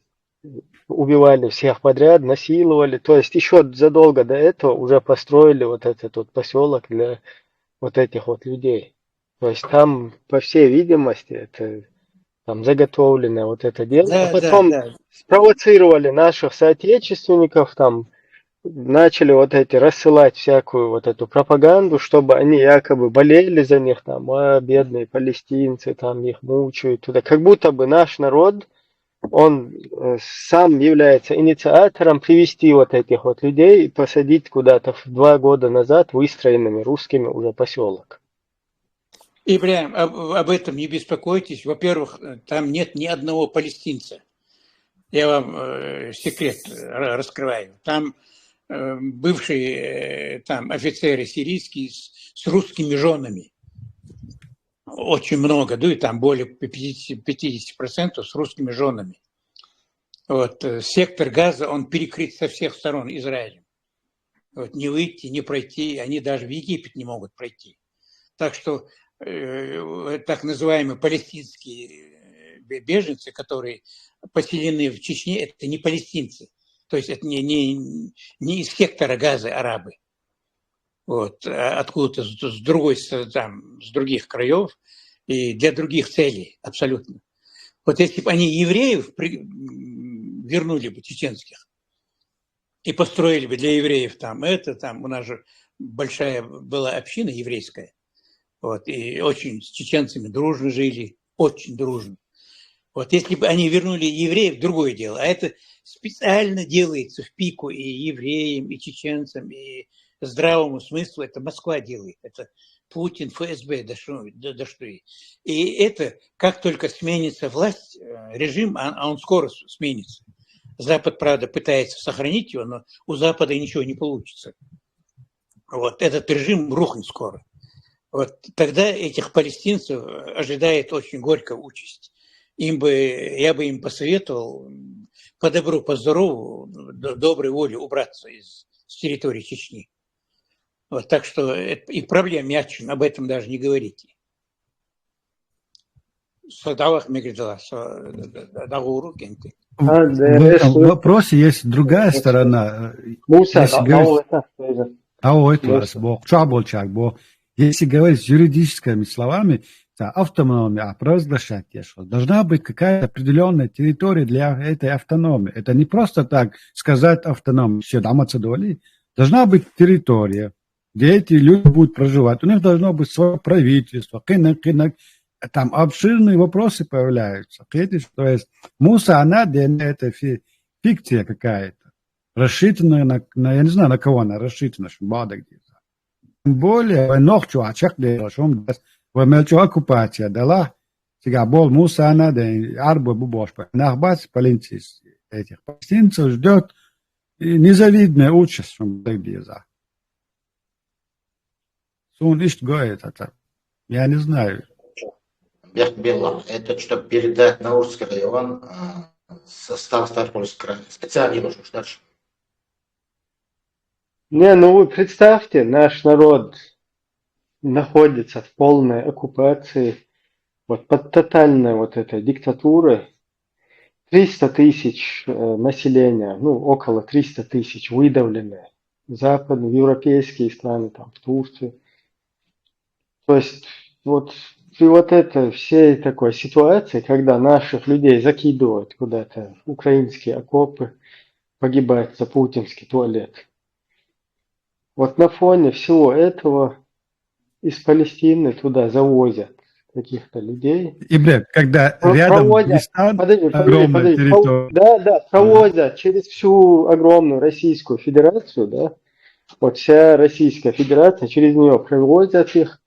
убивали всех подряд, насиловали, то есть еще задолго до этого уже построили вот этот вот поселок для вот этих вот людей. То есть там, по всей видимости, это там заготовленное вот это дело, а потом спровоцировали наших соотечественников, там начали вот эти рассылать всякую вот эту пропаганду, чтобы они якобы болели за них, там, а бедные палестинцы, там их мучают туда, как будто бы наш народ, он сам является инициатором привести вот этих вот людей и посадить куда-то 2 года назад выстроенными русскими уже поселок. И прям об этом не беспокойтесь. Во-первых, там нет ни одного палестинца. Я вам секрет раскрываю. Там бывшие там офицеры сирийские с русскими женами. Очень много, и там более 50% с русскими женами. Вот, сектор Газа, он перекрыт со всех сторон Израилем. Вот, не выйти, не пройти, они даже в Египет не могут пройти. Так что так называемые палестинские беженцы, которые поселены в Чечне, это не палестинцы. То есть это не из сектора Газа арабы. Вот, откуда-то с других краев и для других целей абсолютно. Вот если бы они евреев вернули бы, чеченских, и построили бы для евреев там, у нас же большая была община еврейская, вот, и очень с чеченцами дружно жили, очень дружно. Вот если бы они вернули евреев, другое дело. А это специально делается в пику и евреям, и чеченцам, и здравому смыслу. Это Москва делает. Это Путин, ФСБ, да что. И это, как только сменится власть, режим, а он скоро сменится. Запад, правда, пытается сохранить его, но у Запада ничего не получится. Вот этот режим рухнет скоро. Вот тогда этих палестинцев ожидает очень горькая участь. Я бы им посоветовал по добру, по здорову, доброй воле убраться с территории Чечни. Вот, так что и проблем мячин, об этом даже не говорите. В этом вопросе есть другая сторона. Если говорить с юридическими словами, автономия провозглашать должна быть какая-то определенная территория для этой автономии. Это не просто так сказать автономию. Все, должна быть территория, где эти люди будут проживать. У них должно быть свое правительство, там обширные вопросы появляются. То есть Муса Анад, это фикция какая-то, рассчитанная я не знаю, на кого она рассчитана, что бада где-то. Тем более, ночью очаг делаем, вымельчу оккупация дала, сега бол Муса Анад, арба бубошпа. Нахбац палестинцев этих палестинцев ждет незавидная участь, что где за. Сун ишт гоет это. Я не знаю. Белла, это чтобы передать Наурский район состав Ставропольского края. Специально нужно дальше. Не, ну вы представьте, наш народ находится в полной оккупации, вот под тотальной вот этой диктатурой. 300 тысяч населения, ну около 300 тысяч выдавленные в западные, европейские страны, там, в Турции. То есть вот при вот этой всей такой ситуации, когда наших людей закидывают куда-то в украинские окопы, погибать за путинский туалет. Вот на фоне всего этого из Палестины туда завозят каких-то людей. И, когда рядом огромная территория. Провозят через всю огромную Российскую Федерацию, да, вот вся Российская Федерация, через нее провозят их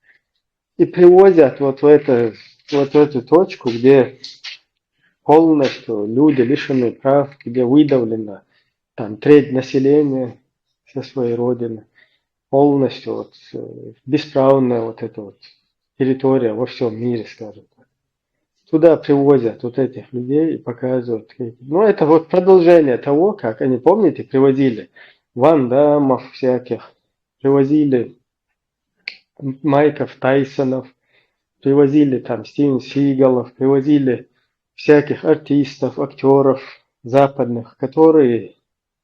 и привозят вот в эту точку, где полностью люди лишены прав, где выдавлено там треть населения со своей родины, полностью вот бесправная вот эта вот территория во всем мире, скажем так. Туда привозят вот этих людей и показывают. Ну, это вот продолжение того, как они, помните, привозили Ван Даммов всяких, привозили Майков Тайсонов, привозили там Стивен Сигалов, привозили всяких артистов, актеров западных, которые,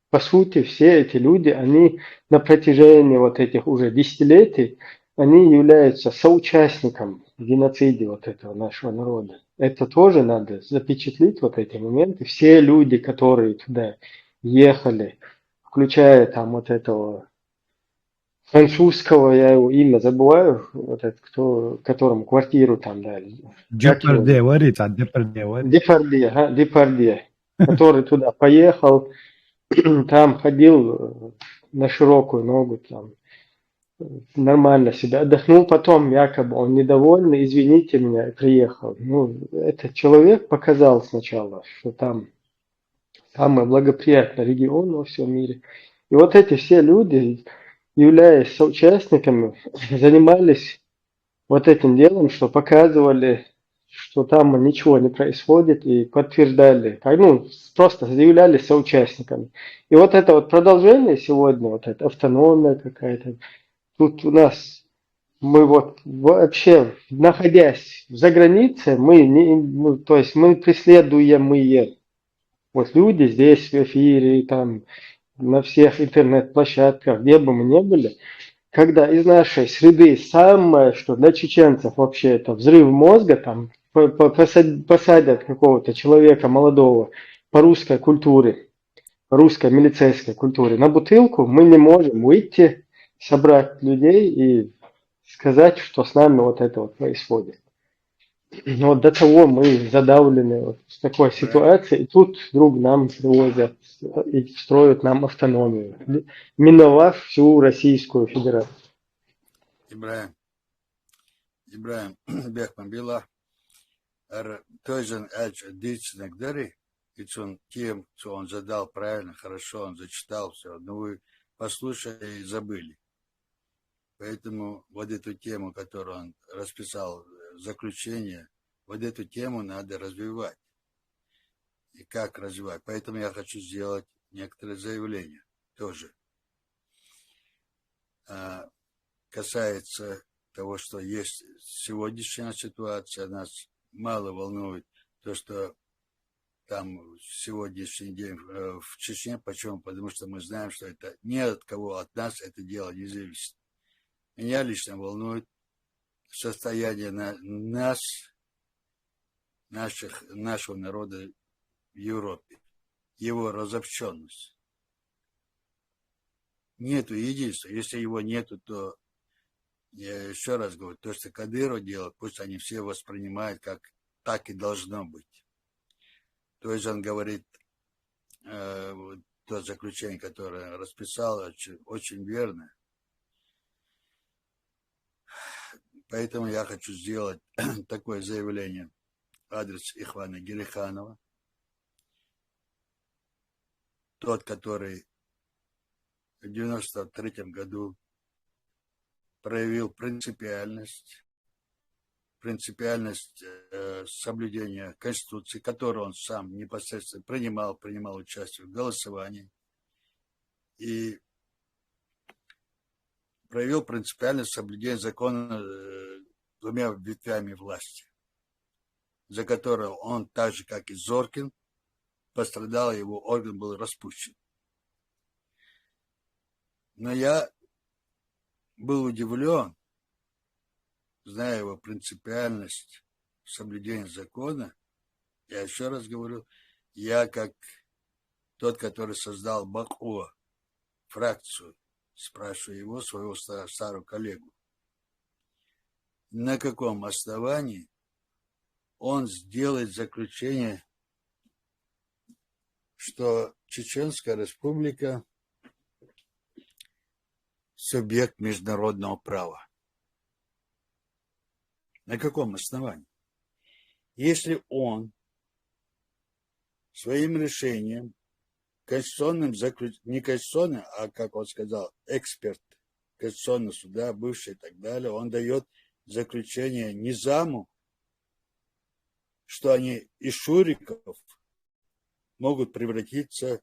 по сути, все эти люди, они на протяжении вот этих уже десятилетий, они являются соучастником в геноциде вот этого нашего народа. Это тоже надо запечатлить, вот эти моменты. Все люди, которые туда ехали, включая там вот этого французского, я его имя забываю, вот этот, которому квартиру там дали. Депардье, который туда поехал, там ходил на широкую ногу, там нормально себя отдохнул, потом якобы он недовольный, извините меня, и приехал. Ну, этот человек показал сначала, что там самый благоприятный регион во всем мире. И вот эти все люди, являясь соучастниками, занимались вот этим делом, что показывали, что там ничего не происходит, и подтверждали, ну, просто заявлялись соучастниками. И вот это вот продолжение сегодня, вот эта автономия какая-то, тут у нас, мы вот вообще, находясь за границей, то есть мы преследуемые. Вот люди здесь в эфире, там, на всех интернет-площадках, где бы мы ни были, когда из нашей среды самое, что для чеченцев вообще это взрыв мозга, там посадят какого-то человека молодого по русской культуре, по русской милицейской культуре на бутылку, мы не можем выйти, собрать людей и сказать, что с нами вот это вот происходит. Вот до того мы задавлены вот в такой ситуации, и тут вдруг нам привозят и строят нам автономию, миновав всю Российскую Федерацию. İbrahim Bekman Bila Тойжен Эдж Дичнек Дери, и он тем, что он задал правильно, хорошо, он зачитал все, но вы послушали и забыли. Поэтому вот эту тему, которую он расписал, заключение, вот эту тему надо развивать. И как развивать? Поэтому я хочу сделать некоторые заявления тоже. Касается того, что есть сегодняшняя ситуация, нас мало волнует то, что там сегодняшний день в Чечне. Почему? Потому что мы знаем, что это ни от кого, от нас это дело не зависит. Меня лично волнует состояние нашего народа в Европе, его разобщенность. Нету единства. Если его нету, то, я еще раз говорю, то, что Кадыров делает, пусть они все воспринимают, как так и должно быть. То есть он говорит, то заключение, которое расписал, очень верно. Поэтому я хочу сделать такое заявление в адрес Ихвана Гериханова. Тот, который в 1993 году проявил принципиальность соблюдения Конституции, которую он сам непосредственно принимал участие в голосовании, и проявил принципиальное соблюдение закона двумя ветвями власти, за которое он, так же, как и Зоркин, пострадал, его орган был распущен. Но я был удивлен, зная его принципиальность соблюдения закона. Я еще раз говорю, я как тот, который создал Баку, фракцию, спрашиваю его, своего старого коллегу, на каком основании он сделает заключение, что Чеченская Республика субъект международного права. На каком основании? Если он своим решением, конституционным, не конституционным, а, как он сказал, эксперт Конституционного суда, бывший и так далее, он дает заключение Низаму, что они из шуриков могут превратиться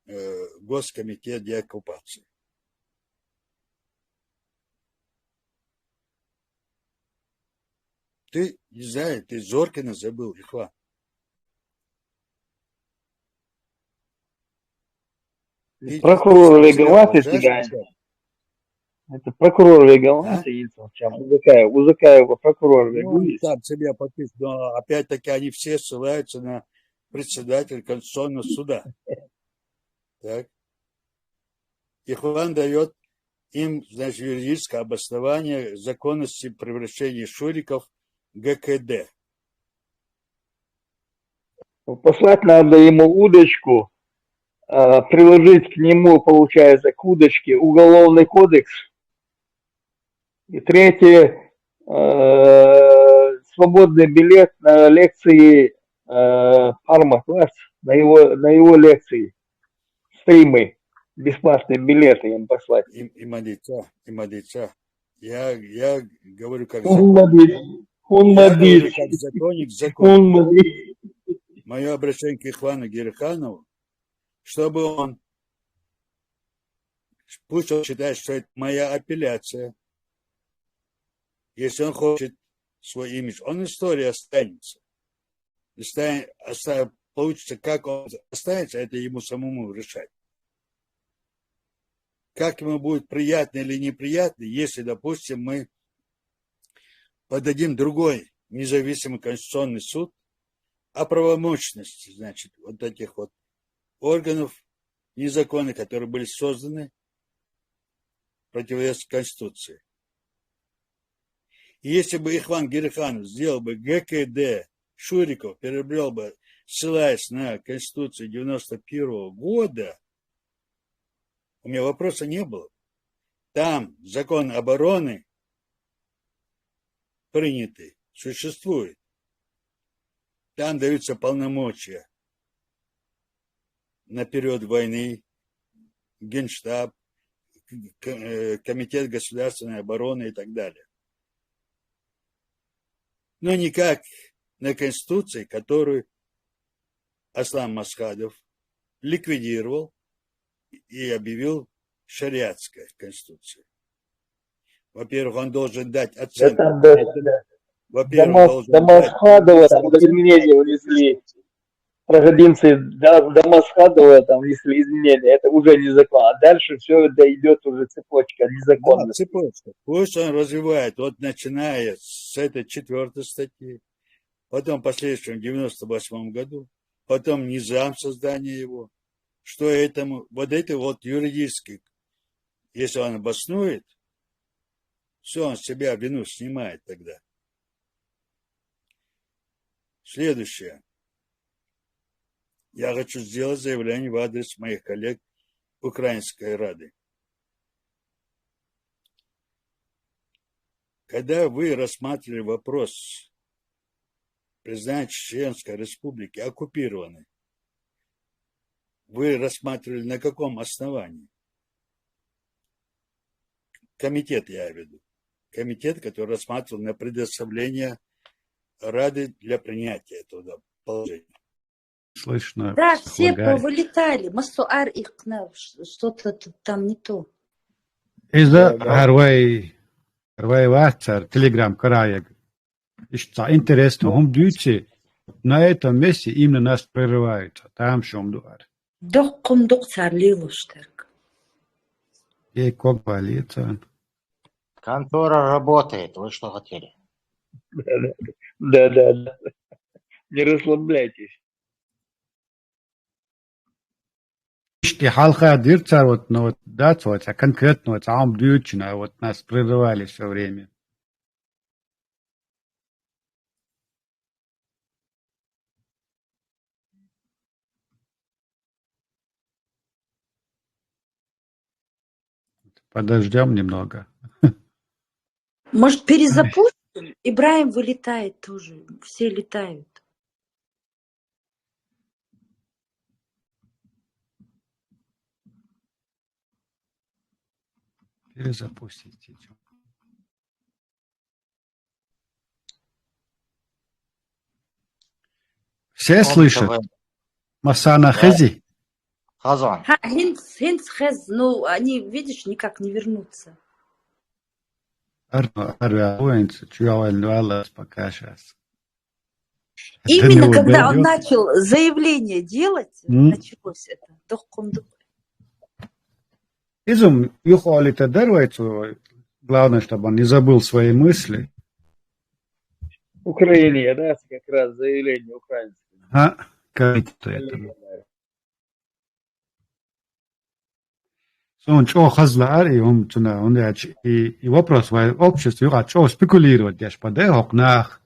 в Госкомитет деоккупации. Ты, не знаю, ты Зоркина забыл, Ихва. Прокурор Веговатый цыгане. Это прокурор Веговатый, Узакаева прокурор Веговатый. Там себя подписывают, но опять-таки они все ссылаются на председателя Конституционного суда. Так. Ихван дает им, значит, юридическое обоснование законности превращения шуриков в ГКД. Послать надо ему удочку, приложить к нему, получается, к удочке Уголовный кодекс. И третье, свободный билет на лекции Арма-класс, на его лекции, стримы, бесплатные билеты им послать. И молиться. Я говорю как законник. Мое обращение к Ихвану Гериханову, чтобы он, пусть он считает, что это моя апелляция. Если он хочет свой имидж, он истории останется. Получится, как он останется, это ему самому решать. Как ему будет приятно или неприятно, если, допустим, мы подадим другой независимый конституционный суд о правомощности, значит, вот этих вот органов незаконных, которые были созданы в противовес Конституции. И если бы Ихван Гериханов сделал бы ГКД, Шуриков перебрал бы, ссылаясь на Конституцию 91 года, у меня вопроса не было. Там закон обороны принятый, существует. Там даются полномочия на период войны, Генштаб, Комитет государственной обороны и так далее. Но никак на Конституции, которую Аслан Масхадов ликвидировал и объявил шариатской конституцией. Во-первых, он должен дать оценку. Во-первых, он должен До Масхадова там изменения внесли. Проходимцы до Масхадова там внесли изменения. Это уже незаконно. А дальше все это идет уже цепочка незаконная. Да, цепочка. Пусть он развивает, вот начиная с этой 4 статьи, потом в последующем в 98 году, потом низам создания его, что этому, вот это вот юридически, если он обоснует, все, он с себя вину снимает тогда. Следующее. Я хочу сделать заявление в адрес моих коллег Украинской Рады. Когда вы рассматривали вопрос признания Чеченской Республики оккупированной, вы рассматривали на каком основании? Комитет, я веду. Комитет, который рассматривал на предоставление Рады для принятия этого положения. Слышно. Да, все повылетали. Масуар Ихна, что-то там не то. Из-за Харвей Ватсар, Телеграм Караег. Что интересно, он дюйте на этом месте именно нас прерываются. Там шум дуар. Докком доктор Лилуштерк. И как болится. Контора работает. Вы что хотели? Да. Не расслабляйтесь. И халка дирца вот, ну вот, да, вот, а конкретно вот, сам дючина, вот нас прерывали все время. Подождем немного. Может, перезапустим? Ибраим вылетает тоже. Все летают. Перезапустить. Все слышат? Масана Хези? Хазан. Хинц, Хез, ну, они, видишь, никак не вернутся. Именно когда он начал заявление делать, началось это. Изум юхолита дарвается, главное, чтобы он не забыл свои мысли. Украине, да, как раз заявление украинское. Как это? Он что хазлар, и он и вопрос в обществе, что спекулировать, я ж подай окнах,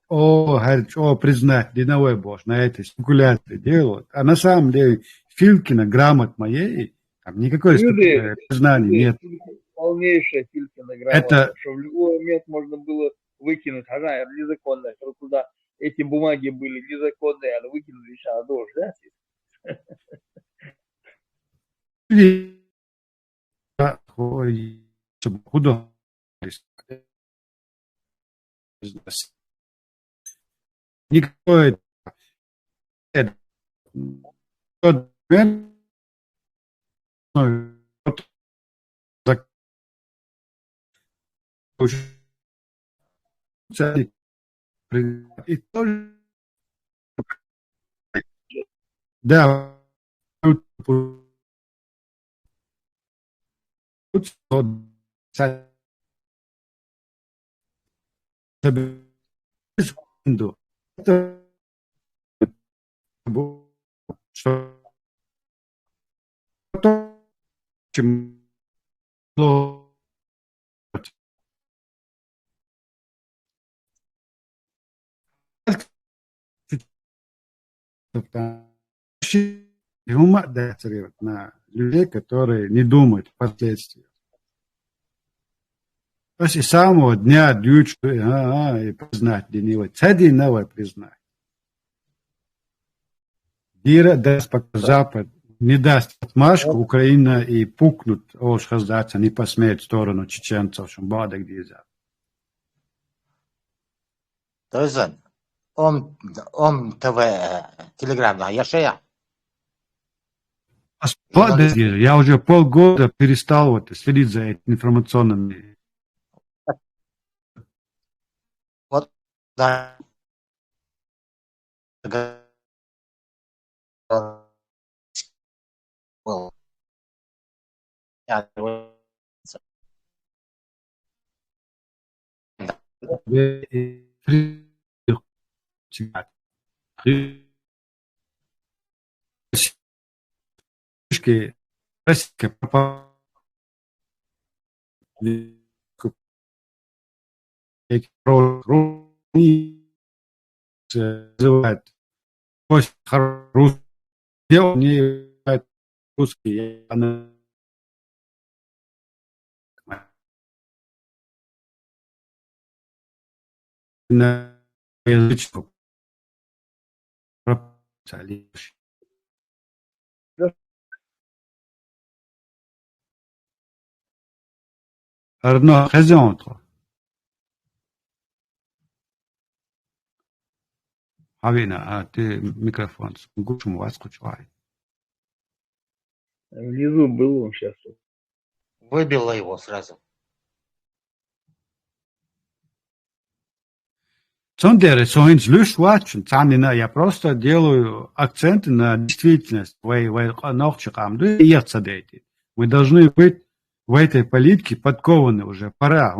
что признать, диновой бож, на этой спекуляции делают. А на самом деле, Филькина грамот моей, там никакой признания нет. Полнейшая Филькина грамота, что в любой момент можно было выкинуть, ага, незаконно, что туда эти бумаги были незаконные, а выкинули еще на дождь, да? Худо. Никакой да, ума на людей, которые не думают впоследствии. После самого дня дючку и признать для него. Цади новое признать. Дира даст пока Запад не даст отмашку, Украина и пукнут, раздаться, не посмеет в сторону чеченцев, что бада где за. То есть, ом ТВ, Телеграм, да, Яшея? Я уже полгода перестал следить за этими информационными. Вот, да. Называют русский, русский, на язычку. Arno, raison, toi. Авина, ты микрофон с гучем вас включай. Внизу был он сейчас. Выбило его сразу. Сондеры, соинс люшвачен, цанина, я просто делаю акценты на действительность. Мы должны быть в этой политике подкованы уже. Пора.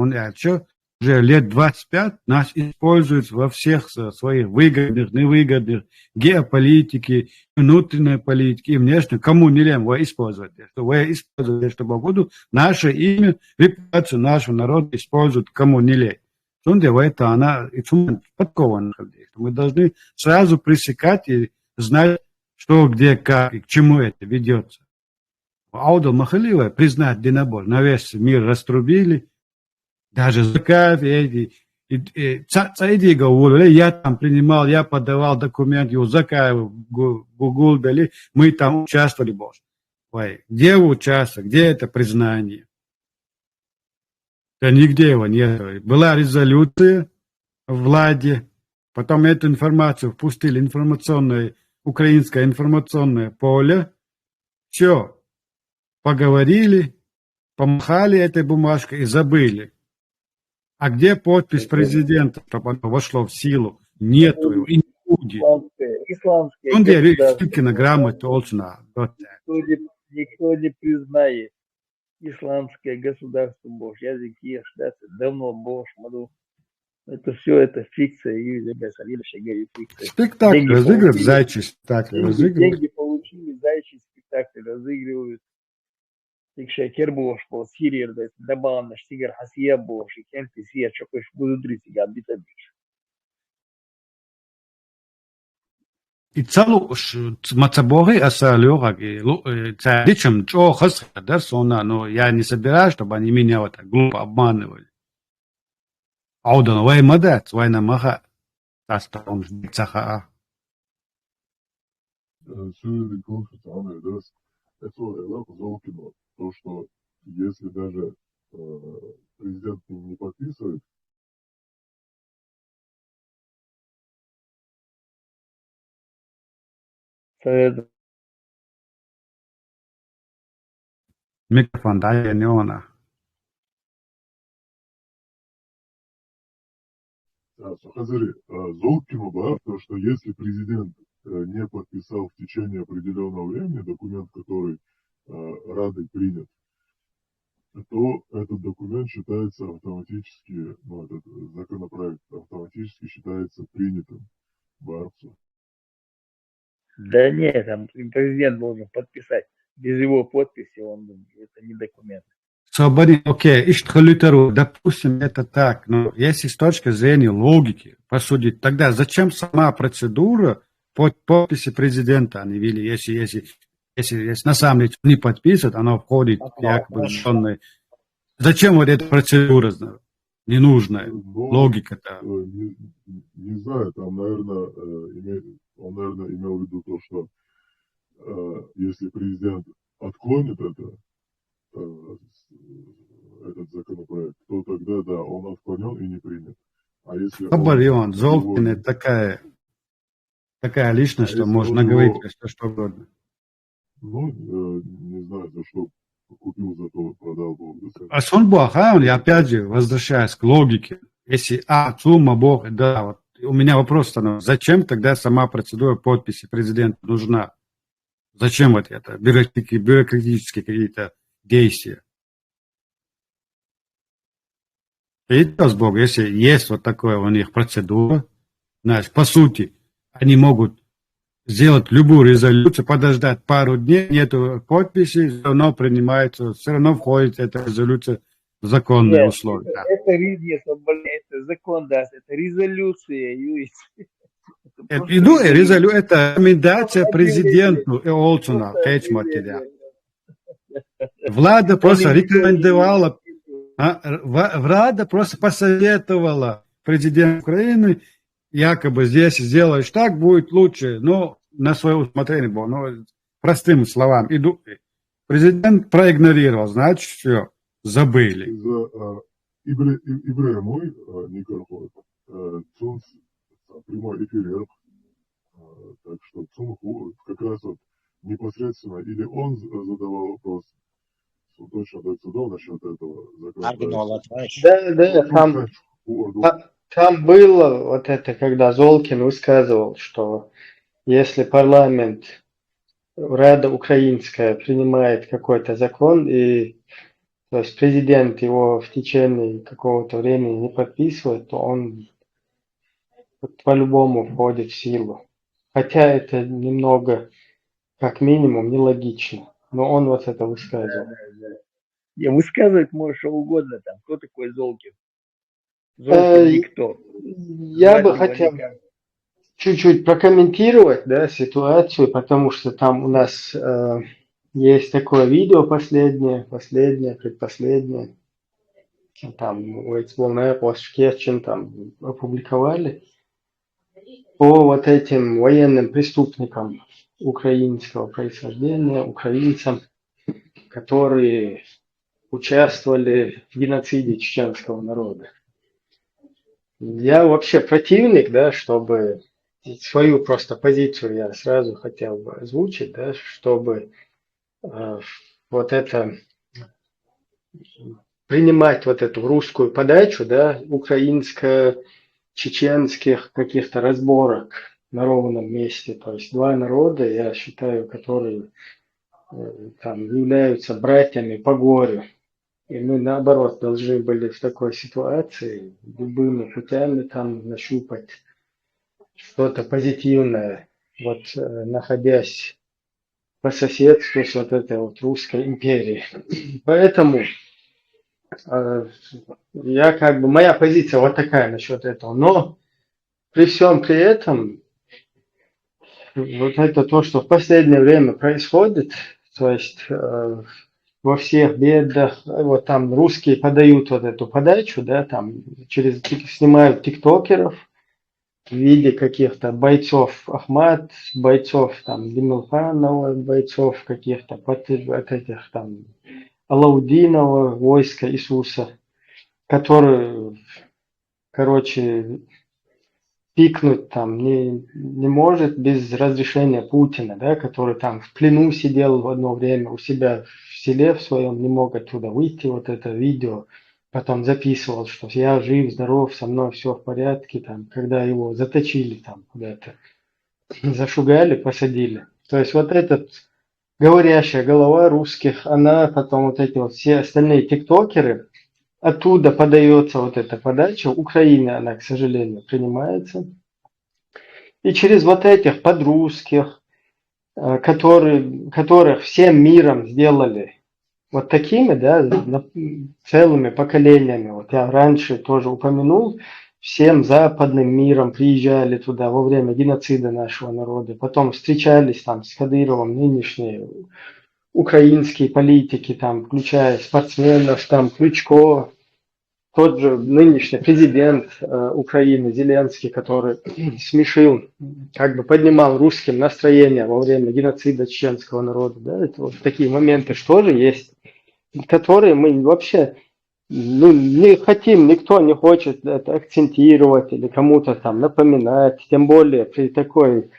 Уже лет 25 нас используют во всех своих выгодных, невыгодных, геополитики, внутренней политики и внешней. Кому не лень вы используете? Вы используете, чтобы году наше имя, репутацию нашего народа используют, кому не лень. Это она подкована. Мы должны сразу пресекать и знать, что, где, как и к чему это ведется. Аудал Махалива признать Динабор. На весь мир раструбили. Даже Закаев и Цаиди говорили, я там принимал, я подавал документы у Закаева, Гулбели, мы там участвовали, боже. Ой, где вы участвовали, где это признание? Да нигде его нет. Была резолюция в Владе, потом эту информацию впустили, украинское информационное поле. Все, поговорили, помахали этой бумажкой и забыли. А где подпись президента, чтобы оно вошло в силу? Нету его и не будет. Исламские Он говорит, на грамоте толчно. Никто не признает исламское государство Божье. Языки давно Боже, это все это фикция. Спектакль разыгрывают, зайчий спектакль разыгрывают. Деньги получили, зайчий спектакль разыгрывают. Шекер Бош, по Сирии, Дабан, Штигер, Хасия Бош, и Кенти Сия, Чокош, будут дриться, Габита Биш. И целу мацабори асалёраги, царичем чё хасхадар сона, но я не собираюсь, чтобы они меня вот так глупо обманывали. Аудан, вай мадат, вай намаха, тастаун цаха. Шире конфликт, это Золкино. То, что если даже президент не подписывает, Микрофон, да, я не она. Сухазари, Золкино, да, то, что если президент не подписал в течение определенного времени документ, который Радой принят, то этот документ считается автоматически, этот законопроект автоматически считается принятым Барцу. Да нет, там президент должен подписать. Без его подписи это не документ. Свободен, окей, допустим, это так, но если с точки зрения логики посудить, тогда зачем сама процедура подписи президента они ввели. Если на самом деле не подписывают, оно входит якобы в законные. Зачем вот эта процедура ненужная? Логика-то. Не знаю, там, наверное, он, наверное, имел в виду то, что если президент отклонит этот законопроект, то тогда, да, он отклонен и не принят. А если Оборён, Золкин это такая личность, что можно говорить что угодно. Ну, не знаю, за что купил, зато продал. А сон Бог, я опять же возвращаюсь к логике. Если сумма Бог, да, вот у меня вопрос становится, зачем тогда сама процедура подписи президента нужна? Зачем вот это? Бюрократические какие-то действия. И с Богом, если есть вот такое у них процедура, значит, по сути, они могут сделать любую резолюцию, подождать пару дней, нету подписи, все равно принимается, все равно входит эта резолюция в законные Нет, условия. это закон даст, это резолюция, Юрий. Это рекомендация президенту и Олсона, Влада просто рекомендовала, Влада просто посоветовала президенту Украины, якобы здесь сделаешь так, будет лучше, но на свое усмотрение было, но простыми словами. Президент проигнорировал, значит, все, забыли. İbre moj, Николай, Цун прямой эфир, так что Цун как раз вот непосредственно, или он задавал вопрос, точно до судов насчет этого законопроекта. Да, там было вот это, когда Золкин высказывал, что если парламент, Рада Украинская принимает какой-то закон, и то есть президент его в течение какого-то времени не подписывает, то он по-любому входит в силу. Хотя это немного, как минимум, нелогично. Но он вот это высказывал. Не, высказывать можешь что угодно там. Кто такой Золкин? Золкин никто. Я бы хотел чуть-чуть прокомментировать, да, ситуацию, потому что там у нас есть такое видео предпоследнее, там Волна Постчерчин там опубликовали по вот этим военным преступникам украинского происхождения, украинцам, которые участвовали в геноциде чеченского народа. Я вообще противник, да, чтобы свою просто позицию я сразу хотел бы озвучить, да, чтобы вот это принимать вот эту русскую подачу, да, украинско-чеченских каких-то разборок на ровном месте. То есть два народа, я считаю, которые там являются братьями по горю. И мы, наоборот, должны были в такой ситуации любыми путями там нащупать что-то позитивное, вот находясь по соседству с вот этой вот русской империей. Поэтому моя позиция вот такая насчет этого. Но при всем при этом, вот это то, что в последнее время происходит, то есть во всех бедах, вот там русские подают вот эту подачу, да, там снимают тиктокеров в виде каких-то бойцов Ахмат, бойцов там Гимилханова, бойцов каких-то от этих там Алаудинова, войска Иисуса, которые, короче, пикнуть там не может без разрешения Путина, да, который там в плену сидел в одно время у себя в селе в своем, не мог оттуда выйти, вот это видео, потом записывал, что я жив, здоров, со мной все в порядке, там, когда его заточили там куда-то, зашугали, посадили. То есть вот этот говорящая голова русских, она потом вот эти вот все остальные тиктокеры, оттуда подается вот эта подача, Украины она, к сожалению, принимается. И через вот этих подрусских, которых всем миром сделали вот такими, да, целыми поколениями. Вот я раньше тоже упомянул, всем западным миром приезжали туда во время геноцида нашего народа. Потом встречались там с Кадыровым нынешние украинские политики, там, включая спортсменов, там, Кличко, тот же нынешний президент Украины Зеленский, который смешил, как бы поднимал русским настроение во время геноцида чеченского народа. Да? Это вот такие моменты что же есть, которые мы вообще не хотим, никто не хочет это акцентировать или кому-то там напоминать, тем более при такой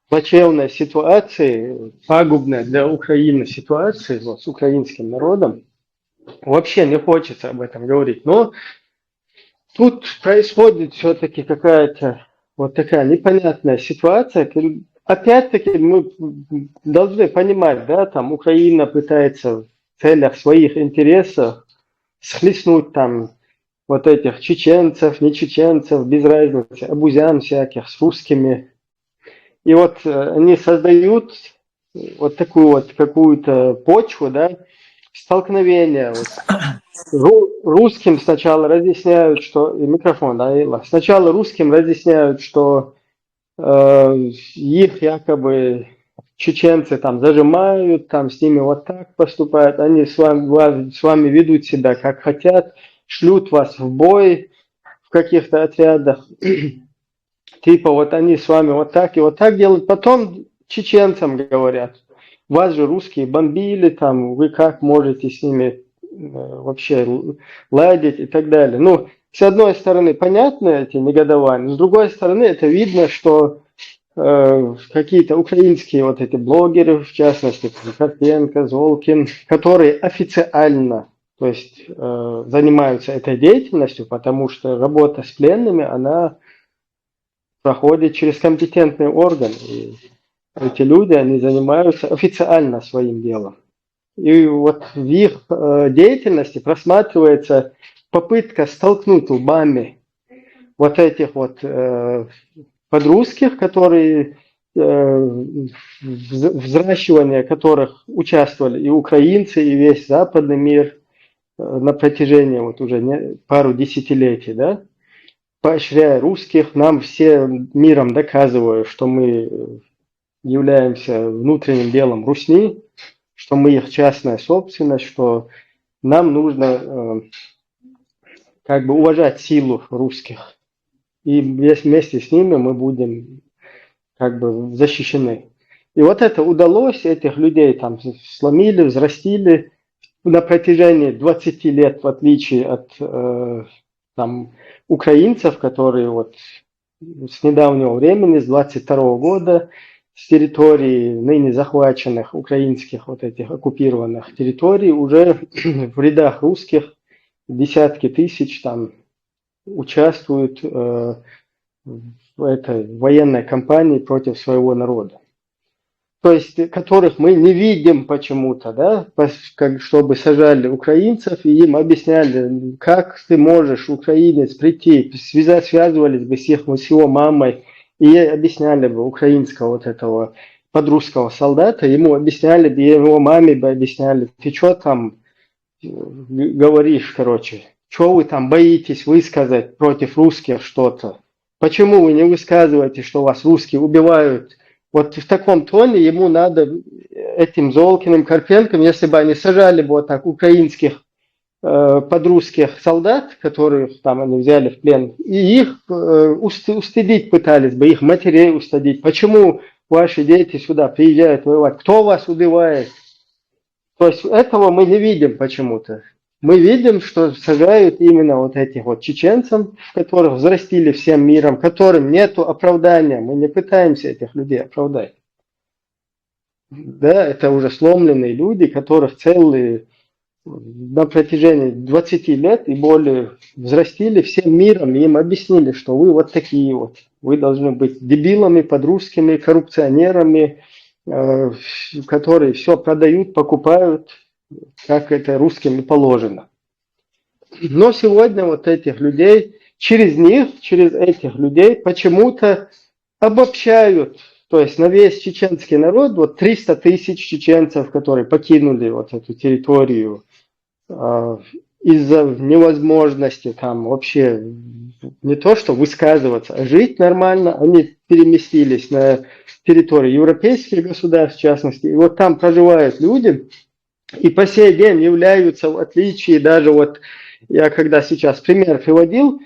плачевной ситуации, пагубной для Украины ситуации вот, с украинским народом. Вообще не хочется об этом говорить, но тут происходит все-таки какая-то вот такая непонятная ситуация. Опять-таки мы должны понимать, да, там Украина пытается в целях своих интересов схлестнуть там вот этих чеченцев, не чеченцев, без разницы, абузян всяких с русскими. И вот они создают вот такую вот какую-то почву, да, столкновения. Вот. Русским сначала разъясняют, что... Микрофон, да, Илла. Сначала русским разъясняют, что их якобы чеченцы там зажимают, там с ними вот так поступают, они с вами ведут себя как хотят, шлют вас в бой в каких-то отрядах. Типа вот они с вами вот так и вот так делают. Потом чеченцам говорят, вас же русские бомбили, там, вы как можете с ними вообще ладить и так далее. Ну, с одной стороны, понятны эти негодования, с другой стороны, это видно, что какие-то украинские вот эти блогеры, в частности, Карпенко, Золкин, которые официально, то есть занимаются этой деятельностью, потому что работа с пленными, она проходит через компетентные органы. И эти люди, они занимаются официально своим делом. И вот в их деятельности просматривается попытка столкнуть лбами вот этих вот подрусских, которые взращивание которых участвовали и украинцы, и весь западный мир на протяжении вот уже пару десятилетий, да, поощряя русских, нам всем миром доказывая, что мы являемся внутренним делом Русни, что мы их частная собственность, что нам нужно как бы уважать силу русских. И вместе с ними мы будем как бы защищены. И вот это удалось, этих людей там сломили, взрастили на протяжении 20 лет, в отличие от там, украинцев, которые вот с недавнего времени, с 22 года, с территории ныне захваченных украинских вот этих оккупированных территорий уже в рядах русских десятки тысяч там участвуют в этой военной кампании против своего народа. То есть, которых мы не видим почему-то, да, чтобы сажали украинцев и им объясняли, как ты можешь, украинец, прийти, связывались бы с его мамой, и объясняли бы украинского вот этого подрусского солдата, ему объясняли бы, его маме бы объясняли, ты что там говоришь, короче, что вы там боитесь высказать против русских что-то? Почему вы не высказываете, что вас русские убивают? Вот в таком тоне ему надо этим Золкиным, Карпенком, если бы они сажали бы вот так украинских подрусских солдат, которых там они взяли в плен, и их устыдить пытались бы, их матерей устыдить. Почему ваши дети сюда приезжают воевать? Кто вас убивает? То есть этого мы не видим почему-то. Мы видим, что сажают именно вот этих вот чеченцев, которых взрастили всем миром, которым нету оправдания. Мы не пытаемся этих людей оправдать. Да, это уже сломленные люди, которых целые на протяжении 20 лет и более взрастили всем миром, и им объяснили, что вы вот такие вот. Вы должны быть дебилами, подрусскими, коррупционерами, которые все продают, покупают, как это русским и положено. Но сегодня вот этих людей, через них, через этих людей почему-то обобщают, то есть на весь чеченский народ, вот 300 тысяч чеченцев, которые покинули вот эту территорию из-за невозможности там вообще не то что высказываться, а жить нормально. Они переместились на территорию европейских государств, в частности, и вот там проживают люди, и по сей день являются, в отличие даже вот, я когда сейчас пример приводил,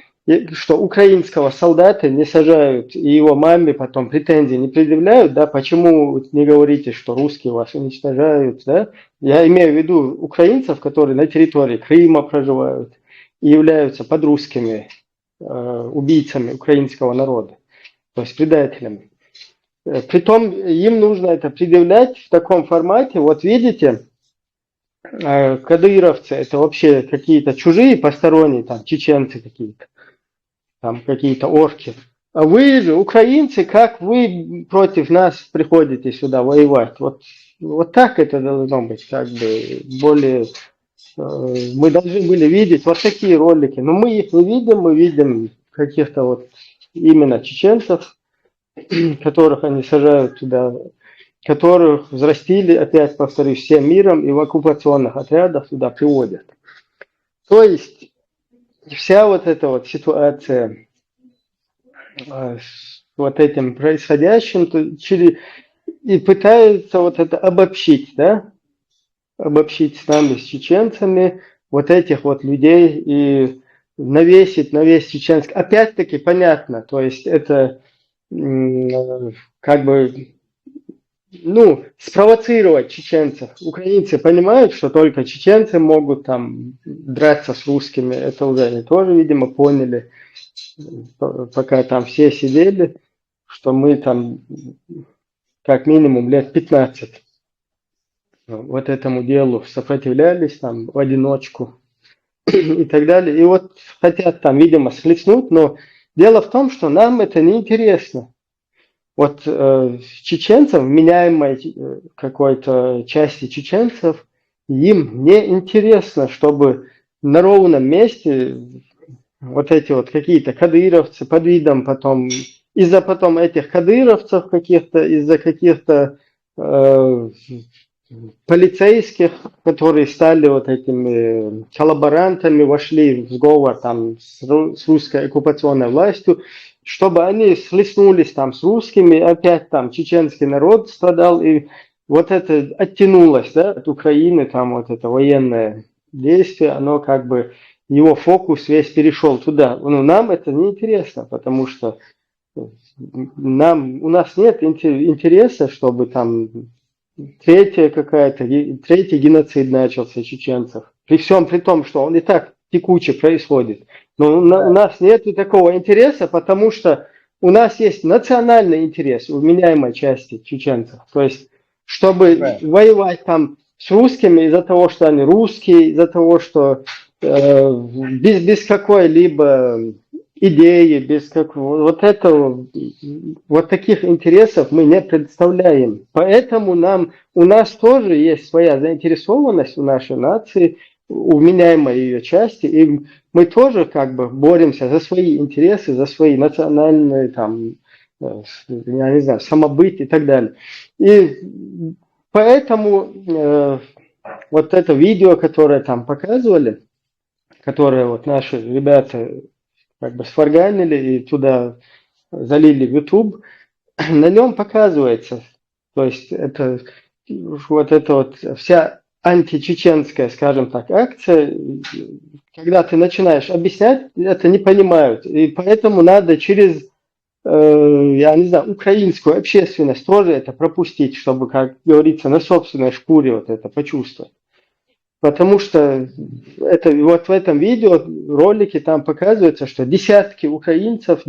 что украинского солдата не сажают, и его маме потом претензий не предъявляют, да, почему не говорите, что русские вас уничтожают, да, я имею в виду украинцев, которые на территории Крыма проживают и являются подрусскими убийцами украинского народа, то есть предателями. Притом им нужно это предъявлять в таком формате, вот видите, кадыровцы это вообще какие-то чужие, посторонние, там, чеченцы какие-то, там какие-то орки. А вы же, украинцы, как вы против нас приходите сюда воевать? Вот так это должно быть, как бы более... Мы должны были видеть вот такие ролики, но мы их не видим, мы видим каких-то вот именно чеченцев, которых они сажают туда, которых взрастили, опять повторюсь, всем миром и в оккупационных отрядах туда приводят. То есть вся вот эта вот ситуация с вот этим происходящим и пытаются вот это обобщить, да, обобщить с нами, с чеченцами, вот этих вот людей и навесить на весь чеченский. Опять-таки понятно, то есть это как бы, ну, спровоцировать чеченцев. Украинцы понимают, что только чеченцы могут там драться с русскими, это уже они тоже, видимо, поняли, пока там все сидели, что мы там как минимум лет 15 вот этому делу сопротивлялись там в одиночку и так далее. И вот хотят там, видимо, схлестнуть, но дело в том, что нам это не интересно. Вот чеченцам, вменяемой какой-то части чеченцев, им не интересно, чтобы на ровном месте вот эти вот какие-то кадыровцы под видом потом, из-за потом этих кадыровцев каких-то, из-за каких-то полицейских, которые стали вот этими коллаборантами, вошли в сговор там с русской оккупационной властью, чтобы они схлестнулись там с русскими, опять там чеченский народ страдал, и вот это оттянулось, да, от Украины, там вот это военное действие, оно как бы, его фокус весь перешел туда. Ну, нам это не интересно, потому что у нас нет интереса, чтобы там третий геноцид начался чеченцев. При всем при том, что он и так текуче происходит. Но у нас нет такого интереса, потому что у нас есть национальный интерес у вменяемой части чеченцев. То есть, чтобы воевать там с русскими из-за того, что они русские, из-за того, что без какой-либо идеи, без какого вот этого, вот таких интересов мы не представляем. Поэтому у нас тоже есть своя заинтересованность у нашей нации, у вменяемой ее части, и мы тоже как бы боремся за свои интересы, за свои национальные там, я не знаю, самобыт и так далее. И поэтому вот это видео, которое там показывали, которое вот наши ребята как бы сварганили и туда залили в YouTube, на нем показывается, то есть это вот вся античеченская, скажем так, акция, когда ты начинаешь объяснять, это не понимают, и поэтому надо через, я не знаю, украинскую общественность тоже это пропустить, чтобы, как говорится, на собственной шкуре вот это почувствовать. Потому что это, вот в этом видео, ролике там показывается, что десятки украинцев,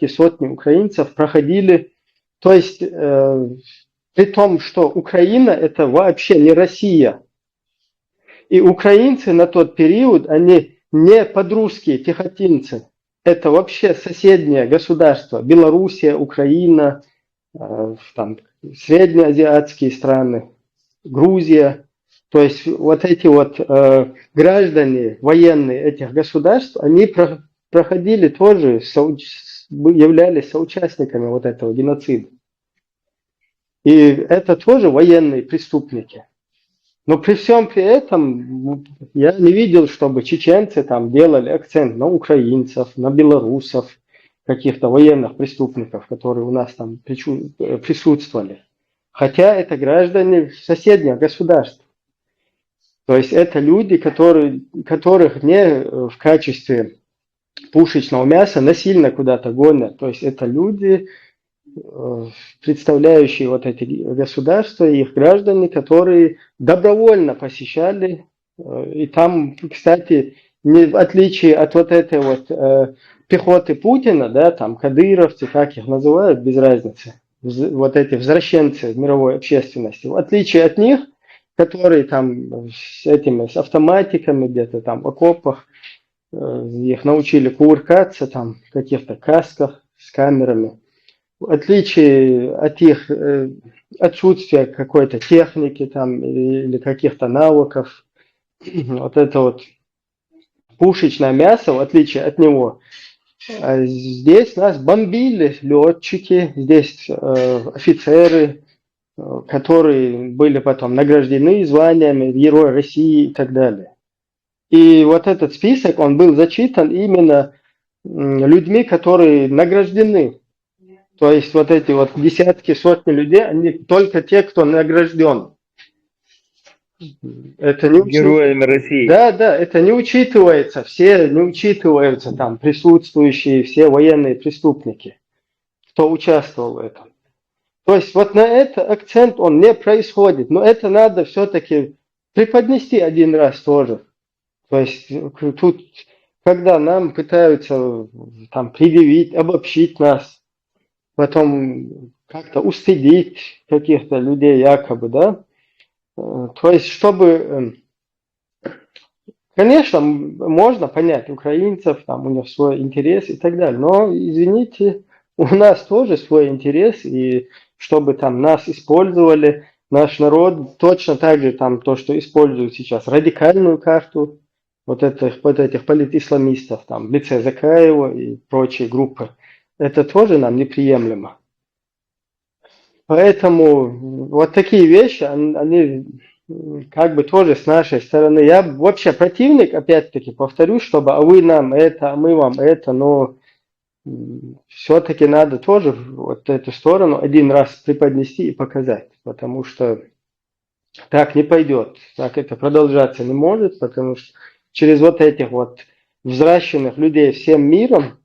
сотни украинцев проходили, то есть при том, что Украина это вообще не Россия. И украинцы на тот период, они не подрусские тихотинцы, это вообще соседнее государство, Белоруссия, Украина, там, среднеазиатские страны, Грузия. То есть вот эти вот граждане военные этих государств, они проходили тоже, являлись соучастниками вот этого геноцида. И это тоже военные преступники. Но при всем при этом я не видел, чтобы чеченцы там делали акцент на украинцев, на белорусов, каких-то военных преступников, которые у нас там присутствовали. Хотя это граждане соседних государств. То есть это люди, которых не в качестве пушечного мяса насильно куда-то гонят. То есть это люди, представляющие вот эти государства, их граждане, которые добровольно посещали. И там, кстати, в отличие от вот этой вот пехоты Путина, да, там кадыровцы, как их называют, без разницы, вот эти возвращенцы мировой общественности, в отличие от них, которые там с автоматиками где-то там в окопах, их научили кувыркаться там в каких-то касках с камерами. В отличие от их отсутствия какой-то техники там или каких-то навыков, вот это вот пушечное мясо, в отличие от него, здесь нас бомбили летчики, здесь офицеры, которые были потом награждены званиями Героя России и так далее. И вот этот список, он был зачитан именно людьми, которые награждены. То есть вот эти вот десятки, сотни людей, они только те, кто награжден. Это не Героями России. Да, это не учитывается, все не учитываются там присутствующие, все военные преступники, кто участвовал в этом. То есть вот на это акцент он не происходит, но это надо все-таки преподнести один раз тоже. То есть тут, когда нам пытаются там предъявить, обобщить нас, потом как-то устыдить каких-то людей якобы, да, то есть чтобы, конечно, можно понять украинцев, там у них свой интерес и так далее, но, извините, у нас тоже свой интерес, и чтобы там нас использовали, наш народ, точно так же там то, что используют сейчас радикальную карту, вот этих политисламистов, там, в лице Закаева и прочие группы, это тоже нам неприемлемо. Поэтому вот такие вещи, они как бы тоже с нашей стороны. Я вообще противник, опять-таки, повторюсь, чтобы а вы нам это, а мы вам это, но все-таки надо тоже вот эту сторону один раз преподнести и показать, потому что так не пойдет, так это продолжаться не может, потому что через вот этих вот взращенных людей всем миром,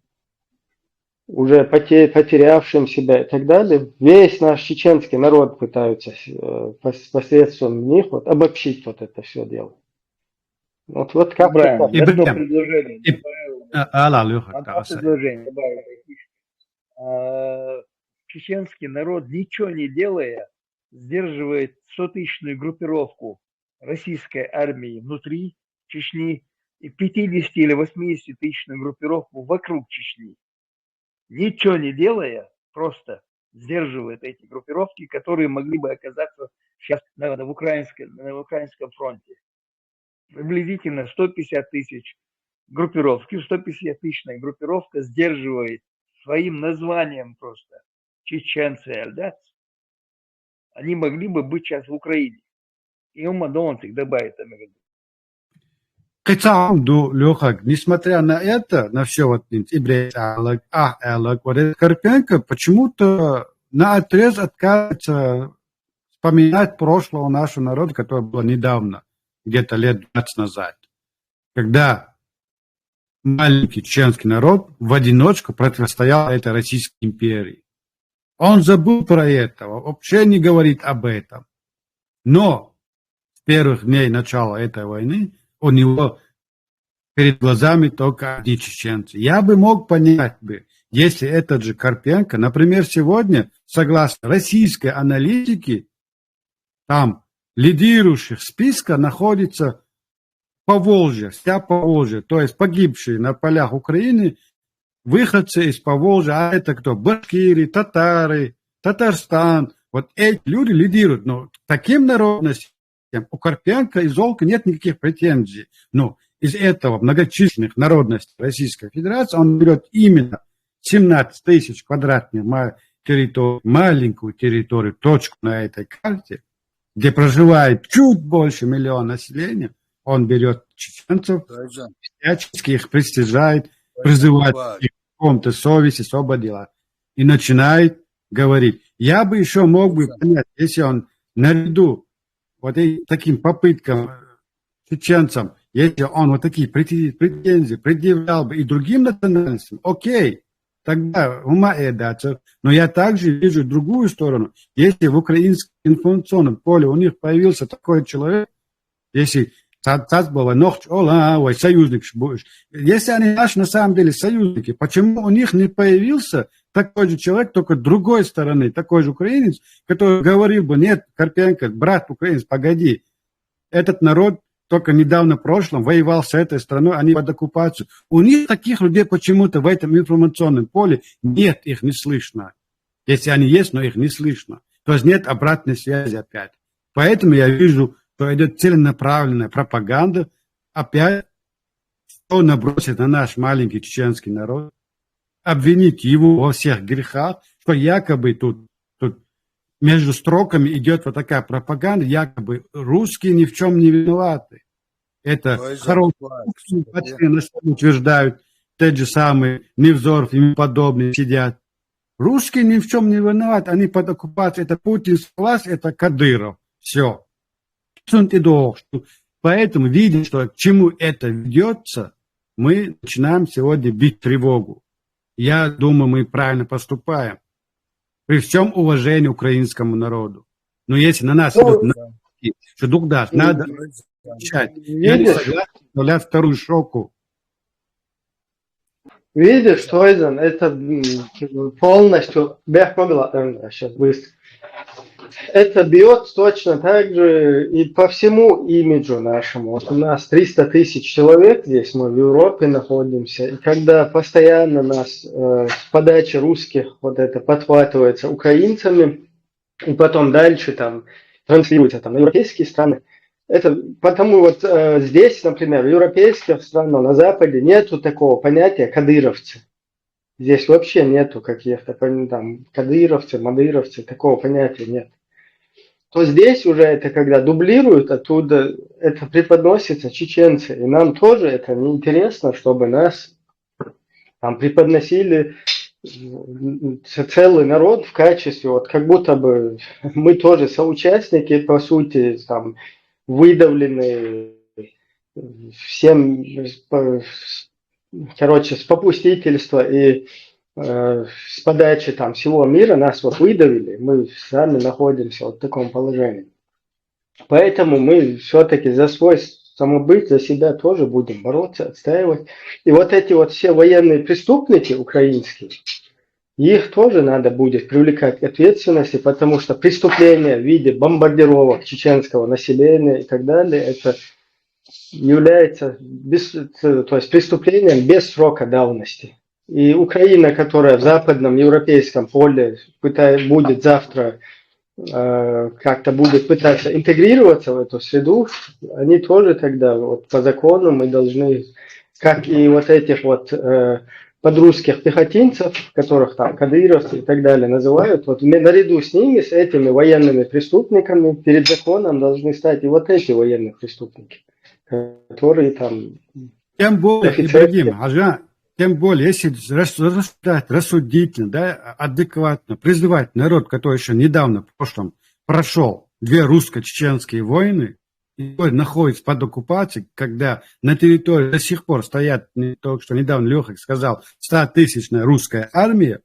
уже потерявшим себя и так далее, весь наш чеченский народ пытаются посредством них вот обобщить вот это все дело. Вот как Правильно. одно предложение. Одно предложение добавить. Чеченский народ, ничего не делая, сдерживает 100-тысячную группировку российской армии внутри Чечни и 50 или 80-тысячную группировку вокруг Чечни. Ничего не делая, просто сдерживает эти группировки, которые могли бы оказаться сейчас на украинском фронте. Приблизительно 150 тысяч группировки, 150-тысячная группировка сдерживает своим названием просто чеченцы, альдатцы. Они могли бы быть сейчас в Украине. И Умадонцик добавит там. Несмотря на это, на все вот вот этот Карпенко почему-то наотрез отказывается вспоминать прошлого нашего народа, которое было недавно, где-то лет 20 назад, когда маленький чеченский народ в одиночку противостоял этой Российской империи. Он забыл про это, вообще не говорит об этом. Но с первых дней начала этой войны у него перед глазами только одни чеченцы. Я бы мог понять, если этот же Карпенко, например, сегодня, согласно российской аналитике, там лидирующих списка находится Поволжье, вся Поволжье, то есть погибшие на полях Украины, выходцы из Поволжья, а это кто? Башкирии, татары, Татарстан. Вот эти люди лидируют. Но таким народностям у Карпенко и Золка нет никаких претензий. Но из этого многочисленных народностей Российской Федерации он берет именно 17 тысяч квадратных территорий, маленькую территорию, точку на этой карте, где проживает чуть больше миллиона населения, он берет чеченцев, всячески их престижает, призывает их к какому-то совести, свободила. И начинает говорить. Я бы еще мог бы понять, если он наряду вот таким попыткам чеченцам, если он вот такие претензии предъявлял бы и другим национальностям, окей, тогда ума даться. Но я также вижу другую сторону. Если в украинском информационном поле у них появился такой человек, если союзник будешь, если они наши на самом деле союзники, почему у них не появился такой же человек, только с другой стороны, такой же украинец, который говорил бы, нет, Карпенко, брат украинец, погоди, этот народ только недавно в прошлом воевал с этой страной, они под оккупацию. У них таких людей почему-то в этом информационном поле нет, их не слышно. Если они есть, но их не слышно. То есть нет обратной связи опять. Поэтому я вижу, что идет целенаправленная пропаганда, опять что набросит на наш маленький чеченский народ, обвинить его во всех грехах, что якобы тут между строками идет вот такая пропаганда, якобы русские ни в чем не виноваты. Это хорошие утверждают, те же самые Невзоров и ему подобные сидят. Русские ни в чем не виноваты, они под оккупацией. Это путинский власть, это Кадыров. Все. Поэтому, видя, что к чему это ведется, мы начинаем сегодня бить тревогу. Я думаю, мы правильно поступаем. При всем уважении к украинскому народу. Но если на нас идут нападки, что дух даст, надо отвечать. Я не согласен вставлять вторую шоку. Видишь, Тойзан, это полностью сейчас быстро. Это бьет точно так же и по всему имиджу нашему. Вот у нас 300 тысяч человек здесь, мы в Европе находимся, и когда постоянно нас с подачи русских вот это подхватывается украинцами, и потом дальше там транслируется там, на европейские страны, это потому вот здесь, например, в европейских странах на Западе нету такого понятия кадыровцы. Здесь вообще нету каких-то там кадыровцы, мадыровцы, такого понятия нет. То здесь уже это когда дублируют, оттуда это преподносится чеченцы. И нам тоже это неинтересно, чтобы нас там преподносили целый народ в качестве, вот как будто бы мы тоже соучастники, по сути, там выдавлены всем, короче, с попустительства и с подачи там всего мира нас вот выдавили, мы сами находимся вот в таком положении. Поэтому мы все-таки за свой самобыт, за себя тоже будем бороться, отстаивать. И вот эти вот все военные преступники украинские, их тоже надо будет привлекать к ответственности, потому что преступления в виде бомбардировок чеченского населения и так далее, это является то есть преступлением без срока давности. И Украина, которая в западном европейском поле будет завтра как-то будет пытаться интегрироваться в эту среду, они тоже тогда вот по закону мы должны, как и вот этих вот подрусских пехотинцев, которых там кадыровцы и так далее называют, вот наряду с ними, с этими военными преступниками перед законом должны стать и вот эти военные преступники, которые там... Тем более, Ибрагим, тем более, если рассуждать рассудительно, да, адекватно, призывать народ, который еще недавно, в прошлом, прошел 2 русско-чеченские войны, и находится под оккупацией, когда на территории до сих пор стоят, только что недавно Леха сказал, 100-тысячная русская армия,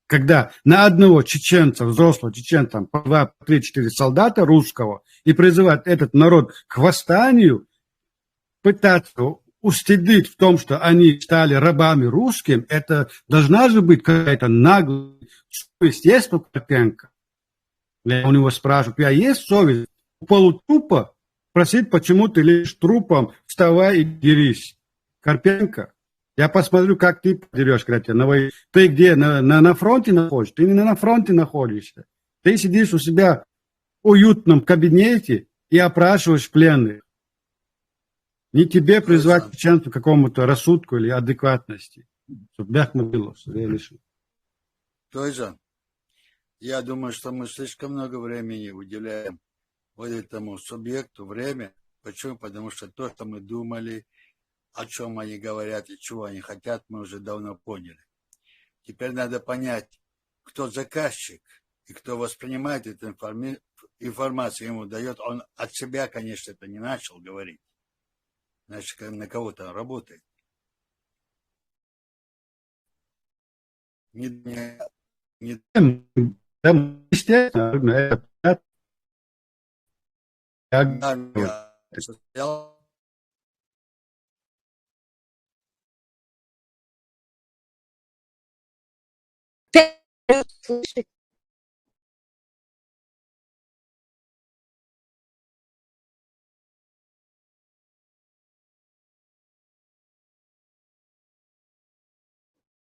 когда на одного чеченца, взрослого чеченца, по 2-3-4 солдата русского, и призывать этот народ к восстанию, пытаться устыдить в том, что они стали рабами русским, это должна же быть какая-то наглая совесть. Есть у Карпенко? Я у него спрашиваю, у тебя есть совесть? У полутрупа просить, почему ты лишь трупом, вставай и дерись. Карпенко, я посмотрю, как ты дерешь, ты где, на фронте находишься? Ты не на фронте находишься. Ты сидишь у себя в уютном кабинете и опрашиваешь пленных. Не тебе призвать чеченцу к какому-то рассудку или адекватности. Тоже. Я думаю, что мы слишком много времени уделяем вот этому субъекту время. Почему? Потому что то, что мы думали, о чем они говорят и чего они хотят, мы уже давно поняли. Теперь надо понять, кто заказчик и кто воспринимает эту информацию, ему дает. Он от себя, конечно, это не начал говорить. Значит, на кого-то он работает. Слышите?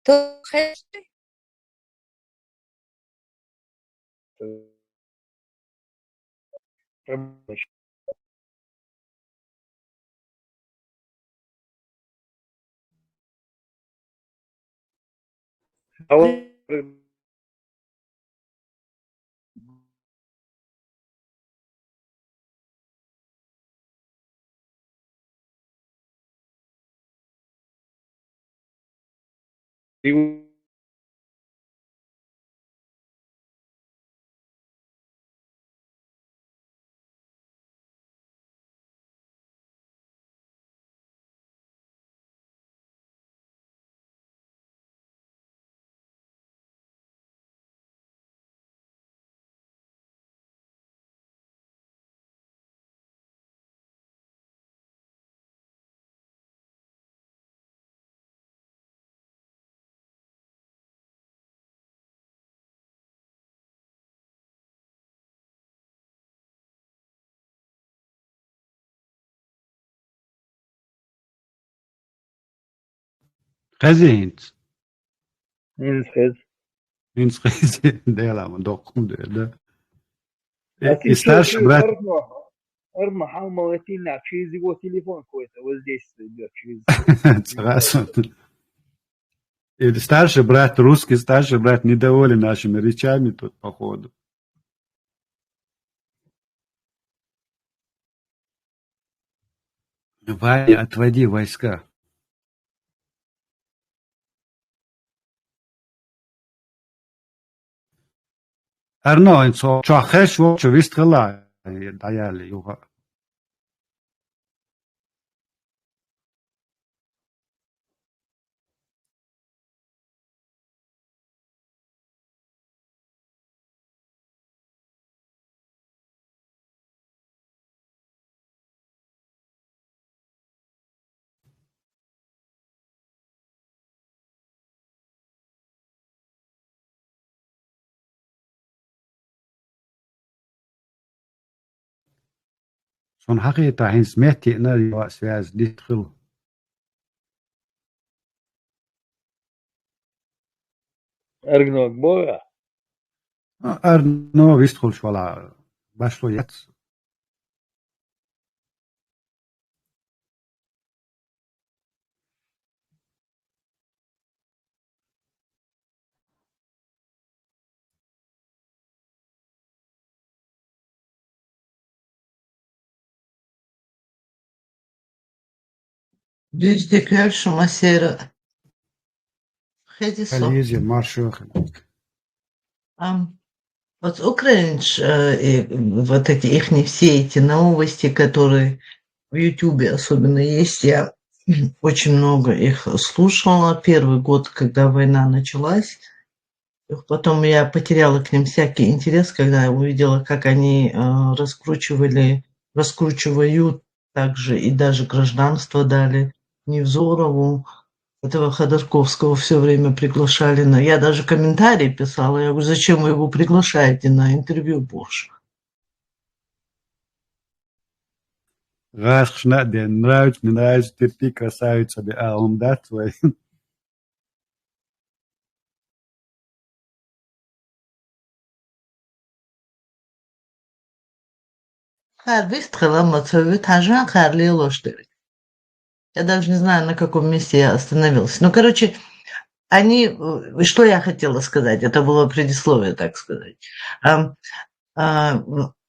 То хотите? Gezien. In Insgesamt dela man dokum ده. لكن Старший شوف брат. ارمى حموتين تشيزي و تليفون كويس وزديش تشيزي. Согласен. И старший брат, русский старший брат, недоволен нашими речами тут, походу. Ваня, отводи войска. Арно, инсо, чахеш, вовчо, вистрела, даяли, юга. Son حقيقة حين سمعت أنا الواسواس ديتخل. ارجنوك بويا. أرنو ويستخل شوالا باشلو يتس. Düzdeki masera. Хедисо. Коллизия, маршрух. Вот Украинч, вот эти их все эти новости, которые в Ютубе особенно есть, я очень много их слушала слушала год, когда война началась. Потом я потеряла к ним всякий интерес, когда я увидела, как они раскручивают также и даже гражданство дали Невзорову. Этого Ходорковского все время приглашали на... Я даже комментарии писала. Я говорю, зачем вы его приглашаете на интервью, Боже? Раз нравится, не нравится, ты красавица, а он даст свой. Я даже не знаю, на каком месте я остановилась. Ну, короче, что я хотела сказать? Это было предисловие, так сказать.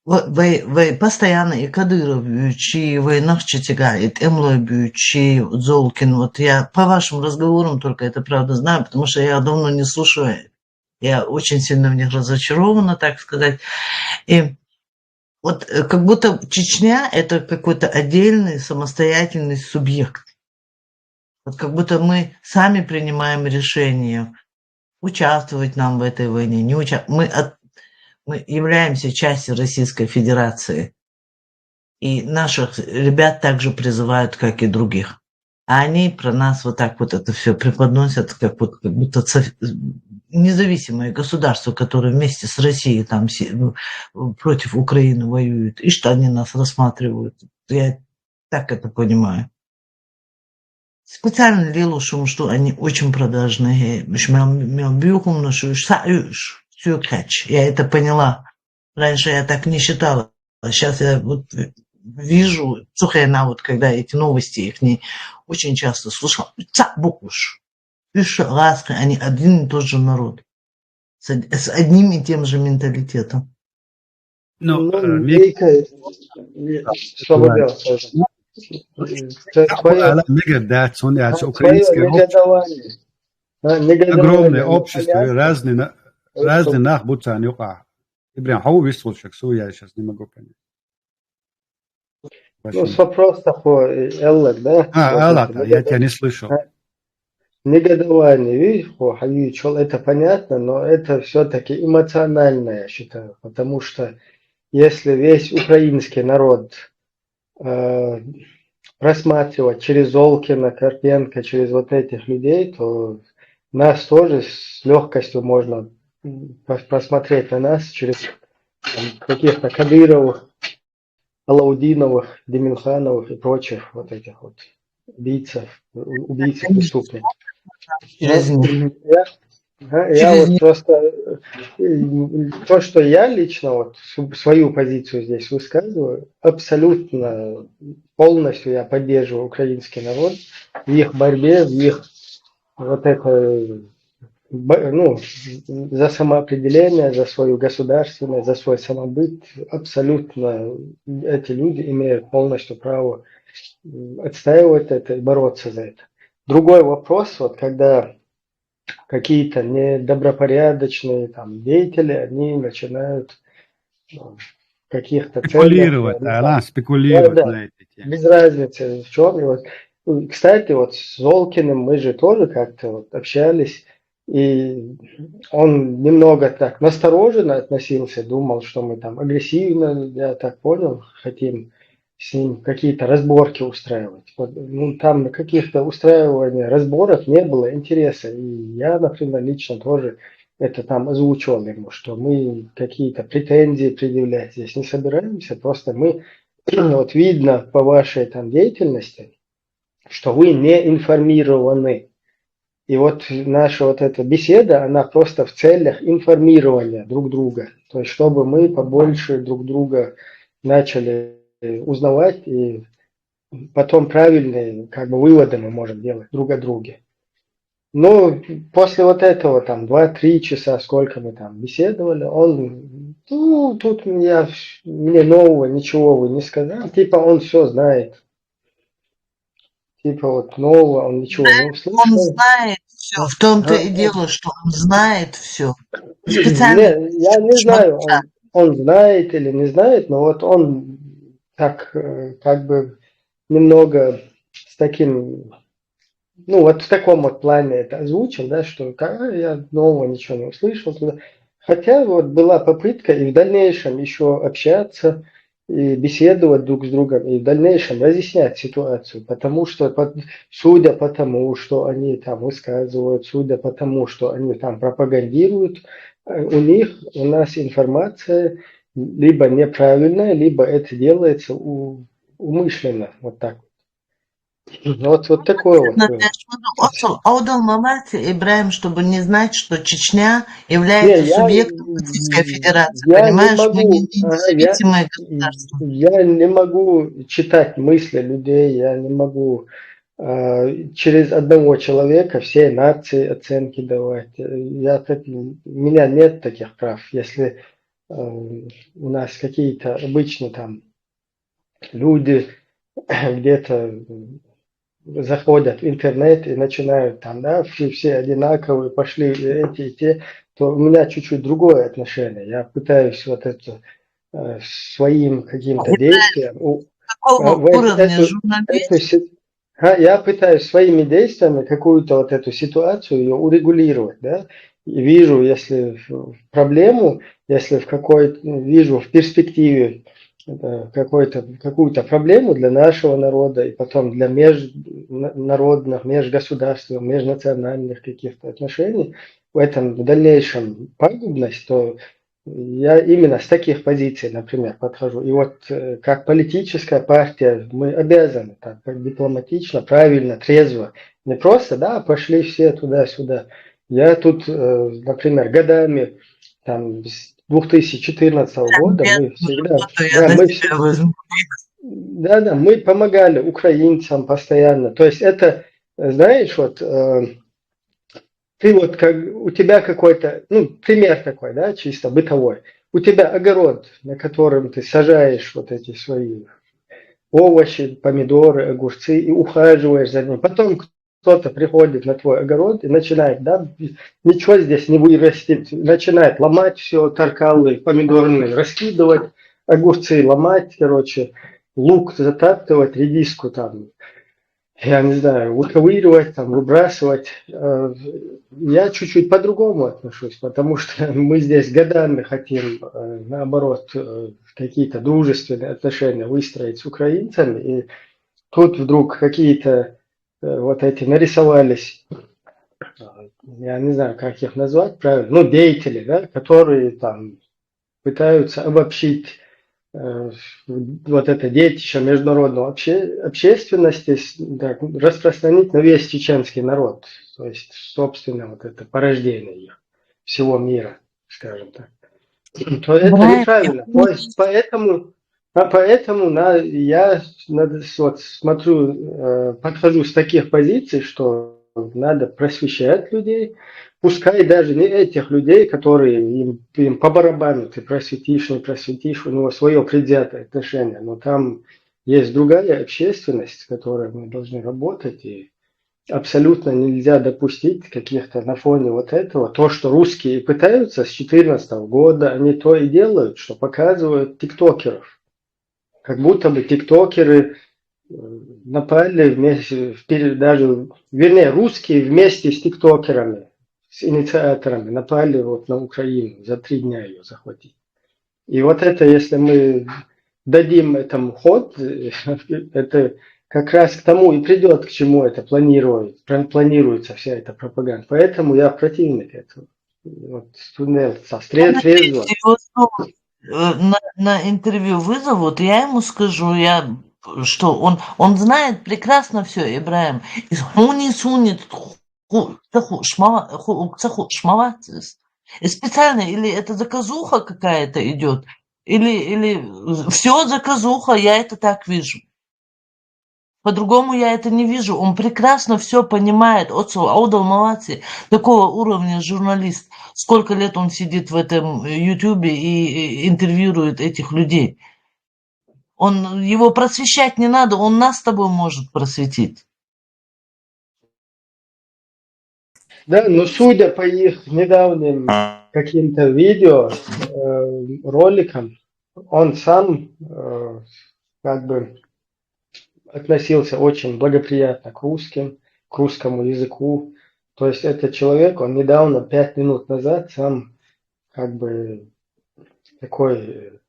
Вы постоянно и Кадыров бьючи, вы Нахчетигает, Эмлой бьючи, Золкин. Вот я по вашим разговорам только это правда знаю, потому что я давно не слушаю. Я очень сильно в них разочарована, так сказать. И вот как будто Чечня – это какой-то отдельный самостоятельный субъект. Вот как будто мы сами принимаем решение, участвовать нам в этой войне, не участвовать. Мы являемся частью Российской Федерации. И наших ребят также призывают, как и других. А они про нас вот так вот это все преподносят, как будто независимое государство, которое вместе с Россией там против Украины воюет, и что они нас рассматривают. Я так это понимаю. Специально делаю, что они очень продажные. Я это поняла. Раньше я так не считала. А сейчас я вот вижу, вот когда эти новости их не очень часто слушала. Они один и тот же народ. С одним и тем же менталитетом. Свобода тоже. Твое негодование. Огромное общество, разные нахбуцаны. Ибрахим, хау вислушек, я сейчас не могу понять. Ну, с вопрос такой, Эллак, да? Эллак, я тебя не слышал. Негодование, видишь, это понятно, но это все-таки эмоционально, я считаю, потому что если весь украинский народ рассматривать через Золкина, Карпенко, через вот этих людей, то нас тоже с легкостью можно посмотреть на нас через каких-то Кадыровых, Алаудиновых, Деминхановых и прочих вот этих вот убийц, преступников. Я вот просто то, что я лично вот свою позицию здесь высказываю, абсолютно полностью я поддерживаю украинский народ в их борьбе, в их вот это, ну, за самоопределение, за свою государственность, за свой самобыт. Абсолютно эти люди имеют полностью право отстаивать это и бороться за это. Другой вопрос, вот когда какие-то недобропорядочные там деятели, они начинают каких-то спекулировать, спекулировать на эти темы. Без разницы в чем. И вот, кстати, вот с Золкиным мы же тоже как-то вот общались, и он немного так настороженно относился, думал, что мы там агрессивно, я так понял, хотим с ним какие-то разборки устраивать. Вот, ну, там каких-то устраивания разборок не было интереса. И я, например, лично тоже это там озвучивал ему, что мы какие-то претензии предъявлять здесь не собираемся. Просто мы, вот видно по вашей там деятельности, что вы не информированы. И вот наша вот эта беседа, она просто в целях информирования друг друга. То есть, чтобы мы побольше друг друга начали узнавать, и потом правильные как бы выводы мы можем делать друг о друге. Но после вот этого там 2-3 часа, сколько мы там беседовали, он, ну, тут мне нового ничего вы не сказали, типа он все знает. Типа вот нового он ничего не услышал. Он знает все. В том-то и дело, что он знает все. Специально. Я не знаю, он знает или не знает, но вот он так как бы немного с таким, ну вот в таком вот плане это озвучил, да, что я нового ничего не услышал туда. Хотя вот была попытка и в дальнейшем еще общаться и беседовать друг с другом, и в дальнейшем разъяснять ситуацию, потому что, судя по тому, что они там высказывают, судя по тому, что они там пропагандируют, у нас информация либо неправильная, либо это делается умышленно, вот так. Вот такое вот. Аудал Мамати, Ибрахим, чтобы не знать, что Чечня является субъектом Российской Федерации. Понимаешь, мы не независимое государство. Я не могу читать мысли людей, я не могу через одного человека всей нации оценки давать. У меня нет таких прав. Если у нас какие-то обычно там люди где-то заходят в интернет и начинают там, да, все одинаковые, пошли эти и те, то у меня чуть-чуть другое отношение. Я пытаюсь вот это своим каким-то действием, Какого уровня журналист? я пытаюсь своими действиями какую-то вот эту ситуацию ее урегулировать, да, и вижу, если проблему, если вижу в перспективе какую-то проблему для нашего народа и потом для межнародных, межгосударственных, межнациональных каких-то отношений, в этом в дальнейшем пагубность, то я именно с таких позиций, например, подхожу. И вот как политическая партия мы обязаны так, как дипломатично, правильно, трезво, не просто, да, пошли все туда-сюда. Я тут, например, годами, там, с 2014 года мы всегда... мы помогали украинцам постоянно. То есть это, знаешь, вот... Ты вот как у тебя какой-то, пример такой, да, чисто бытовой. У тебя огород, на котором ты сажаешь вот эти свои овощи, помидоры, огурцы и ухаживаешь за ним. Потом кто-то приходит на твой огород и начинает, да, ничего здесь не вырастет, начинает ломать все, таркалы помидорные раскидывать, огурцы ломать, лук затаптывать, редиску там, я не знаю, выковыривать, там, выбрасывать. Я чуть-чуть по-другому отношусь, потому что мы здесь годами хотим, наоборот, какие-то дружественные отношения выстроить с украинцами, и тут вдруг какие-то вот эти нарисовались, я не знаю, как их назвать правильно, деятели, да, которые там пытаются обобщить вот это детище международной общественности, да, распространить на весь чеченский народ, то есть, собственно, вот это порождение их, всего мира, скажем так. То это неправильно. То есть, поэтому я вот смотрю, подхожу с таких позиций, что надо просвещать людей, пускай даже не этих людей, которые им по барабану, ты просветишь, не просветишь, у него свое предвзятое отношение, но там есть другая общественность, с которой мы должны работать, и абсолютно нельзя допустить каких-то на фоне вот этого, то, что русские пытаются с 2014 года, они то и делают, что показывают тиктокеров, как будто бы тиктокеры напали вместе, русские вместе с тиктокерами, с инициаторами напали вот на Украину, за 3 дня ее захватить. И вот это, если мы дадим этому ход, это как раз к тому и придет, к чему это планируется вся эта пропаганда. Поэтому я противник этого. Вот, трезво. На интервью вызовут, я ему скажу, что он знает прекрасно все, Ибраим. Специально, или это заказуха какая-то идет, или все заказуха, я это так вижу. По-другому я это не вижу. Он прекрасно все понимает. Аудал молодцы. Такого уровня журналист. Сколько лет он сидит в этом Ютубе и интервьюирует этих людей. Его просвещать не надо, он нас с тобой может просветить. Да, но судя по их недавним каким-то видео, роликам, он сам как бы относился очень благоприятно к русским, к русскому языку. То есть этот человек, он недавно, 5 минут назад, сам как бы такой,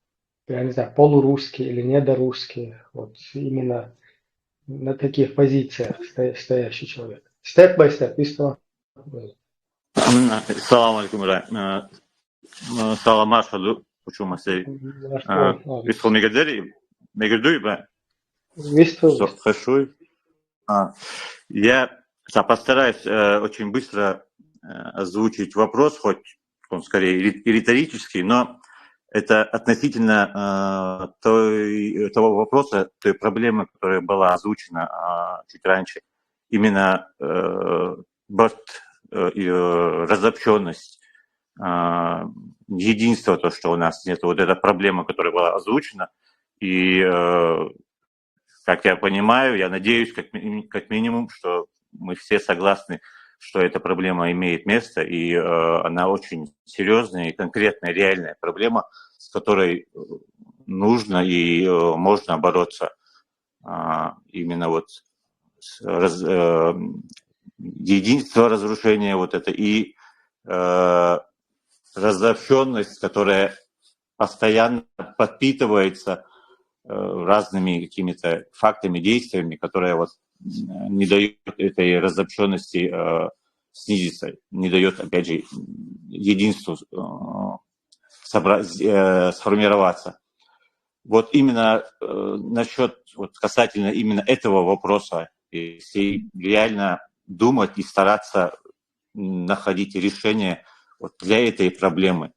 я не знаю, полурусский или недорусский, вот именно на таких позициях стоящий человек. Step by step, исто. Салам алейкум, салам маршаду, почему масей. Висхол мегадери, мегадуй, ба. Хорошо. Я постараюсь очень быстро озвучить вопрос, хоть он скорее и риторический, но это относительно того вопроса, той проблемы, которая была озвучена чуть раньше. Именно разобщенность единство, то, что у нас нет, вот эта проблема, которая была озвучена. И, как я понимаю, я надеюсь, как минимум, что мы все согласны, что эта проблема имеет место, и она очень серьезная и конкретная, реальная проблема, с которой нужно и можно бороться. Именно вот единство разрушения вот это и разобщенность, которая постоянно подпитывается разными какими-то фактами, действиями, которые вот не дают этой разобщенности снизиться, не дает, опять же, единству сформироваться. Вот именно насчет, вот касательно именно этого вопроса, если реально думать и стараться находить решение вот для этой проблемы,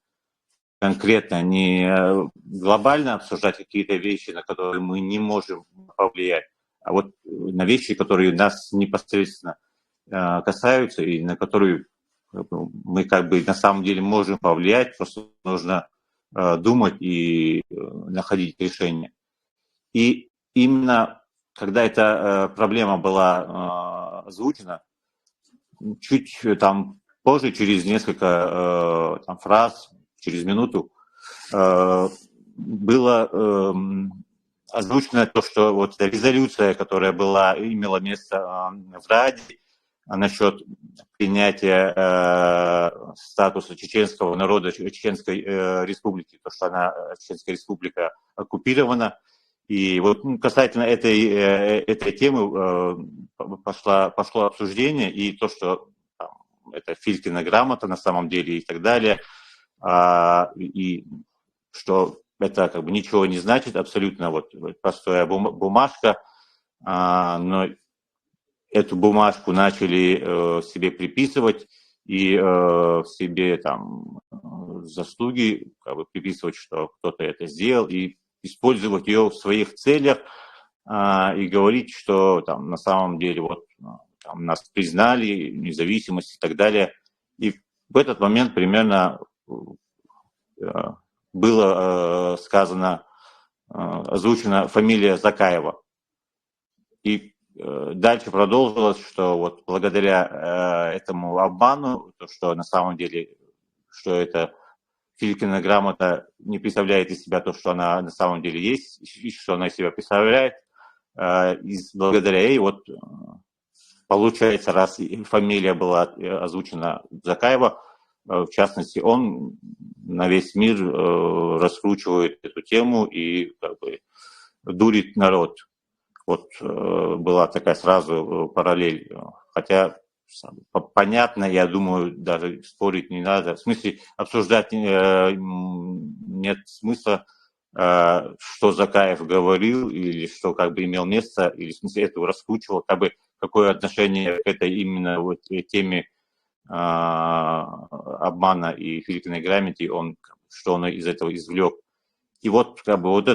конкретно, не глобально обсуждать какие-то вещи, на которые мы не можем повлиять, а вот на вещи, которые нас непосредственно касаются и на которые мы как бы на самом деле можем повлиять, просто нужно думать и находить решение. И именно когда эта проблема была озвучена, чуть там позже, через несколько там, фраз, через минуту, было озвучено то, что вот резолюция, которая имела место в Раде насчет принятия статуса чеченского народа, Чеченской республики, то, что Чеченская республика оккупирована. И вот касательно этой темы пошло обсуждение, и то, что там, это Филькина грамота на самом деле и так далее, и что это как бы ничего не значит, абсолютно вот простая бумажка, но эту бумажку начали себе приписывать и себе там заслуги как бы приписывать, что кто-то это сделал, и использовать ее в своих целях и говорить, что там на самом деле вот там, нас признали, независимость и так далее. И в этот момент примерно было сказано, озвучена фамилия Закаева. И дальше продолжилось, что вот благодаря этому обману, то, что на самом деле, что это Филькина грамота не представляет из себя то, что она на самом деле есть, и что она из себя представляет, и благодаря ей вот получается, раз фамилия была озвучена Закаева, в частности, он на весь мир раскручивает эту тему и как бы дурит народ. Вот была такая сразу параллель. Хотя понятно, я думаю, даже спорить не надо. В смысле, обсуждать нет смысла, что Закаев говорил или что как бы имел место, или в смысле этого раскручивал, как бы какое отношение к этой именно вот теме обмана и Филькиной грамоте, что он из этого извлек. И вот как бы вот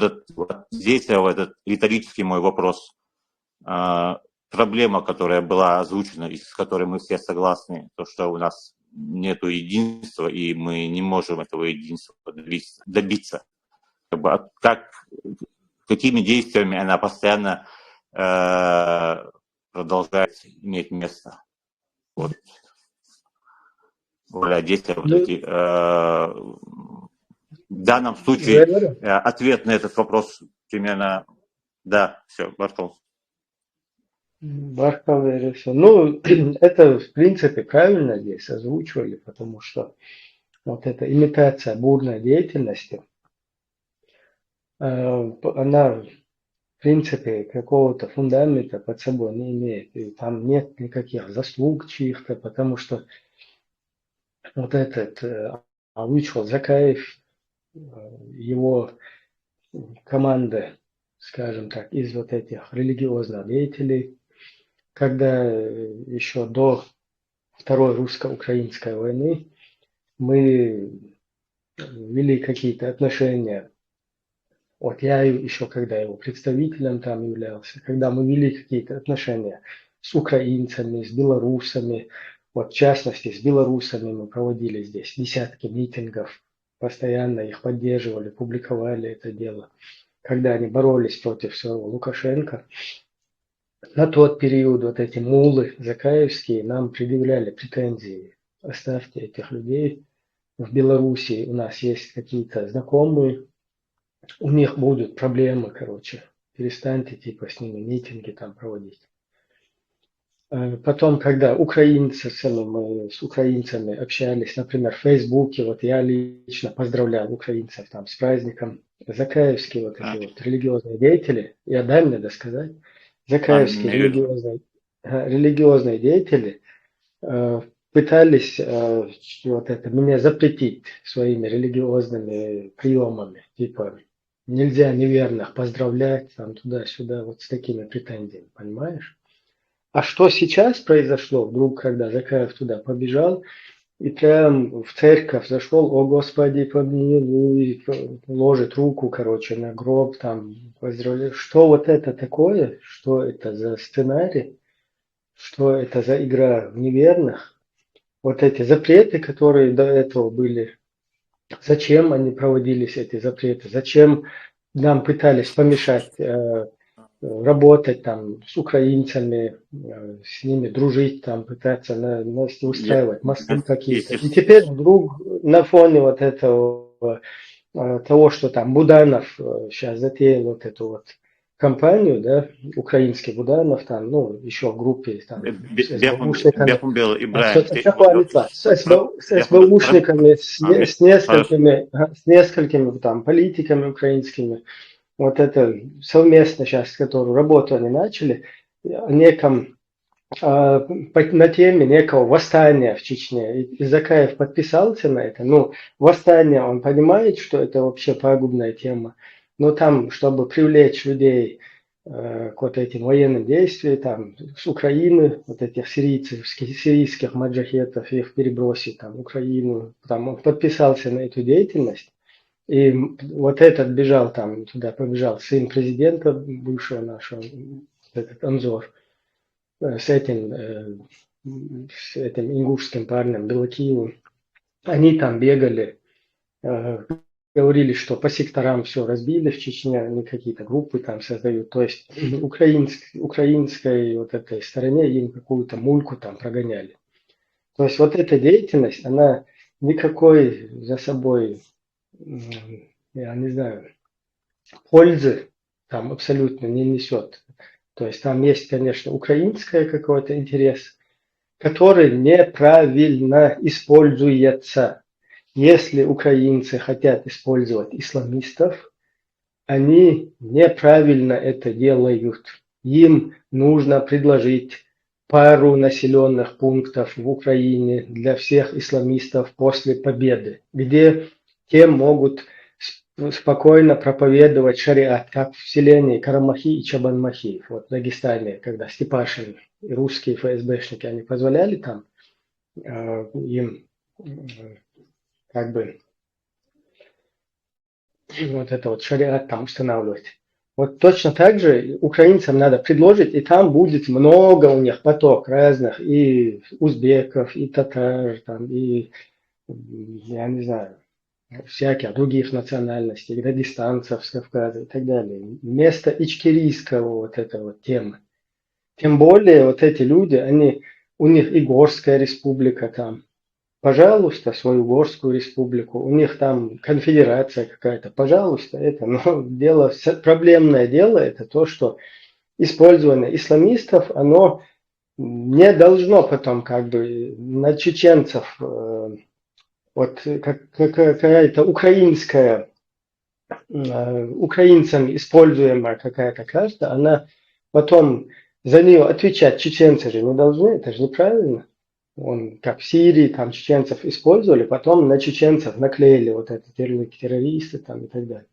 здесь этот риторический мой вопрос. Проблема, которая была озвучена, и с которой мы все согласны, то, что у нас нет единства, и мы не можем этого единства добиться. Как бы, какими действиями она постоянно продолжает иметь место. Вот. Действия вот эти. В данном случае ответ на этот вопрос примерно... Да, все, Бартол. Баркал решил. Ну, это в принципе правильно здесь озвучивали, потому что вот эта имитация бурной деятельности, она в принципе какого-то фундамента под собой не имеет. И там нет никаких заслуг чьих-то, потому что вот этот Алычев Закаев, его команда, скажем так, из вот этих религиозных деятелей, когда еще до Второй русско-украинской войны мы вели какие-то отношения. Вот я еще когда его представителем там являлся, когда мы вели какие-то отношения с украинцами, с белорусами, вот в частности с белорусами мы проводили здесь десятки митингов постоянно их поддерживали, публиковали это дело, когда они боролись против своего Лукашенко. На тот период вот эти муллы закаевские нам предъявляли претензии. Оставьте этих людей. В Беларуси у нас есть какие-то знакомые, у них будут проблемы, короче. Перестаньте типа с ними митинги там проводить. Потом, когда украинцы, мы с украинцами общались, например, в Фейсбуке, вот я лично поздравлял украинцев там с праздником. Закаевские вот эти вот религиозные деятели, я дай мне досказать, закаевские религиозные деятели пытались вот это меня запретить своими религиозными приемами, типа нельзя неверных поздравлять там туда-сюда, вот с такими претензиями, понимаешь? А что сейчас произошло, вдруг, когда Закаев туда побежал, и прям в церковь зашел, о Господи, помилуй, ложит руку, короче, на гроб, там, поздравляю. Что вот это такое? Что это за сценарий? Что это за игра в неверных? Вот эти запреты, которые до этого были, зачем они проводились, эти запреты? Зачем нам пытались помешать работать там с украинцами, с ними дружить, там пытаться устраивать мосты какие-то. И теперь вдруг на фоне вот этого, того, что там Буданов сейчас затеял вот эту вот кампанию, да, украинский Буданов, там, ну, еще в группе там, с СБУшниками, с СБУшниками, с несколькими там политиками украинскими. Вот это совместно сейчас, которую работу они начали, о неком, на теме некого восстания в Чечне. И Закаев подписался на это. Ну, восстание, он понимает, что это вообще пагубная тема. Но там, чтобы привлечь людей к вот этим военным действиям, там, с Украины, вот этих сирийских маджахетов, их перебросить там, в Украину, там, он подписался на эту деятельность. И вот этот бежал там, туда побежал сын президента, бывшего нашего, этот Анзор, с этим ингушским парнем Белокиевым. Они там бегали, говорили, что по секторам все разбили в Чечне, они какие-то группы там создают. То есть украинской вот этой стороне им какую-то мульку там прогоняли. То есть вот эта деятельность, она никакой за собой, я не знаю, пользы там абсолютно не несет. То есть там есть, конечно, украинский какой-то интерес, который неправильно используется. Если украинцы хотят использовать исламистов, они неправильно это делают. Им нужно предложить пару населенных пунктов в Украине для всех исламистов после победы, где те могут спокойно проповедовать шариат, как в селении Карамахи и Чабанмахи, вот в Дагестане, когда Степашин и русские ФСБшники, они позволяли там им как бы вот это вот шариат там устанавливать. Вот точно так же украинцам надо предложить, и там будет много у них поток разных, и узбеков, и татар, там, и, я не знаю, всяких других национальностей, дагестанцев с Кавказа и так далее. Вместо ичкерийского вот этой вот темы. Тем более вот эти люди, у них и Горская республика там. Пожалуйста, свою Горскую республику. У них там конфедерация какая-то. Пожалуйста, это. Но проблемное дело это то, что использование исламистов, оно не должно потом как бы на чеченцев вот какая-то украинская, украинцами используемая какая-то карта, она потом за нее отвечать чеченцы же не должны, это же неправильно. Он, как в Сирии, там чеченцев использовали, потом на чеченцев наклеили вот это террористы там и так далее.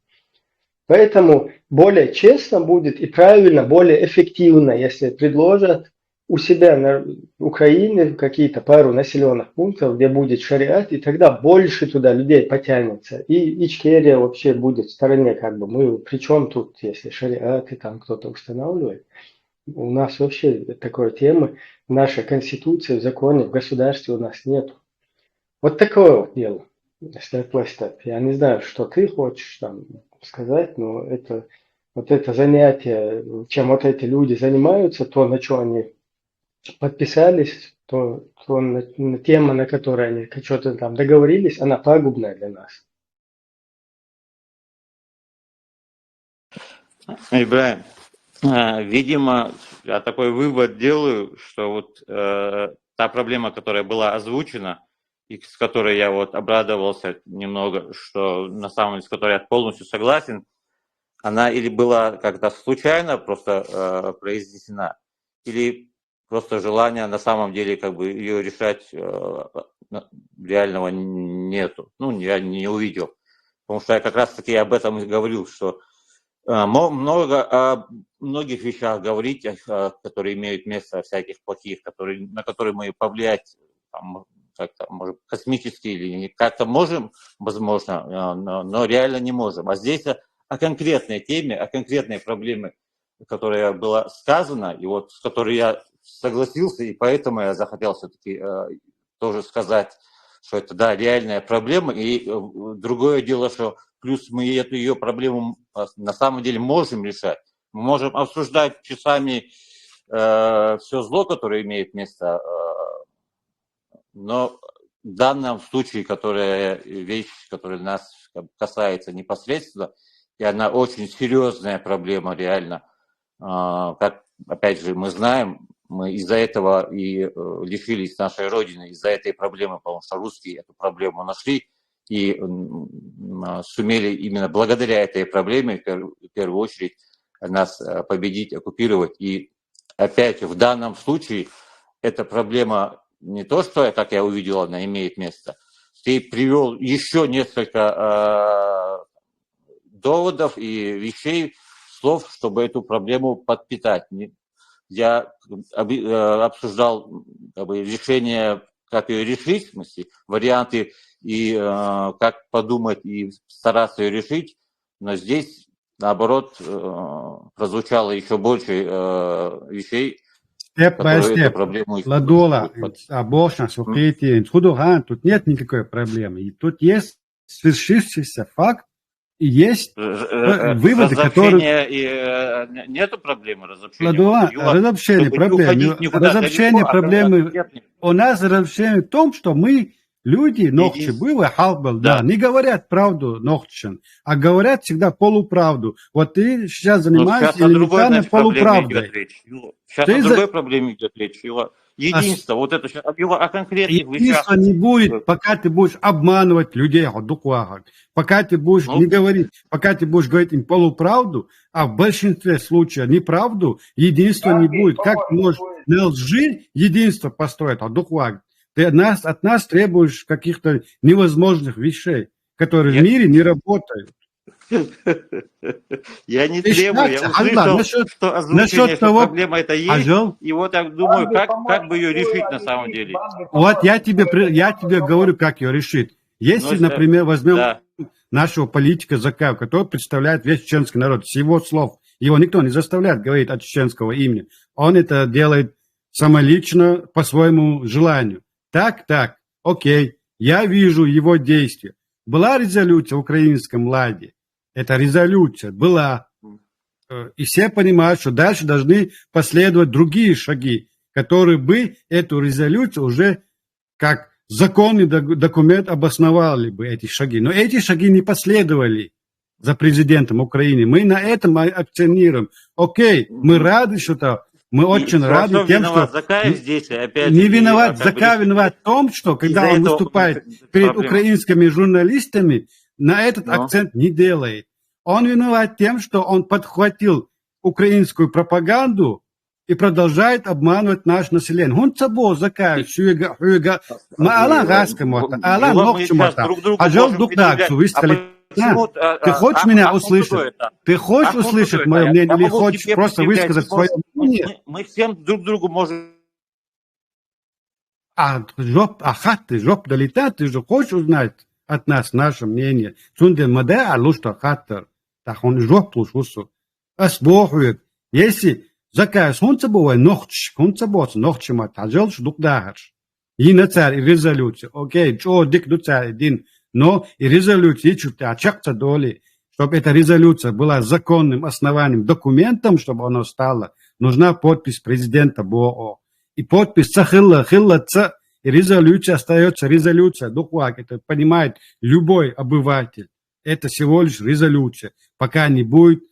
Поэтому более честно будет и правильно, более эффективно, если предложат у себя на Украине какие-то пару населенных пунктов, где будет шариат, и тогда больше туда людей потянется. И Ичкерия вообще будет в стороне, как бы, мы при чем тут, если шариат и там кто-то устанавливает. У нас вообще такой темы в нашей конституции, в законе, в государстве у нас нет. Вот такое вот дело. степ-бай-степ. Я не знаю, что ты хочешь там сказать, но это вот это занятие, чем вот эти люди занимаются, то, на что они подписались, то тема, на которой они что-то там договорились, она пагубная для нас. Ибраим, видимо, я такой вывод делаю, что вот та проблема, которая была озвучена, и с которой я вот обрадовался немного, что на самом деле, с которой я полностью согласен, она или была как-то случайно просто произнесена, или просто желания на самом деле как бы ее решать реального нету. Ну, я не увидел. Потому что я как раз-таки об этом и говорил, что много о многих вещах говорить, которые имеют место, всяких плохих, на которые мы повлиять там, как-то, может, космически или как-то можем, возможно, но реально не можем. А здесь о конкретной теме, о конкретной проблеме, которая была сказана, и вот с которой я согласился, и поэтому я захотел все-таки тоже сказать, что это, да, реальная проблема, и другое дело, что плюс мы эту ее проблему на самом деле можем решать. Мы можем обсуждать часами все зло, которое имеет место, но в данном случае, вещь, которая нас касается непосредственно, и она очень серьезная проблема реально, как, опять же, мы знаем, мы из-за этого и лишились нашей Родины, из-за этой проблемы, потому что русские эту проблему нашли и сумели именно благодаря этой проблеме, в первую очередь, нас победить, оккупировать. И опять в данном случае эта проблема не то, что, как я увидел, она имеет место. Ты привел еще несколько доводов и вещей, слов, чтобы эту проблему подпитать. Я обсуждал решение, как ее решить, в смысле, варианты и как подумать и стараться ее решить, но здесь, наоборот, прозвучало еще больше вещей, которые эту проблему Ладола, обошна, сухие, тут нет никакой проблемы. И тут есть свершившийся факт, и есть выводы, которые... Нету проблемы разобщения. Разобщение проблемы. У нас разобщение в том, что мы, люди, нохчи, было, халбал, да, не говорят правду нохчен, а говорят всегда полуправду. Вот ты сейчас занимаешься элементарной полуправдой. Сейчас о другой проблеме идет речь. Единство, вот это сейчас о конкретных вещах. Единства не будет, пока ты будешь обманывать людей, пока ты будешь не говорить, пока ты будешь говорить им полуправду, а в большинстве случаев неправду, единства не будет. Как ты можешь на лжи единство построить, ты от нас требуешь каких-то невозможных вещей, которые в мире не работают. Я не требую, я услышал, что озвучение, что проблема это есть, и вот я думаю, как бы ее решить на самом деле. Вот я тебе говорю, как ее решить. Если, например, возьмем нашего политика Закаева, который представляет весь чеченский народ, с его слов, его никто не заставляет говорить от чеченского имени, он это делает самолично, по своему желанию. Так, окей, я вижу его действия. Была резолюция в украинском ладе, эта резолюция была, и все понимают, что дальше должны последовать другие шаги, которые бы эту резолюцию уже как законный документ обосновали бы эти шаги. Но эти шаги не последовали за президентом Украины. Мы на этом акцентируем. Окей, мы рады, что-то, мы очень рады тем, что... Здесь, опять не виноват, Закаев виноват в том, что когда он выступает перед украинскими журналистами, на этот акцент не делает. Он виноват тем, что он подхватил украинскую пропаганду и продолжает обманывать наше население. Он собой Закаев, Алан Гаскамота, Алан Нохчумота, Ажал Дукдаксу, высказали. Ты хочешь меня услышать? Ты хочешь услышать мое мнение или хочешь просто высказать свое мнение? Мы всем друг другу можем... жоп долетает, ты же хочешь узнать от нас наше мнение. Сунде маде алушта хаттер. Так он жоп лушусу. Асбохует. Если Закаев сунце бывай нохч, сунце бос нохчима тажал шдук дахаш. И на царь резолюция. Окей, чо дик до царь один но и резолюция, чтобы эта резолюция была законным основанием, документом, чтобы она стала, нужна подпись президента БО. И подпись хилла, и резолюция остается резолюция. Это понимает любой обыватель. Это всего лишь резолюция, пока не будет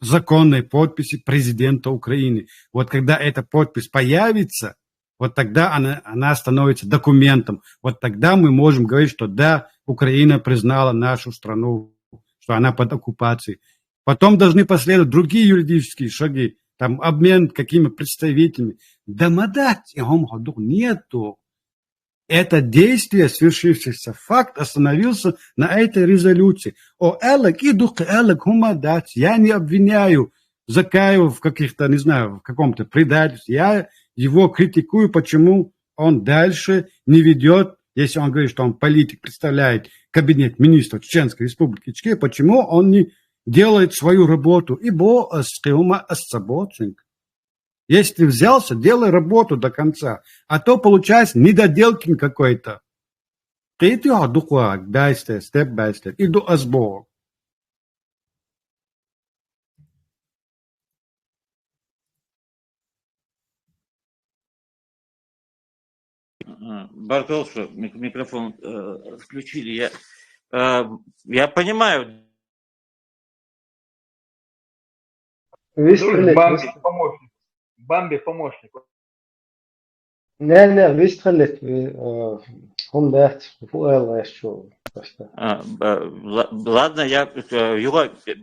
законной подписи президента Украины. Вот когда эта подпись появится, вот тогда она становится документом. Вот тогда мы можем говорить, что да, Украина признала нашу страну, что она под оккупацией. Потом должны последовать другие юридические шаги, там обмен какими представителями. Дамадать нету. Это действие, свершившийся факт, остановился на этой резолюции. Я не обвиняю Закаева в каких-то, не знаю, в каком-то предательстве. Я его критикую, почему он дальше не ведет, если он говорит, что он политик, представляет кабинет министров Чеченской Республики Ичке, почему он не делает свою работу. Ибо если ты взялся, делай работу до конца. А то получается недоделки какой-то. Step by step. Иду сбор. Бартолша, микрофон включили. Я понимаю. Бамби помощник. Не, выстрелит. Он даст. Ладно,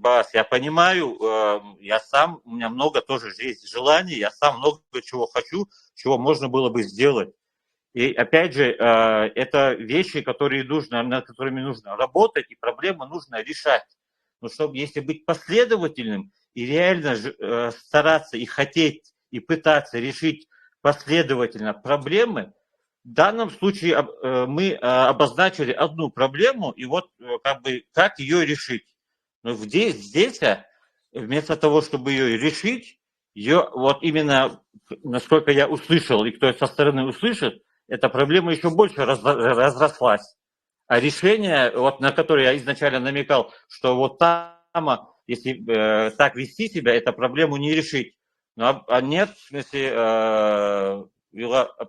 Бас, я понимаю, у меня много тоже есть желаний, я сам много чего хочу, чего можно было бы сделать. И опять же, это вещи, над которыми нужно работать, и проблемы нужно решать. Но чтобы, если быть последовательным и реально стараться и хотеть, и пытаться решить последовательно проблемы, в данном случае мы обозначили одну проблему, и вот как ее решить. Но здесь вместо того, чтобы ее решить, вот именно, насколько я услышал, и кто со стороны услышит, эта проблема еще больше разрослась. А решение, вот на которое я изначально намекал, что вот там, если так вести себя, эту проблему не решить. Нет, в смысле,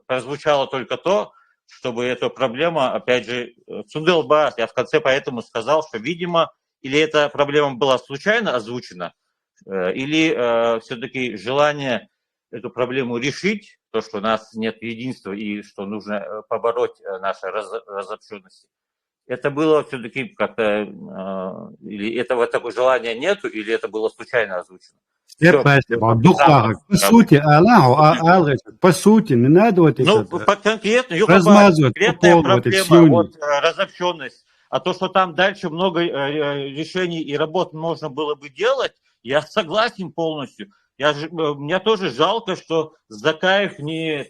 прозвучало только то, чтобы эту проблему, опять же, Цунделбас, я в конце поэтому сказал, что, видимо, или эта проблема была случайно озвучена, или все-таки желание эту проблему решить, то, что у нас нет единства и что нужно побороть наши разобщенности. Это было все-таки как-то, или этого такого желания нету, или это было случайно озвучено. По сути, не надо вот это размазывать конкретная проблема, вот разобщенность. А то, что там дальше много решений и работ можно было бы делать, я согласен полностью. Мне тоже жалко, что Закаев не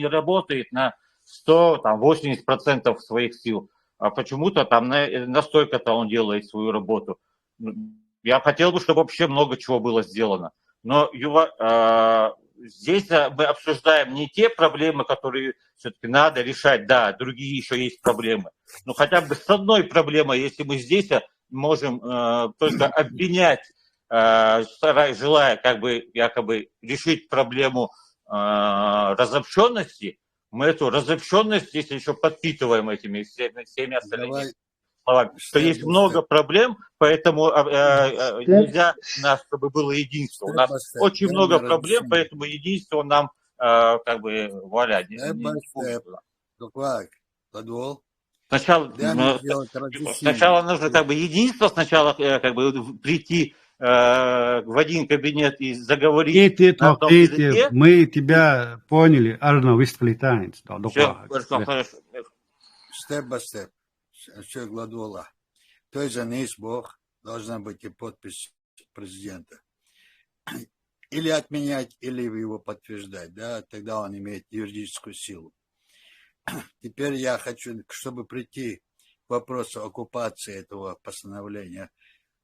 работает на 180% своих сил, а почему-то там настолько-то он делает свою работу. Я хотел бы, чтобы вообще много чего было сделано. Но здесь мы обсуждаем не те проблемы, которые все-таки надо решать. Да, другие еще есть проблемы. Но хотя бы с одной проблемой, если мы здесь можем только обвинять, желая якобы решить проблему разобщенности, мы эту разобщенность, если еще подпитываем этими всеми остальными словами, что есть много проблем, поэтому нельзя у нас, чтобы было единство. У нас очень много проблем, поэтому единство нам вуаля, не Сначала нужно единство, сначала прийти в один кабинет и заговорить на одном языке. Мы тебя поняли, Арно Вистлитанец. Степ by степ. Человек Гладуола. То есть за ней Бог должна быть и подпись президента. Или отменять, или его подтверждать. Да? Тогда он имеет юридическую силу. Теперь я хочу, чтобы прийти к вопросу оккупации этого постановления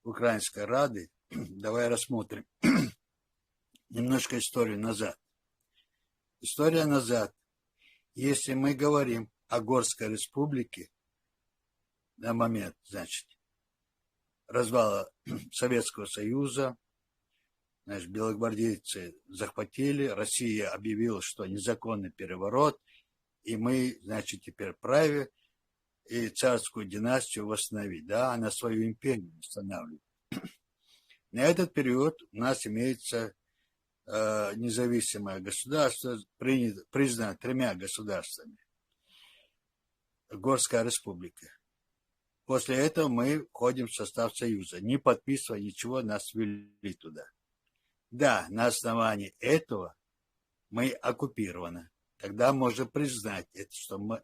Украинской Рады, давай рассмотрим немножко историю назад. История назад. Если мы говорим о Горской Республике, на момент, значит, развала Советского Союза. Значит, белогвардейцы захватили, Россия объявила, что незаконный переворот, и мы, значит, теперь праве и царскую династию восстановить, да, она свою империю восстанавливает. На этот период у нас имеется независимое государство, признано 3 государствами. Горская республика. После этого мы входим в состав Союза. Не подписывая ничего, нас ввели туда. Да, на основании этого мы оккупированы. Тогда можно признать это, что мы,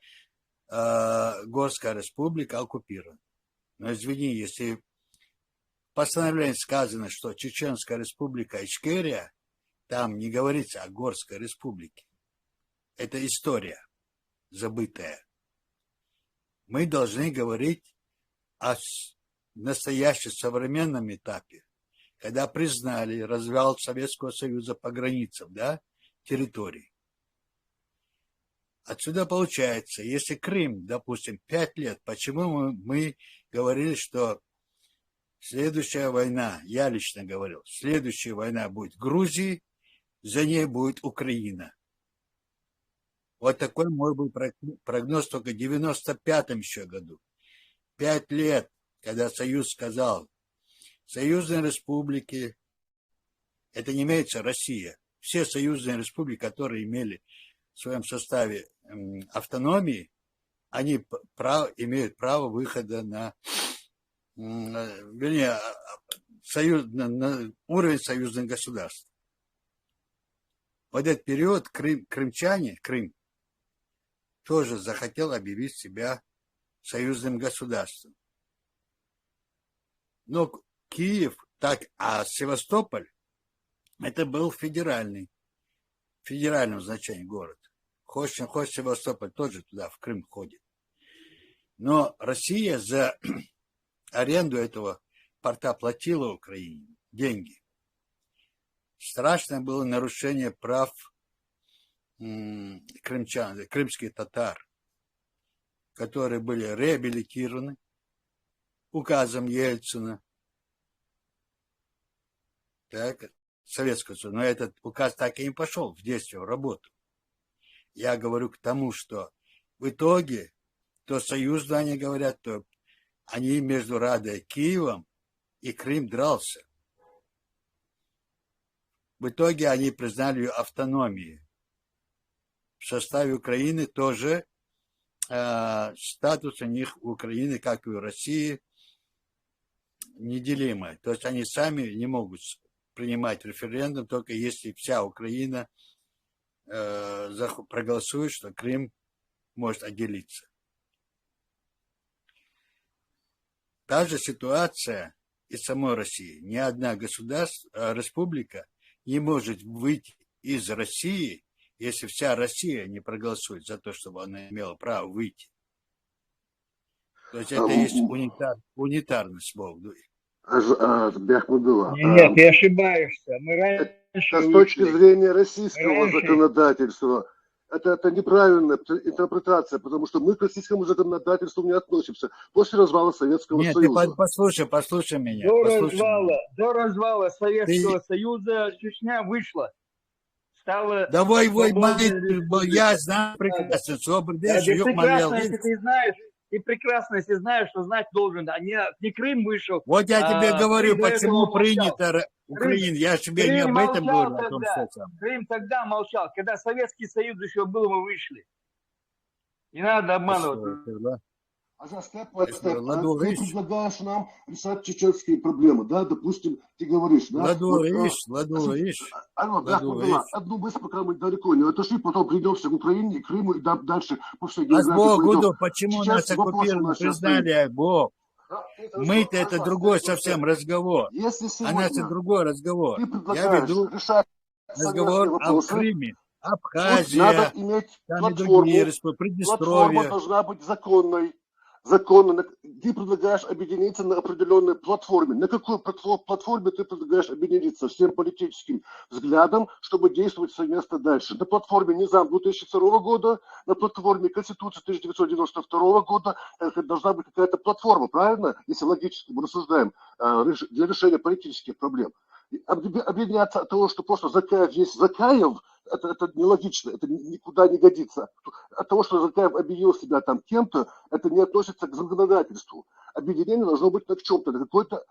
Горская республика оккупирована. Но извини, если в постановлении сказано, что Чеченская республика Ичкерия, там не говорится о Горской республике. Это история забытая. Мы должны говорить о настоящем современном этапе, когда признали развал Советского Союза по границам, да, территорий. Отсюда получается, если Крым, допустим, 5 лет, почему мы говорили, что следующая война, я лично говорил, следующая война будет в Грузии, за ней будет Украина. Вот такой мой был прогноз только в 95-м еще году. 5 лет, когда Союз сказал, союзные республики, это не имеется Россия. Все союзные республики, которые имели в своем составе автономии, они имеют право выхода на уровень союзных государств. Вот этот период крымчане, Крым, тоже захотел объявить себя союзным государством. Но Киев, а Севастополь, это был федеральном значении город. Хочешь Севастополь тоже туда, в Крым входит. Но Россия за аренду этого порта платила Украине деньги. Страшное было нарушение прав крымчан, крымских татар, которые были реабилитированы указом Ельцина, так, Советского Союза. Но этот указ так и не пошел в действие, в работу. Я говорю к тому, что в итоге то союзно они говорят, то они между Радой Киевом и Крым дрался. В итоге они признали ее автономией. В составе Украины тоже статус у них у Украины, как и у России, неделимый. То есть они сами не могут принимать референдум, только если вся Украина проголосует, что Крым может отделиться. Та же ситуация и самой России. Ни одна республика не может выйти из России, если вся Россия не проголосует за то, чтобы она имела право выйти. То есть это есть унитарность Бог. Нет, ты ошибаешься. Мы раньше с точки зрения российского законодательства это неправильная интерпретация, потому что мы к российскому законодательству не относимся после развала Советского Союза. Нет, ты послушай меня. До развала Советского Союза Чечня вышла. Стала давай, я знаю прекрасно, ты прекрасно, если знаешь, что знать должен, а не Крым вышел. Вот я тебе говорю, почему принято Украина. Я тебе не об этом говорю. Крым тогда молчал. Когда Советский Союз еще был, мы вышли. Не надо обманывать. А за степ ты предлагаешь нам решать чеченские проблемы, да? Допустим, ты говоришь, да? Одну мысль, пока мы далеко не отошли, потом придемся к Украине, Крыму и дальше по всей географии. Почему нас оккупировали, признали Бог? Мы-то это другой совсем разговор. А нас это другой разговор. Я веду разговор о Крыме, Абхазия, надо иметь платформу. Приднестровье. Платформа должна быть законной. законно, ты предлагаешь объединиться на определенной платформе. На какой платформе ты предлагаешь объединиться всем политическим взглядом, чтобы действовать совместно дальше? На платформе Низам 2002 года, на платформе Конституции 1992 года должна быть какая-то платформа, правильно? Если логически мы рассуждаем для решения политических проблем. Объединяться от того, что просто Закаев есть Закаев, это нелогично, это никуда не годится. От того, что Закаев объявил себя там кем-то, это не относится к законодательству. Объединение должно быть на чем-то, на какой-то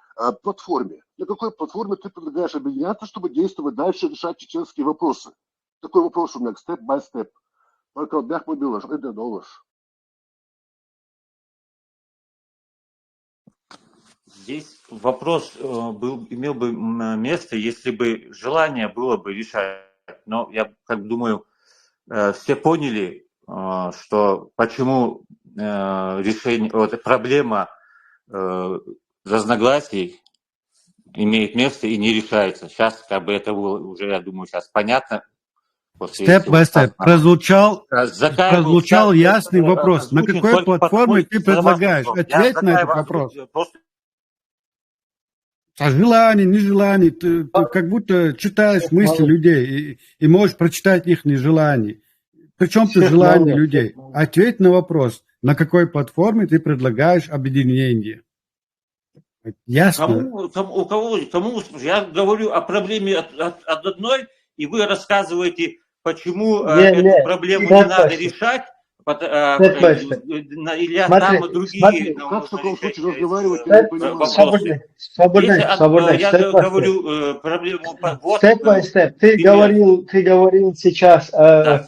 платформе. На какой платформе ты предлагаешь объединяться, чтобы действовать дальше, решать чеченские вопросы? Такой вопрос у меня, степ-бай-степ. Только бях мобилаш, это доллар. Здесь вопрос имел бы место, если бы желание было бы решать. Но я как думаю, все поняли, что почему проблема разногласий имеет место и не решается. Сейчас как бы это было уже, я думаю, сейчас понятно. Степ-бай-степ. Прозвучал ясный вопрос. На какой платформе ты предлагаешь? Ответь на этот вопрос. А желание, нежелание, ты как будто читаешь мысли людей и можешь прочитать их нежелания. Причем ты желание людей? Ответь на вопрос, на какой платформе ты предлагаешь объединение. Ясно? Кому? Я говорю о проблеме от одной, и вы рассказываете, почему эту проблему не надо решать. Или там другие. Как в таком случае разговаривать? Свободно. Я говорю проблему. Степ-бай-степ. Ты говорил сейчас о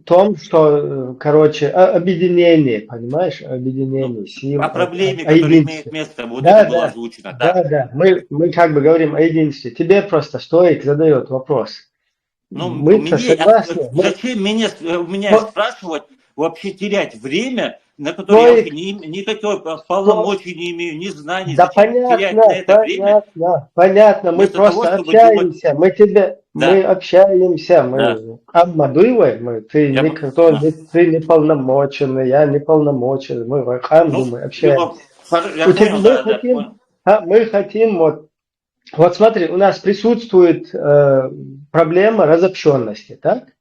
том, что, короче, объединение, понимаешь, объединение сил. О проблеме, которая имеет место, вот это было озвучено. Да. Мы как бы говорим о единстве. Тебе просто стоит задает вопрос. Мы-то согласны. Зачем меня спрашивать? Вообще терять время, на которое я никакой полномочий не имею, ни знаний. Да терять на это время? Понятно, мы просто общаемся, мы общаемся, мы обмадуиваем, ты не полномоченный, я не полномоченный, мы общаемся. Мы хотим, вот смотри, у нас присутствует проблема разобщенности, так?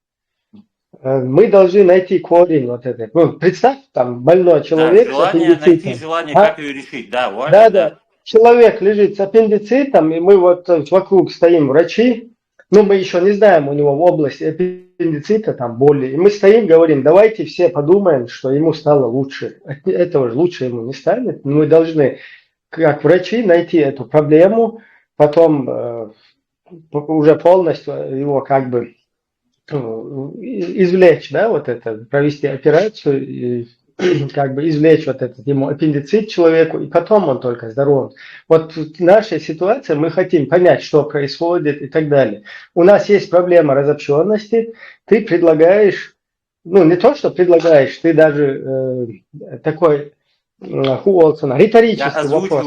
Мы должны найти корень вот этой. Представь, там больной человек с аппендицитом. Найти желание, как ее решить, да. Человек лежит с аппендицитом, и мы вот вокруг стоим врачи, мы еще не знаем у него в области аппендицита там боли, и мы стоим, говорим, давайте все подумаем, что ему стало лучше. От этого же лучше ему не станет. Мы должны, как врачи, найти эту проблему, потом уже полностью его как бы извлечь, да, вот это, провести операцию, и, как бы извлечь вот этот ему аппендицит человеку, и потом он только здоров. Вот в нашей ситуации мы хотим понять, что происходит и так далее. У нас есть проблема разобщенности, ты предлагаешь, не то, что предлагаешь, ты даже такой риторический вопрос.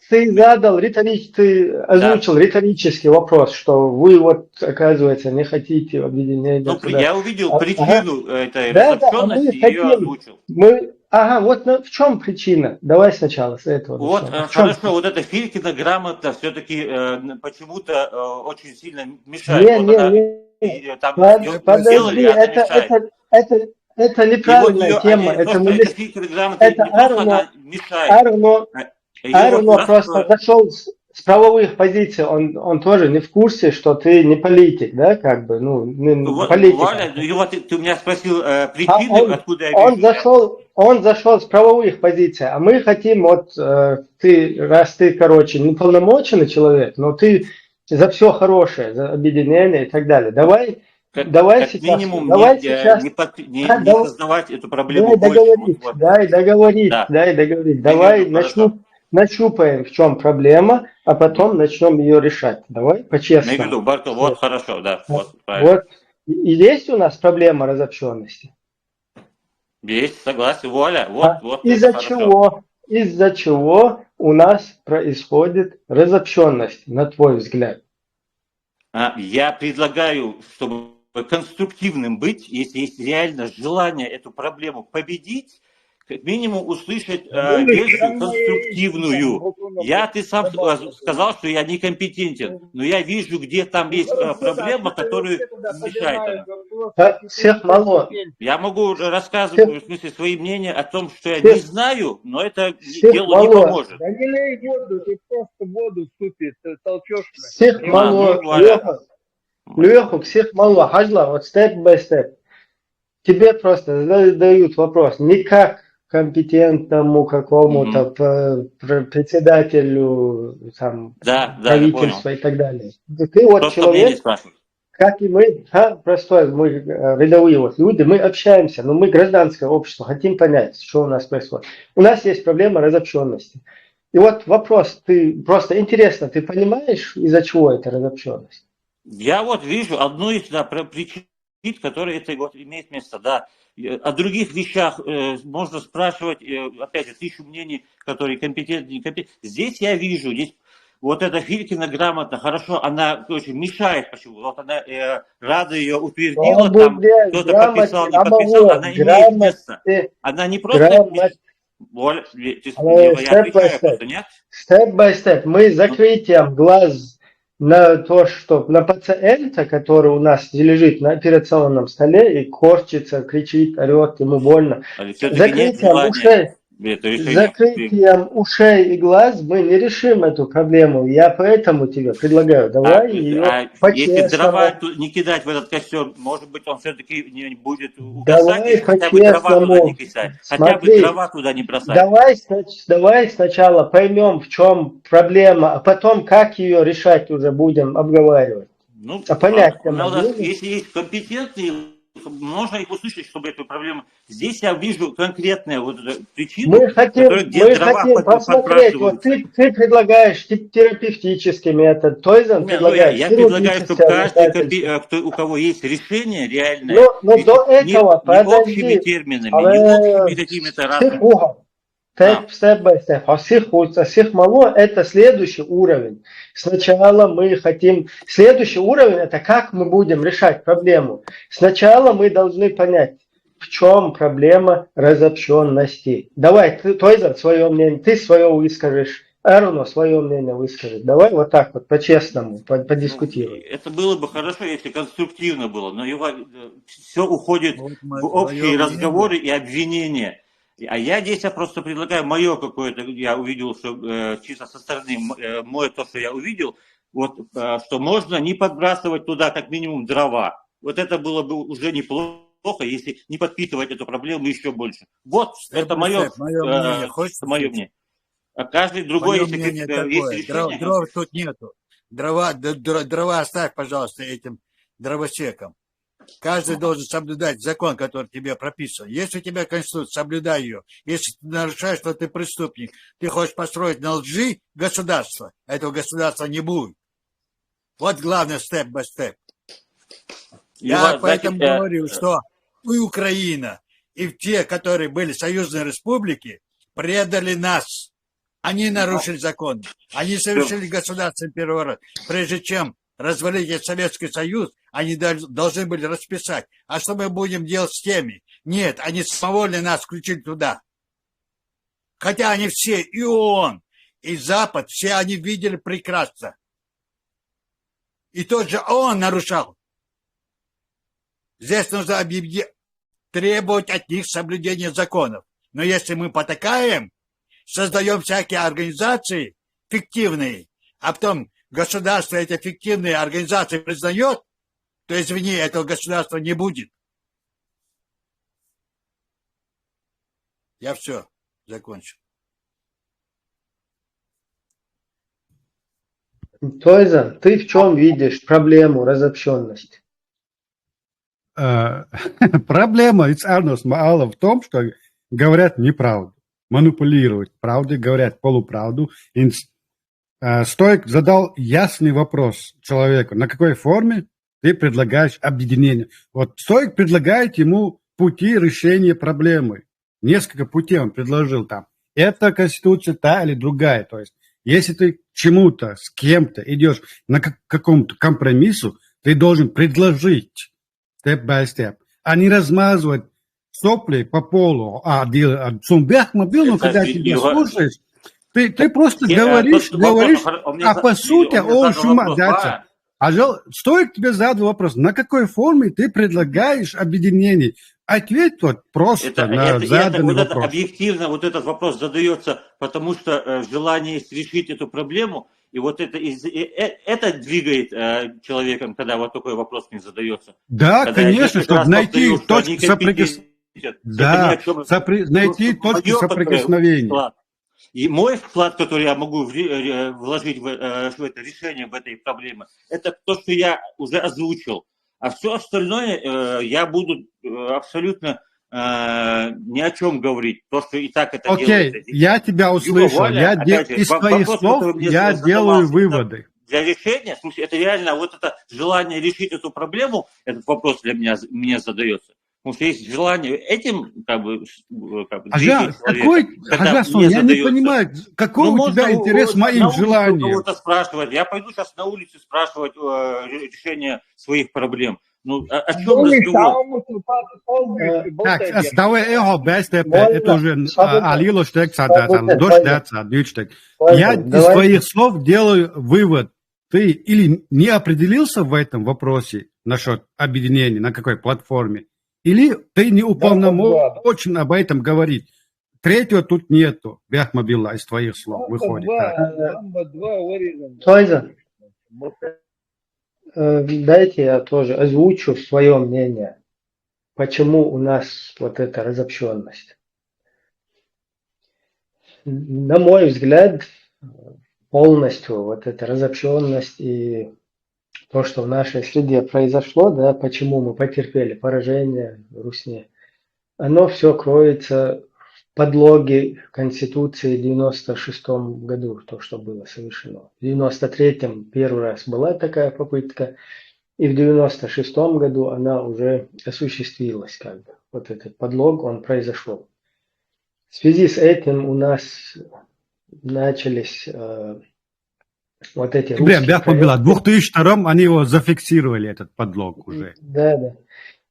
Ты задал ты озвучил риторический вопрос, что вы вот, оказывается, не хотите объединения. Я увидел причину этой разобщенности и ее озвучил. В чем причина? Давай сначала с этого. Хорошо, вот эта Филькина грамота все-таки почему-то очень сильно мешает. Подожди, это неправильная тема. Арно просто зашел с правовых позиций, он тоже не в курсе, что ты не политик, да, как бы, политик. Валя, ты у меня спросил причины, откуда я вижу. Он зашел с правовых позиций, а мы хотим, ты, короче, неполномоченный человек, но ты за все хорошее, за объединение и так далее. Давай сейчас не создавать эту проблему больше. Дай договорить. Давай нащупаем, в чем проблема, а потом начнем ее решать. Давай по-честному. Я веду, Баркл, вот хорошо, да. И есть у нас проблема разобщенности? Есть, согласен, Воля. Из-за чего у нас происходит разобщенность, на твой взгляд? Я предлагаю, чтобы конструктивным быть, если есть реально желание эту проблему победить, как минимум услышать версию конструктивную. Ты сам сказал, что я некомпетентен, но я вижу, где там есть проблема, которая мешает. Всех мало. Я могу рассказывать, в смысле, свои мнения о том, что я не знаю, но это делу не поможет. Да не лей воду, ты просто воду в супе толчешь. Всех мало. Леха, всех мало. Хажла, вот степ-бай-степ. Тебе просто задают вопрос не как компетентному какому-то председателю правительства и так далее. Ты вот просто человек, как и мы, простой, мы рядовые вот люди, мы общаемся, но мы гражданское общество, хотим понять, что у нас происходит. У нас есть проблема разобщенности. И вот вопрос, ты просто интересно, ты понимаешь, из-за чего эта разобщенность? Я вот вижу одну из причин, которые это вот имеет место, да. О других вещах можно спрашивать, опять же, тысячу мнений, которые компетентны. Здесь я вижу, здесь вот эта Филькина грамота, хорошо, она очень мешает, почему? Вот она, Рада ее утвердила, там кто-то подписал, не подписал, она имеет место. Она не просто... Степ-бай-степ. Мы закрытием глаз на то, что на пациента, который у нас лежит на операционном столе и корчится, кричит, орет, ему больно. Закрытием ушей и глаз мы не решим эту проблему. Я поэтому тебе предлагаю, давай ее по-честному. Если дрова не кидать в этот костер, может быть, он все-таки не будет угасать, хотя бы дрова туда не кидать, хотя бы дрова туда не бросать. Давай сначала поймем, в чем проблема, а потом как ее решать уже будем обговаривать. Если есть компетентные, можно их услышать, чтобы эту проблему... Здесь я вижу конкретную вот причину, мы хотим посмотреть, вот ты предлагаешь терапевтический метод, Тойзен предлагает я предлагаю, чтобы каждый, у кого есть решение реальное, но до этого, не общими терминами, не общими какими-то разными... Степ-бай-степ. А всех мало, это следующий уровень. Сначала мы хотим... Следующий уровень, это как мы будем решать проблему. Сначала мы должны понять, в чем проблема разобщенности. Давай, ты, Тойзер, свое мнение, ты свое выскажешь, Эруно свое мнение выскажет. Давай вот так вот, по-честному, подискутируем. Это было бы хорошо, если конструктивно было, но все уходит в общие разговоры и обвинения. А я здесь просто предлагаю мое какое-то, я увидел, что чисто со стороны, то, что я увидел, вот, что можно не подбрасывать туда как минимум дрова. Вот это было бы уже неплохо, если не подпитывать эту проблему еще больше. Вот, это мое мнение. А каждый другой, если есть решение... Дров тут нету. Дрова оставь, пожалуйста, этим дровосекам. Каждый должен соблюдать закон, который тебе прописан. Если у тебя Конституция, соблюдай ее. Если ты нарушаешь, то ты преступник. Ты хочешь построить на лжи государство. Этого государства не будет. Вот главное степ-бай-степ. Я поэтому говорю, что и Украина, и те, которые были союзные республики, предали нас. Они нарушили закон. Они совершили государственный переворот. Прежде чем развалить Советский Союз, они должны были расписать. А что мы будем делать с теми? Нет, они самовольно нас включили туда. Хотя они все, и ООН, и Запад, все они видели прекрасно. И тот же ООН нарушал. Здесь нужно требовать от них соблюдения законов. Но если мы потакаем, создаем всякие организации фиктивные, а потом государство эти фиктивные организации признает, то, извини, этого государства не будет. Я все, закончил. Тойзен, ты в чем видишь проблему разобщенности? Проблема Ицарнос Маала в том, что говорят неправду, манипулируют правдой, говорят полуправду. Стоик задал ясный вопрос человеку, на какой форме ты предлагаешь объединение. Вот Стоик предлагает ему пути решения проблемы. Несколько путей он предложил там. Это конституция та или другая. То есть, если ты к чему-то, с кем-то идешь на какому-то компромиссу, ты должен предложить степ-бай-степ, а не размазывать сопли по полу, Цумбях мобил, когда тебя слушаешь, ты просто говоришь, а по сути он шума дается. Стоит тебе задать вопрос, на какой форме ты предлагаешь объединение? Ответь вот просто на заданный вопрос. Объективно вот этот вопрос задается, потому что желание есть решить эту проблему, и вот это двигает человеком, когда вот такой вопрос не задается. Да, когда конечно, чтобы найти точку соприкосновения. Да, найти точку соприкосновения. И мой вклад, который я могу вложить в это решение в этой проблеме, это то, что я уже озвучил. А все остальное я буду абсолютно ни о чем говорить. То, что и так это делается. Окей, я тебя услышал. Из твоих слов я делаю выводы. Для решения, слушай, это реально вот это желание решить эту проблему, этот вопрос для меня задается. Потому что есть желание этим я не понимаю, какой у тебя интерес моим желанием? Кого-то спрашивать. Я пойду сейчас на улицу спрашивать решение своих проблем. Ну, о чем разговор? Так, давай это уже Алило штек, Я из твоих слов делаю вывод. Ты или не определился в этом вопросе насчет объединения, на какой платформе, или ты не уполномочен об этом говорить. Третьего тут нету. Бяхмабилла из твоих слов выходит. Тойза, дайте я тоже озвучу свое мнение. Почему у нас вот эта разобщенность? На мой взгляд, полностью вот эта разобщенность и то, что в нашей среде произошло, да, почему мы потерпели поражение в Русне, оно все кроется в подлоге Конституции в 96 году, то, что было совершено. В 93-м первый раз была такая попытка, и в 96 году она уже осуществилась, как бы. Вот этот подлог, он произошел. В связи с этим у нас начались вот эти русские проекты. В 2002 они его зафиксировали, этот подлог уже. Да.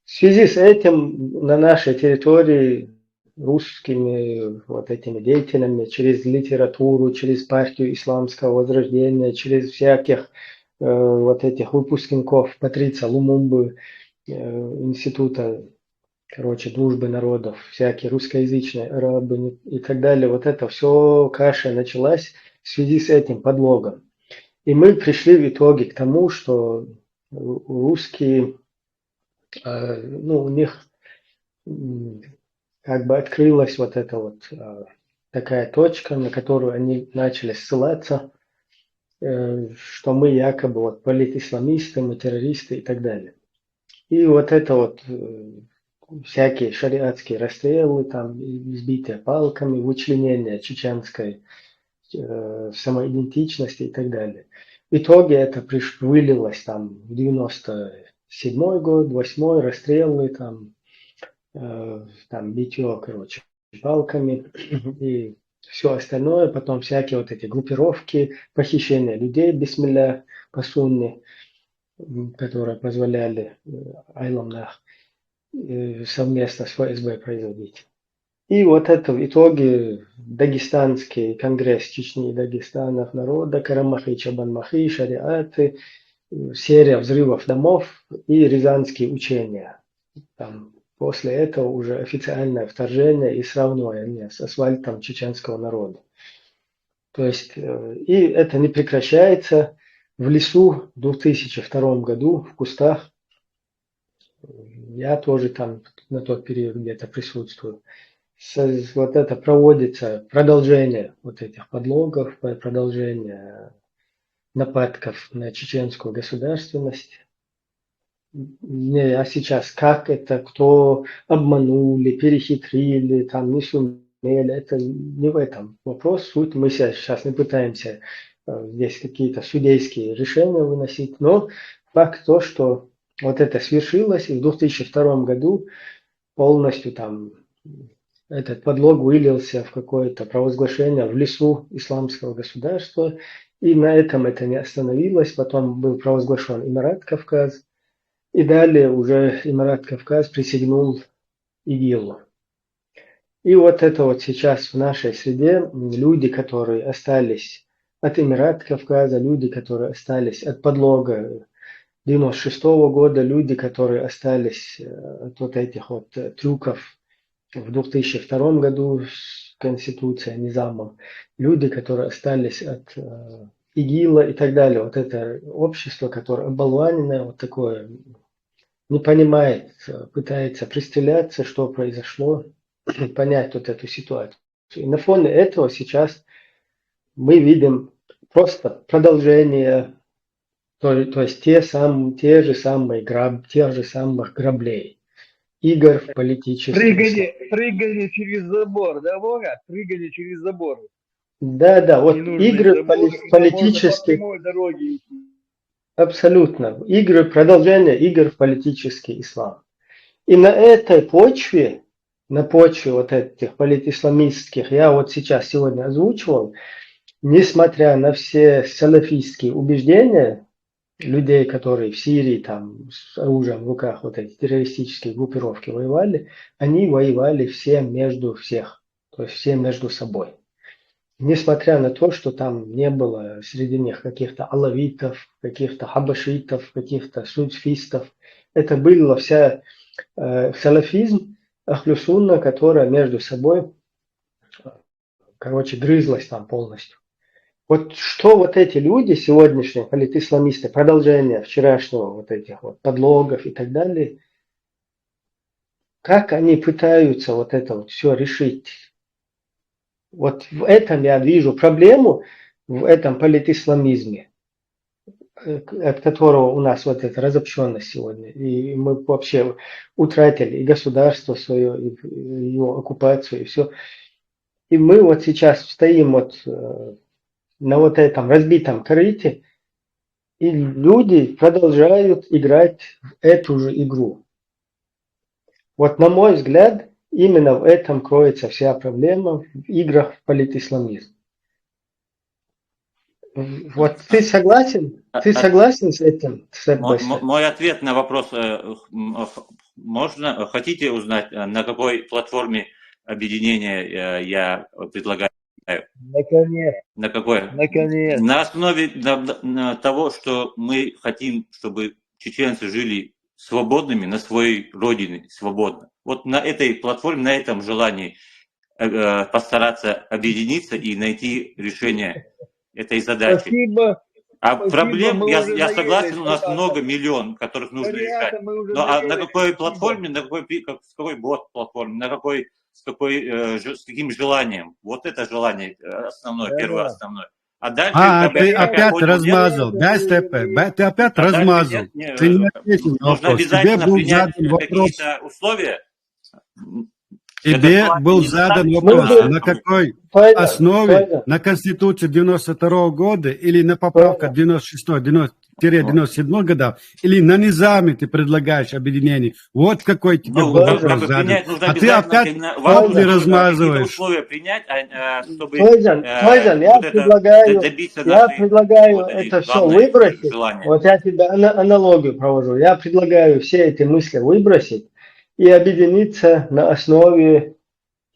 В связи с этим на нашей территории русскими вот этими деятелями через литературу, через партию исламского возрождения, через всяких вот этих выпускников Патриция Лумумбы, института, дружбы народов, всякие русскоязычные арабы и так далее. Вот это все каша началась в связи с этим подлогом. И мы пришли в итоге к тому, что русские, у них как бы открылась вот эта вот такая точка, на которую они начали ссылаться, что мы якобы вот политисламисты, мы террористы и так далее. И вот это вот всякие шариатские расстрелы, там, избитие палками, вычленение чеченской самоидентичности и так далее. В итоге это вылилось там в 97 год, 8-й, расстрелы, там битье, палками и все остальное. Потом всякие вот эти группировки, похищение людей, бисмилля, по сунне, которые позволяли Айламнах совместно с ФСБ производить. И вот это в итоге Дагестанский конгресс Чечни и Дагестанов народа, Карамахи, Чабанмахи, шариаты, серия взрывов домов и рязанские учения. Там, после этого уже официальное вторжение и сравнивание с асфальтом чеченского народа. То есть, и это не прекращается. В лесу в 2002 году, в кустах, я тоже там на тот период где-то присутствую, вот это проводится продолжение вот этих подлогов, продолжение нападков на чеченскую государственность. А сейчас как это, кто обманули, перехитрили, там не сумели, это не в этом вопрос. Суть мы сейчас не пытаемся здесь какие-то судейские решения выносить, но факт то, что вот это свершилось, и в 2002 году полностью там этот подлог вылился в какое-то провозглашение в лесу исламского государства, и на этом это не остановилось. Потом был провозглашен Эмират Кавказ, и далее уже Эмират Кавказ присягнул ИГИЛу. И вот это вот сейчас в нашей среде люди, которые остались от Эмирата Кавказа, люди, которые остались от подлога 96-го года, люди, которые остались от вот этих вот трюков в 2002 году с Конституцией, Низамом, люди, которые остались от ИГИЛа и так далее. Вот это общество, которое оболваненное, вот такое, не понимает, пытается пристреляться, что произошло, понять вот эту ситуацию. И на фоне этого сейчас мы видим просто продолжение, то есть тех же самых граблей, игр в политический Прыгали через забор, да, Вова? Прыгали через забор. Да, вот игры в политический... Абсолютно. Игры, продолжение игр в политический ислам. И на этой почве, на почве вот этих политисламистских, я вот сейчас сегодня озвучивал, несмотря на все салафистские убеждения людей, которые в Сирии там с оружием в руках, вот эти террористические группировки воевали, они воевали все между всех, то есть все между собой. Несмотря на то, что там не было среди них каких-то алавитов, каких-то хабашитов, каких-то суфистов, это было вся салафизм, ахлюсунна, которая между собой, грызлась там полностью. Вот что вот эти люди, сегодняшние политисламисты, продолжение вчерашнего вот этих вот подлогов и так далее, как они пытаются вот это вот все решить? Вот в этом я вижу проблему, в этом политисламизме, от которого у нас вот эта разобщенность сегодня. И мы вообще утратили и государство свое, и его оккупацию, и все. И мы вот сейчас стоим вот на вот этом разбитом корыте, и люди продолжают играть в эту же игру. Вот на мой взгляд, именно в этом кроется вся проблема в играх в политисламизм. Вот ты согласен? Ты согласен с этим? Мой ответ на вопрос, хотите узнать, на какой платформе объединения я предлагаю? Наконец. На какой? Наконец. На основе того, что мы хотим, чтобы чеченцы жили свободными на своей родине, свободно. Вот на этой платформе, на этом желании постараться объединиться и найти решение этой задачи. Спасибо. Проблем, я согласен, у нас много миллион, которых нужно решать. Но на какой платформе, с какой платформе, с каким желанием? Вот это желание основное, первое основное. А дальше... ты опять размазал. Дай, Степе, ты опять размазал. Ты не ответил на нужно вопрос. Тебе обязательно был принять задан вопрос. какие-то условия. Тебе был задан вопрос, на какой основе, на Конституции 92 года или на поправка 96-97 годов, или на Низаме ты предлагаешь объединение. Вот какой тебе был вопрос задан. А ты опять полный размазываешь. Условия принять, чтобы добиться я предлагаю это все выбросить. Вот я тебе аналогию провожу. Я предлагаю все эти мысли выбросить и объединиться на основе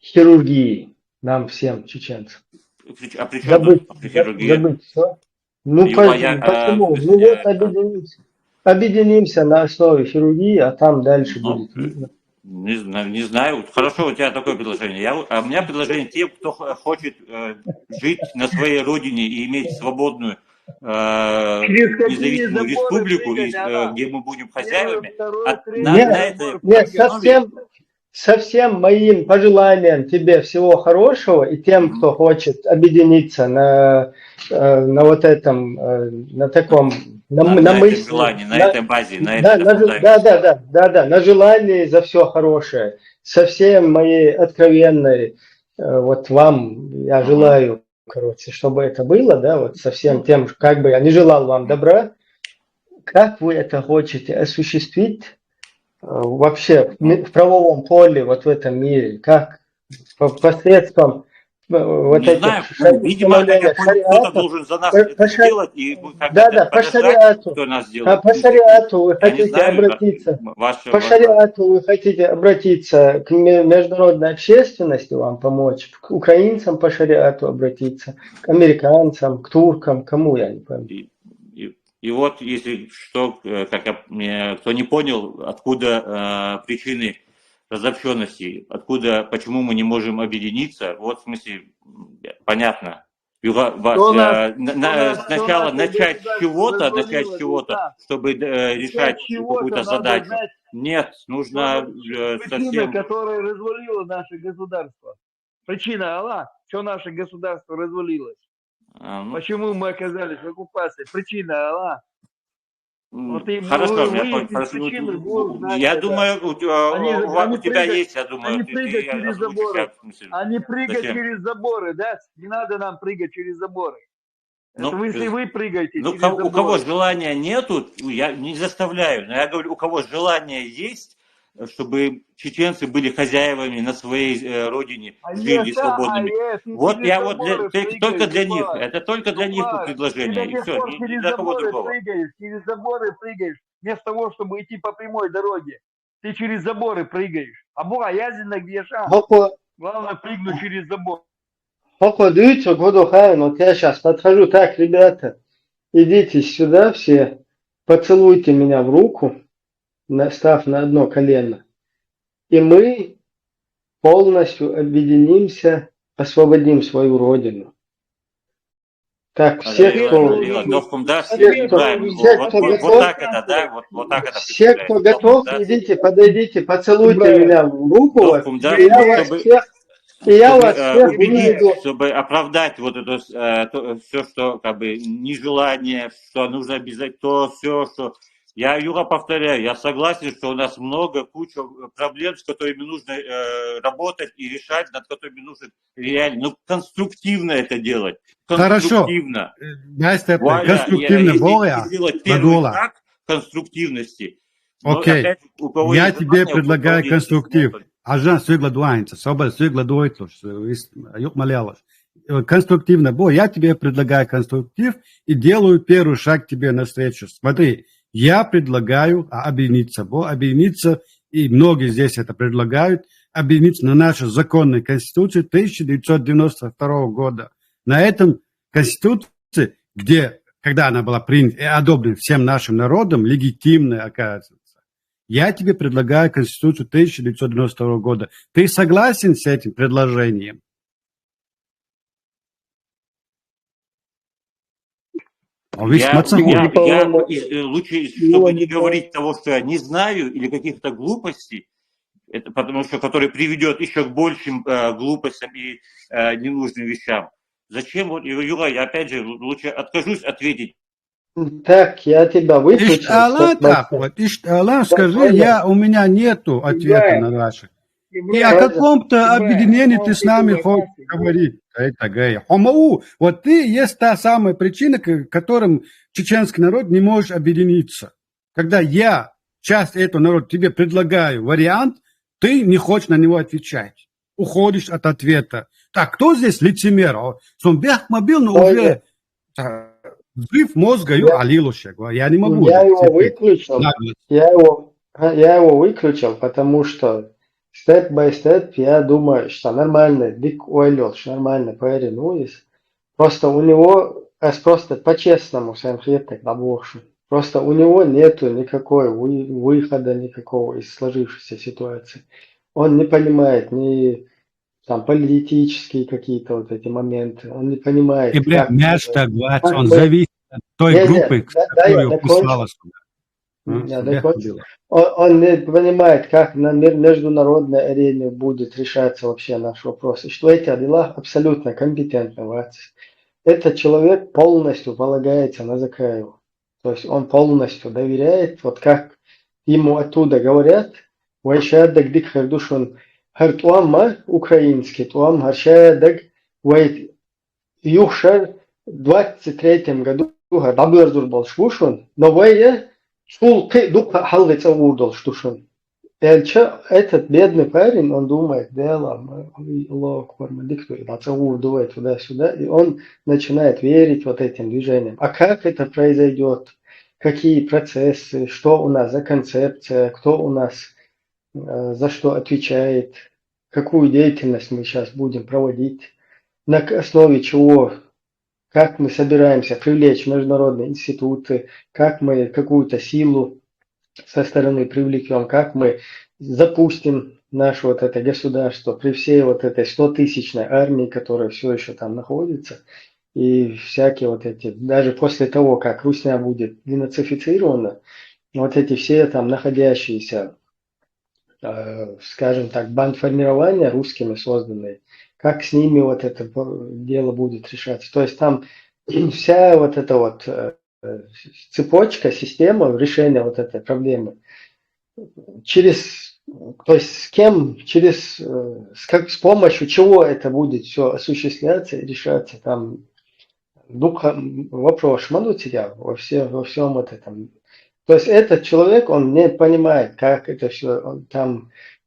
хирургии нам всем, чеченцам. А при чем забыть все. Почему? Объединимся на основе хирургии, а там дальше будет. Не знаю. Хорошо, у тебя такое предложение. А у меня предложение тем, кто хочет жить на своей родине и иметь свободную независимую республику, где мы будем хозяевами. Со всем моим пожеланием тебе всего хорошего и тем, кто хочет объединиться на вот этом, на таком, на мысли, желании, на этой базе, на желании за все хорошее. Со всем моей откровенной, вот вам я желаю, чтобы это было, да, вот со всем тем, как бы я не желал вам добра, как вы это хотите осуществить вообще в правовом поле, вот в этом мире, как посредством вот Не этих знаю, видимо, я установлениях понял, кто-то шариата. должен за нас это сделать, и мы Да, как-то по подождать, шариату. кто нас А сделает. по шариату вы Я не хотите знаю, обратиться. ваше... По шариату вы хотите обратиться к международной общественности, вам помочь, к украинцам по шариату обратиться, к американцам, к туркам, кому, я не пойму. И вот, если что, кто не понял, откуда причины разобщенности, почему мы не можем объединиться, вот в смысле, понятно. Сначала начать с чего-то, чтобы решать какую-то задачу. Нет, нужно Причина, совсем... которая развалила наше государство. Причина, Аллах, что наше государство развалилось. Почему мы оказались в оккупации? Причина, Аллах. Вот Хорошо, я думаю, у тебя есть, я думаю. Они прыгают через заборы. Они прыгают через заборы, да? Не надо нам прыгать через заборы. Если вы прыгаете через заборы. У кого желания нету, я не заставляю. Но я говорю, у кого желание есть, чтобы чеченцы были хозяевами на своей родине, жили свободными. Вот я вот только для них, это только для них предложение, и все, ни для кого другого. Через заборы прыгаешь, вместо того, чтобы идти по прямой дороге. Ты через заборы прыгаешь. А боязненно где шаг. Главное прыгнуть через забор. Дивіться, Годохайн, вот я сейчас подхожу, так, ребята, идите сюда все, поцелуйте меня в руку, став на одно колено, и мы полностью объединимся, освободим свою родину. Так, все, кто готов, идите, подойдите, поцелуйте меня в руку, и я вас всех... убедить, чтобы оправдать вот это все, что как бы нежелание, что нужно обязательно то, все, что... Юра, повторяю, я согласен, что у нас куча проблем, с которыми нужно работать и решать, над которыми нужно реально, конструктивно это делать. Конструктивно. Хорошо. Конструктивно, Если сделать первый шаг конструктивности. Окей. Я тебе предлагаю конструктив. Ажан сыгладуанца, собой сыгладуйтлуш, юг малялаш. Конструктивно, я тебе предлагаю конструктив и делаю первый шаг тебе навстречу. Смотри, я предлагаю объединиться, и многие здесь это предлагают, объединиться на нашу законную конституцию 1992 года. На этом конституции, когда она была принята и одобрена всем нашим народом, легитимная оказывается. Я тебе предлагаю Конституцию 1992 года. Ты согласен с этим предложением? Я лучше, чтобы не говорить того, что я не знаю, или каких-то глупостей, это потому что который приведет еще к большим глупостям и ненужным вещам. Зачем? Юра, я опять же лучше откажусь ответить. Так, я тебя выключил. Аллах, скажи, у меня нету ответа на ваши. И о каком-то объединении ты с нами хочешь говорить. Вот ты есть та самая причина, которым чеченский народ не может объединиться. Когда я, часть этого народа, тебе предлагаю вариант, ты не хочешь на него отвечать. Уходишь от ответа. Так, кто здесь лицемер? Сумбех мобильно уже... Взрыв мозга я не могу. Я его выключил, потому что степ-бай-степ, я думаю, что нормально, дик ойлёш, нормально повернулись. Просто у него, просто по-честному, просто у него нету никакой выхода никакого из сложившейся ситуации. Он не понимает ни там политические какие-то вот эти моменты, он не понимает. Он зависит от той группы, которую прислала сюда. Он не понимает, как на международной арене будет решаться вообще наш вопрос. И что эти Адилах абсолютно компетентны. Этот человек полностью полагается на Закаеву. То есть он полностью доверяет, вот как ему оттуда говорят, «Вайшадак дик хардушун хартуамма» украинский, туам харшадак вайт юхшар в 23-м году дабырдур был швушун, но вайя Шул духа халлица урдал штушун. Этот бедный парень, он думает, делом, лог, форма диктует, дует туда-сюда, и он начинает верить вот этим движениям. А как это произойдет? Какие процессы, что у нас за концепция, кто у нас за что отвечает, какую деятельность мы сейчас будем проводить, на основе чего, как мы собираемся привлечь международные институты, как мы какую-то силу со стороны привлекем, как мы запустим наше вот это государство при всей вот этой 100-тысячной армии, которая все еще там находится, и всякие вот эти, даже после того, как Русня будет денацифицирована, вот эти все там находящиеся, скажем так, бандформирования русскими созданные, как с ними вот это дело будет решаться. То есть там вся вот эта вот цепочка, система решения вот этой проблемы через, то есть с кем, через, с помощью чего это будет все осуществляться и решаться там, вопрос шманутия во всем вот этом. То есть этот человек, он не понимает, как это все,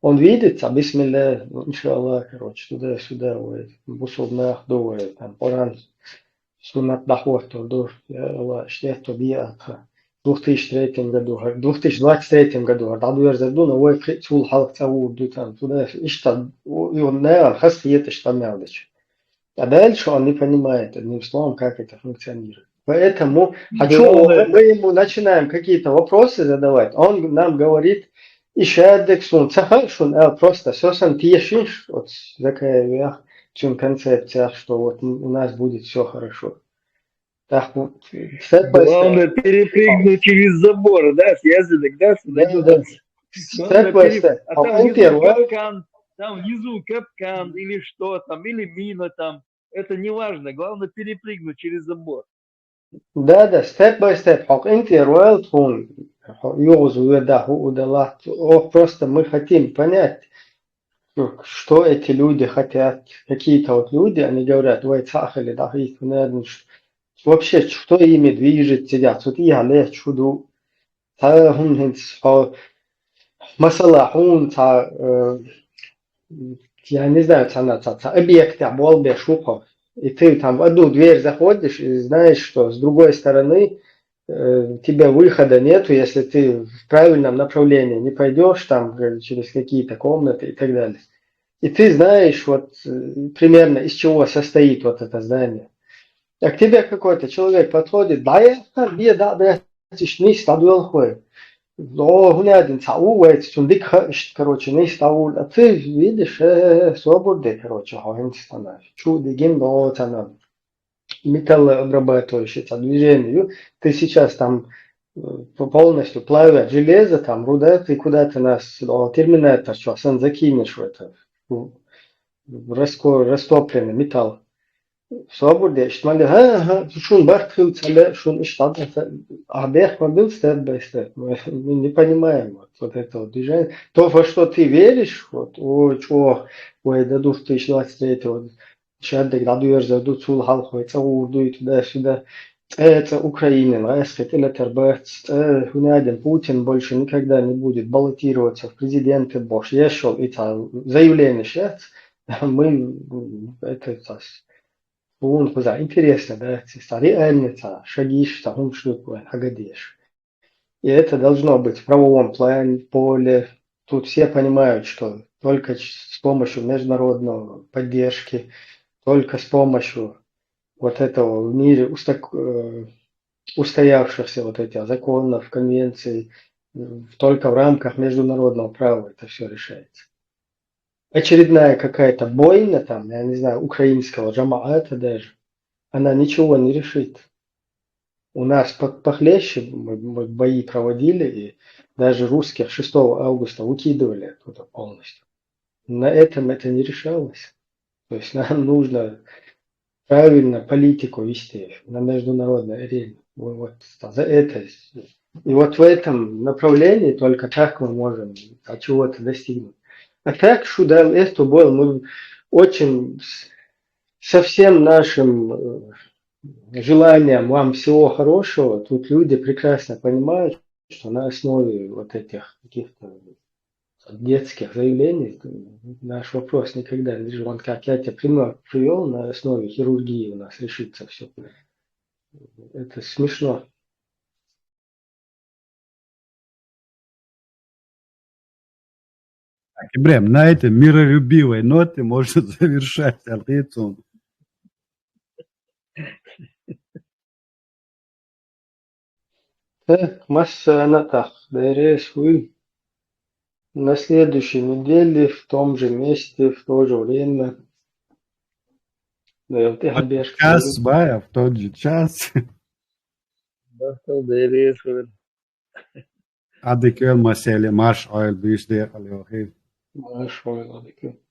он видит, бисмилля, иншаллах, короче, туда-сюда, бусулнах, дует, там, Коран, Суннат доход, дур, что биаха. В 2003 году, в 2023 году, Дадуэр Задуна, ой, Цул Халцау, там, туда, и что, и он, наверное, хасиет, что мелочь. А дальше он не понимает, одним словом, как это функционирует. Поэтому мы ему начинаем какие-то вопросы задавать, он нам говорит, просто сосан тишиш, вот такая концепция, что вот у нас будет все хорошо. Так вот, главное перепрыгнуть через забор, да, с язык, да, там внизу капкан или что там, или мина там, это не важно, главное перепрыгнуть через забор. Да, step by step, просто мы хотим понять, что эти люди хотят, какие-то вот люди, они говорят, вообще, что ими движет, сидят, вот я лет чуду, масалахун, я не знаю, объекты, болбе, шухов. И ты там в одну дверь заходишь и знаешь, что с другой стороны тебе выхода нету, если ты в правильном направлении не пойдешь там через какие-то комнаты и так далее. И ты знаешь вот примерно из чего состоит вот это здание. А к тебе какой-то человек подходит, короче, не стал, а ты видишь, свободы, короче, металлообрабатывающее движение, ты сейчас там полностью плавят железо, там руда, ты куда-то нас, терминатор, что, закинешь в это, растопленный металл. Свободе, шун бархил, шун иштадо, абех был степ бай степ. Мы не понимаем вот этого движения. То, во что ты веришь, вот, до 2023 шаддек, дадуер, заду цул халхой, цаурду и туда-сюда. Это Украина, это Тербец, Хунядин, Путин больше никогда не будет баллотироваться в президенты, Бош, ешел, это заявление сейчас, мы, это, интересно, да, реально шаги, что агадеш. И это должно быть в правовом плане, поле. Тут все понимают, что только с помощью международной поддержки, только с помощью вот этого в мире устоявшихся вот этих законов, конвенций, только в рамках международного права это все решается. Очередная какая-то бойня, там, я не знаю, украинского джамаата даже, она ничего не решит. У нас похлеще мы бои проводили, и даже русских 6 августа выкидывали оттуда полностью. На этом это не решалось. То есть нам нужно правильно политику вести на международной арене. Вот за это. И вот в этом направлении только так мы можем от чего-то достигнуть. А так, что это было, мы очень со всем нашим желанием вам всего хорошего, тут люди прекрасно понимают, что на основе вот этих каких-то детских заявлений наш вопрос никогда не решил. Он как я тебе пример привел, на основе хирургии у нас решится все. Это смешно. Так, Ибрем, на этой миролюбивой ноте можно завершать лекцию. Так, масса натах. Дайрес вы на следующей неделе в том же месте, в то же время. Да, ты habешь Час, Бая, в тот же час. Addig ölmaszéli más ajl bűzdér, aljó hív. Más ajl, addig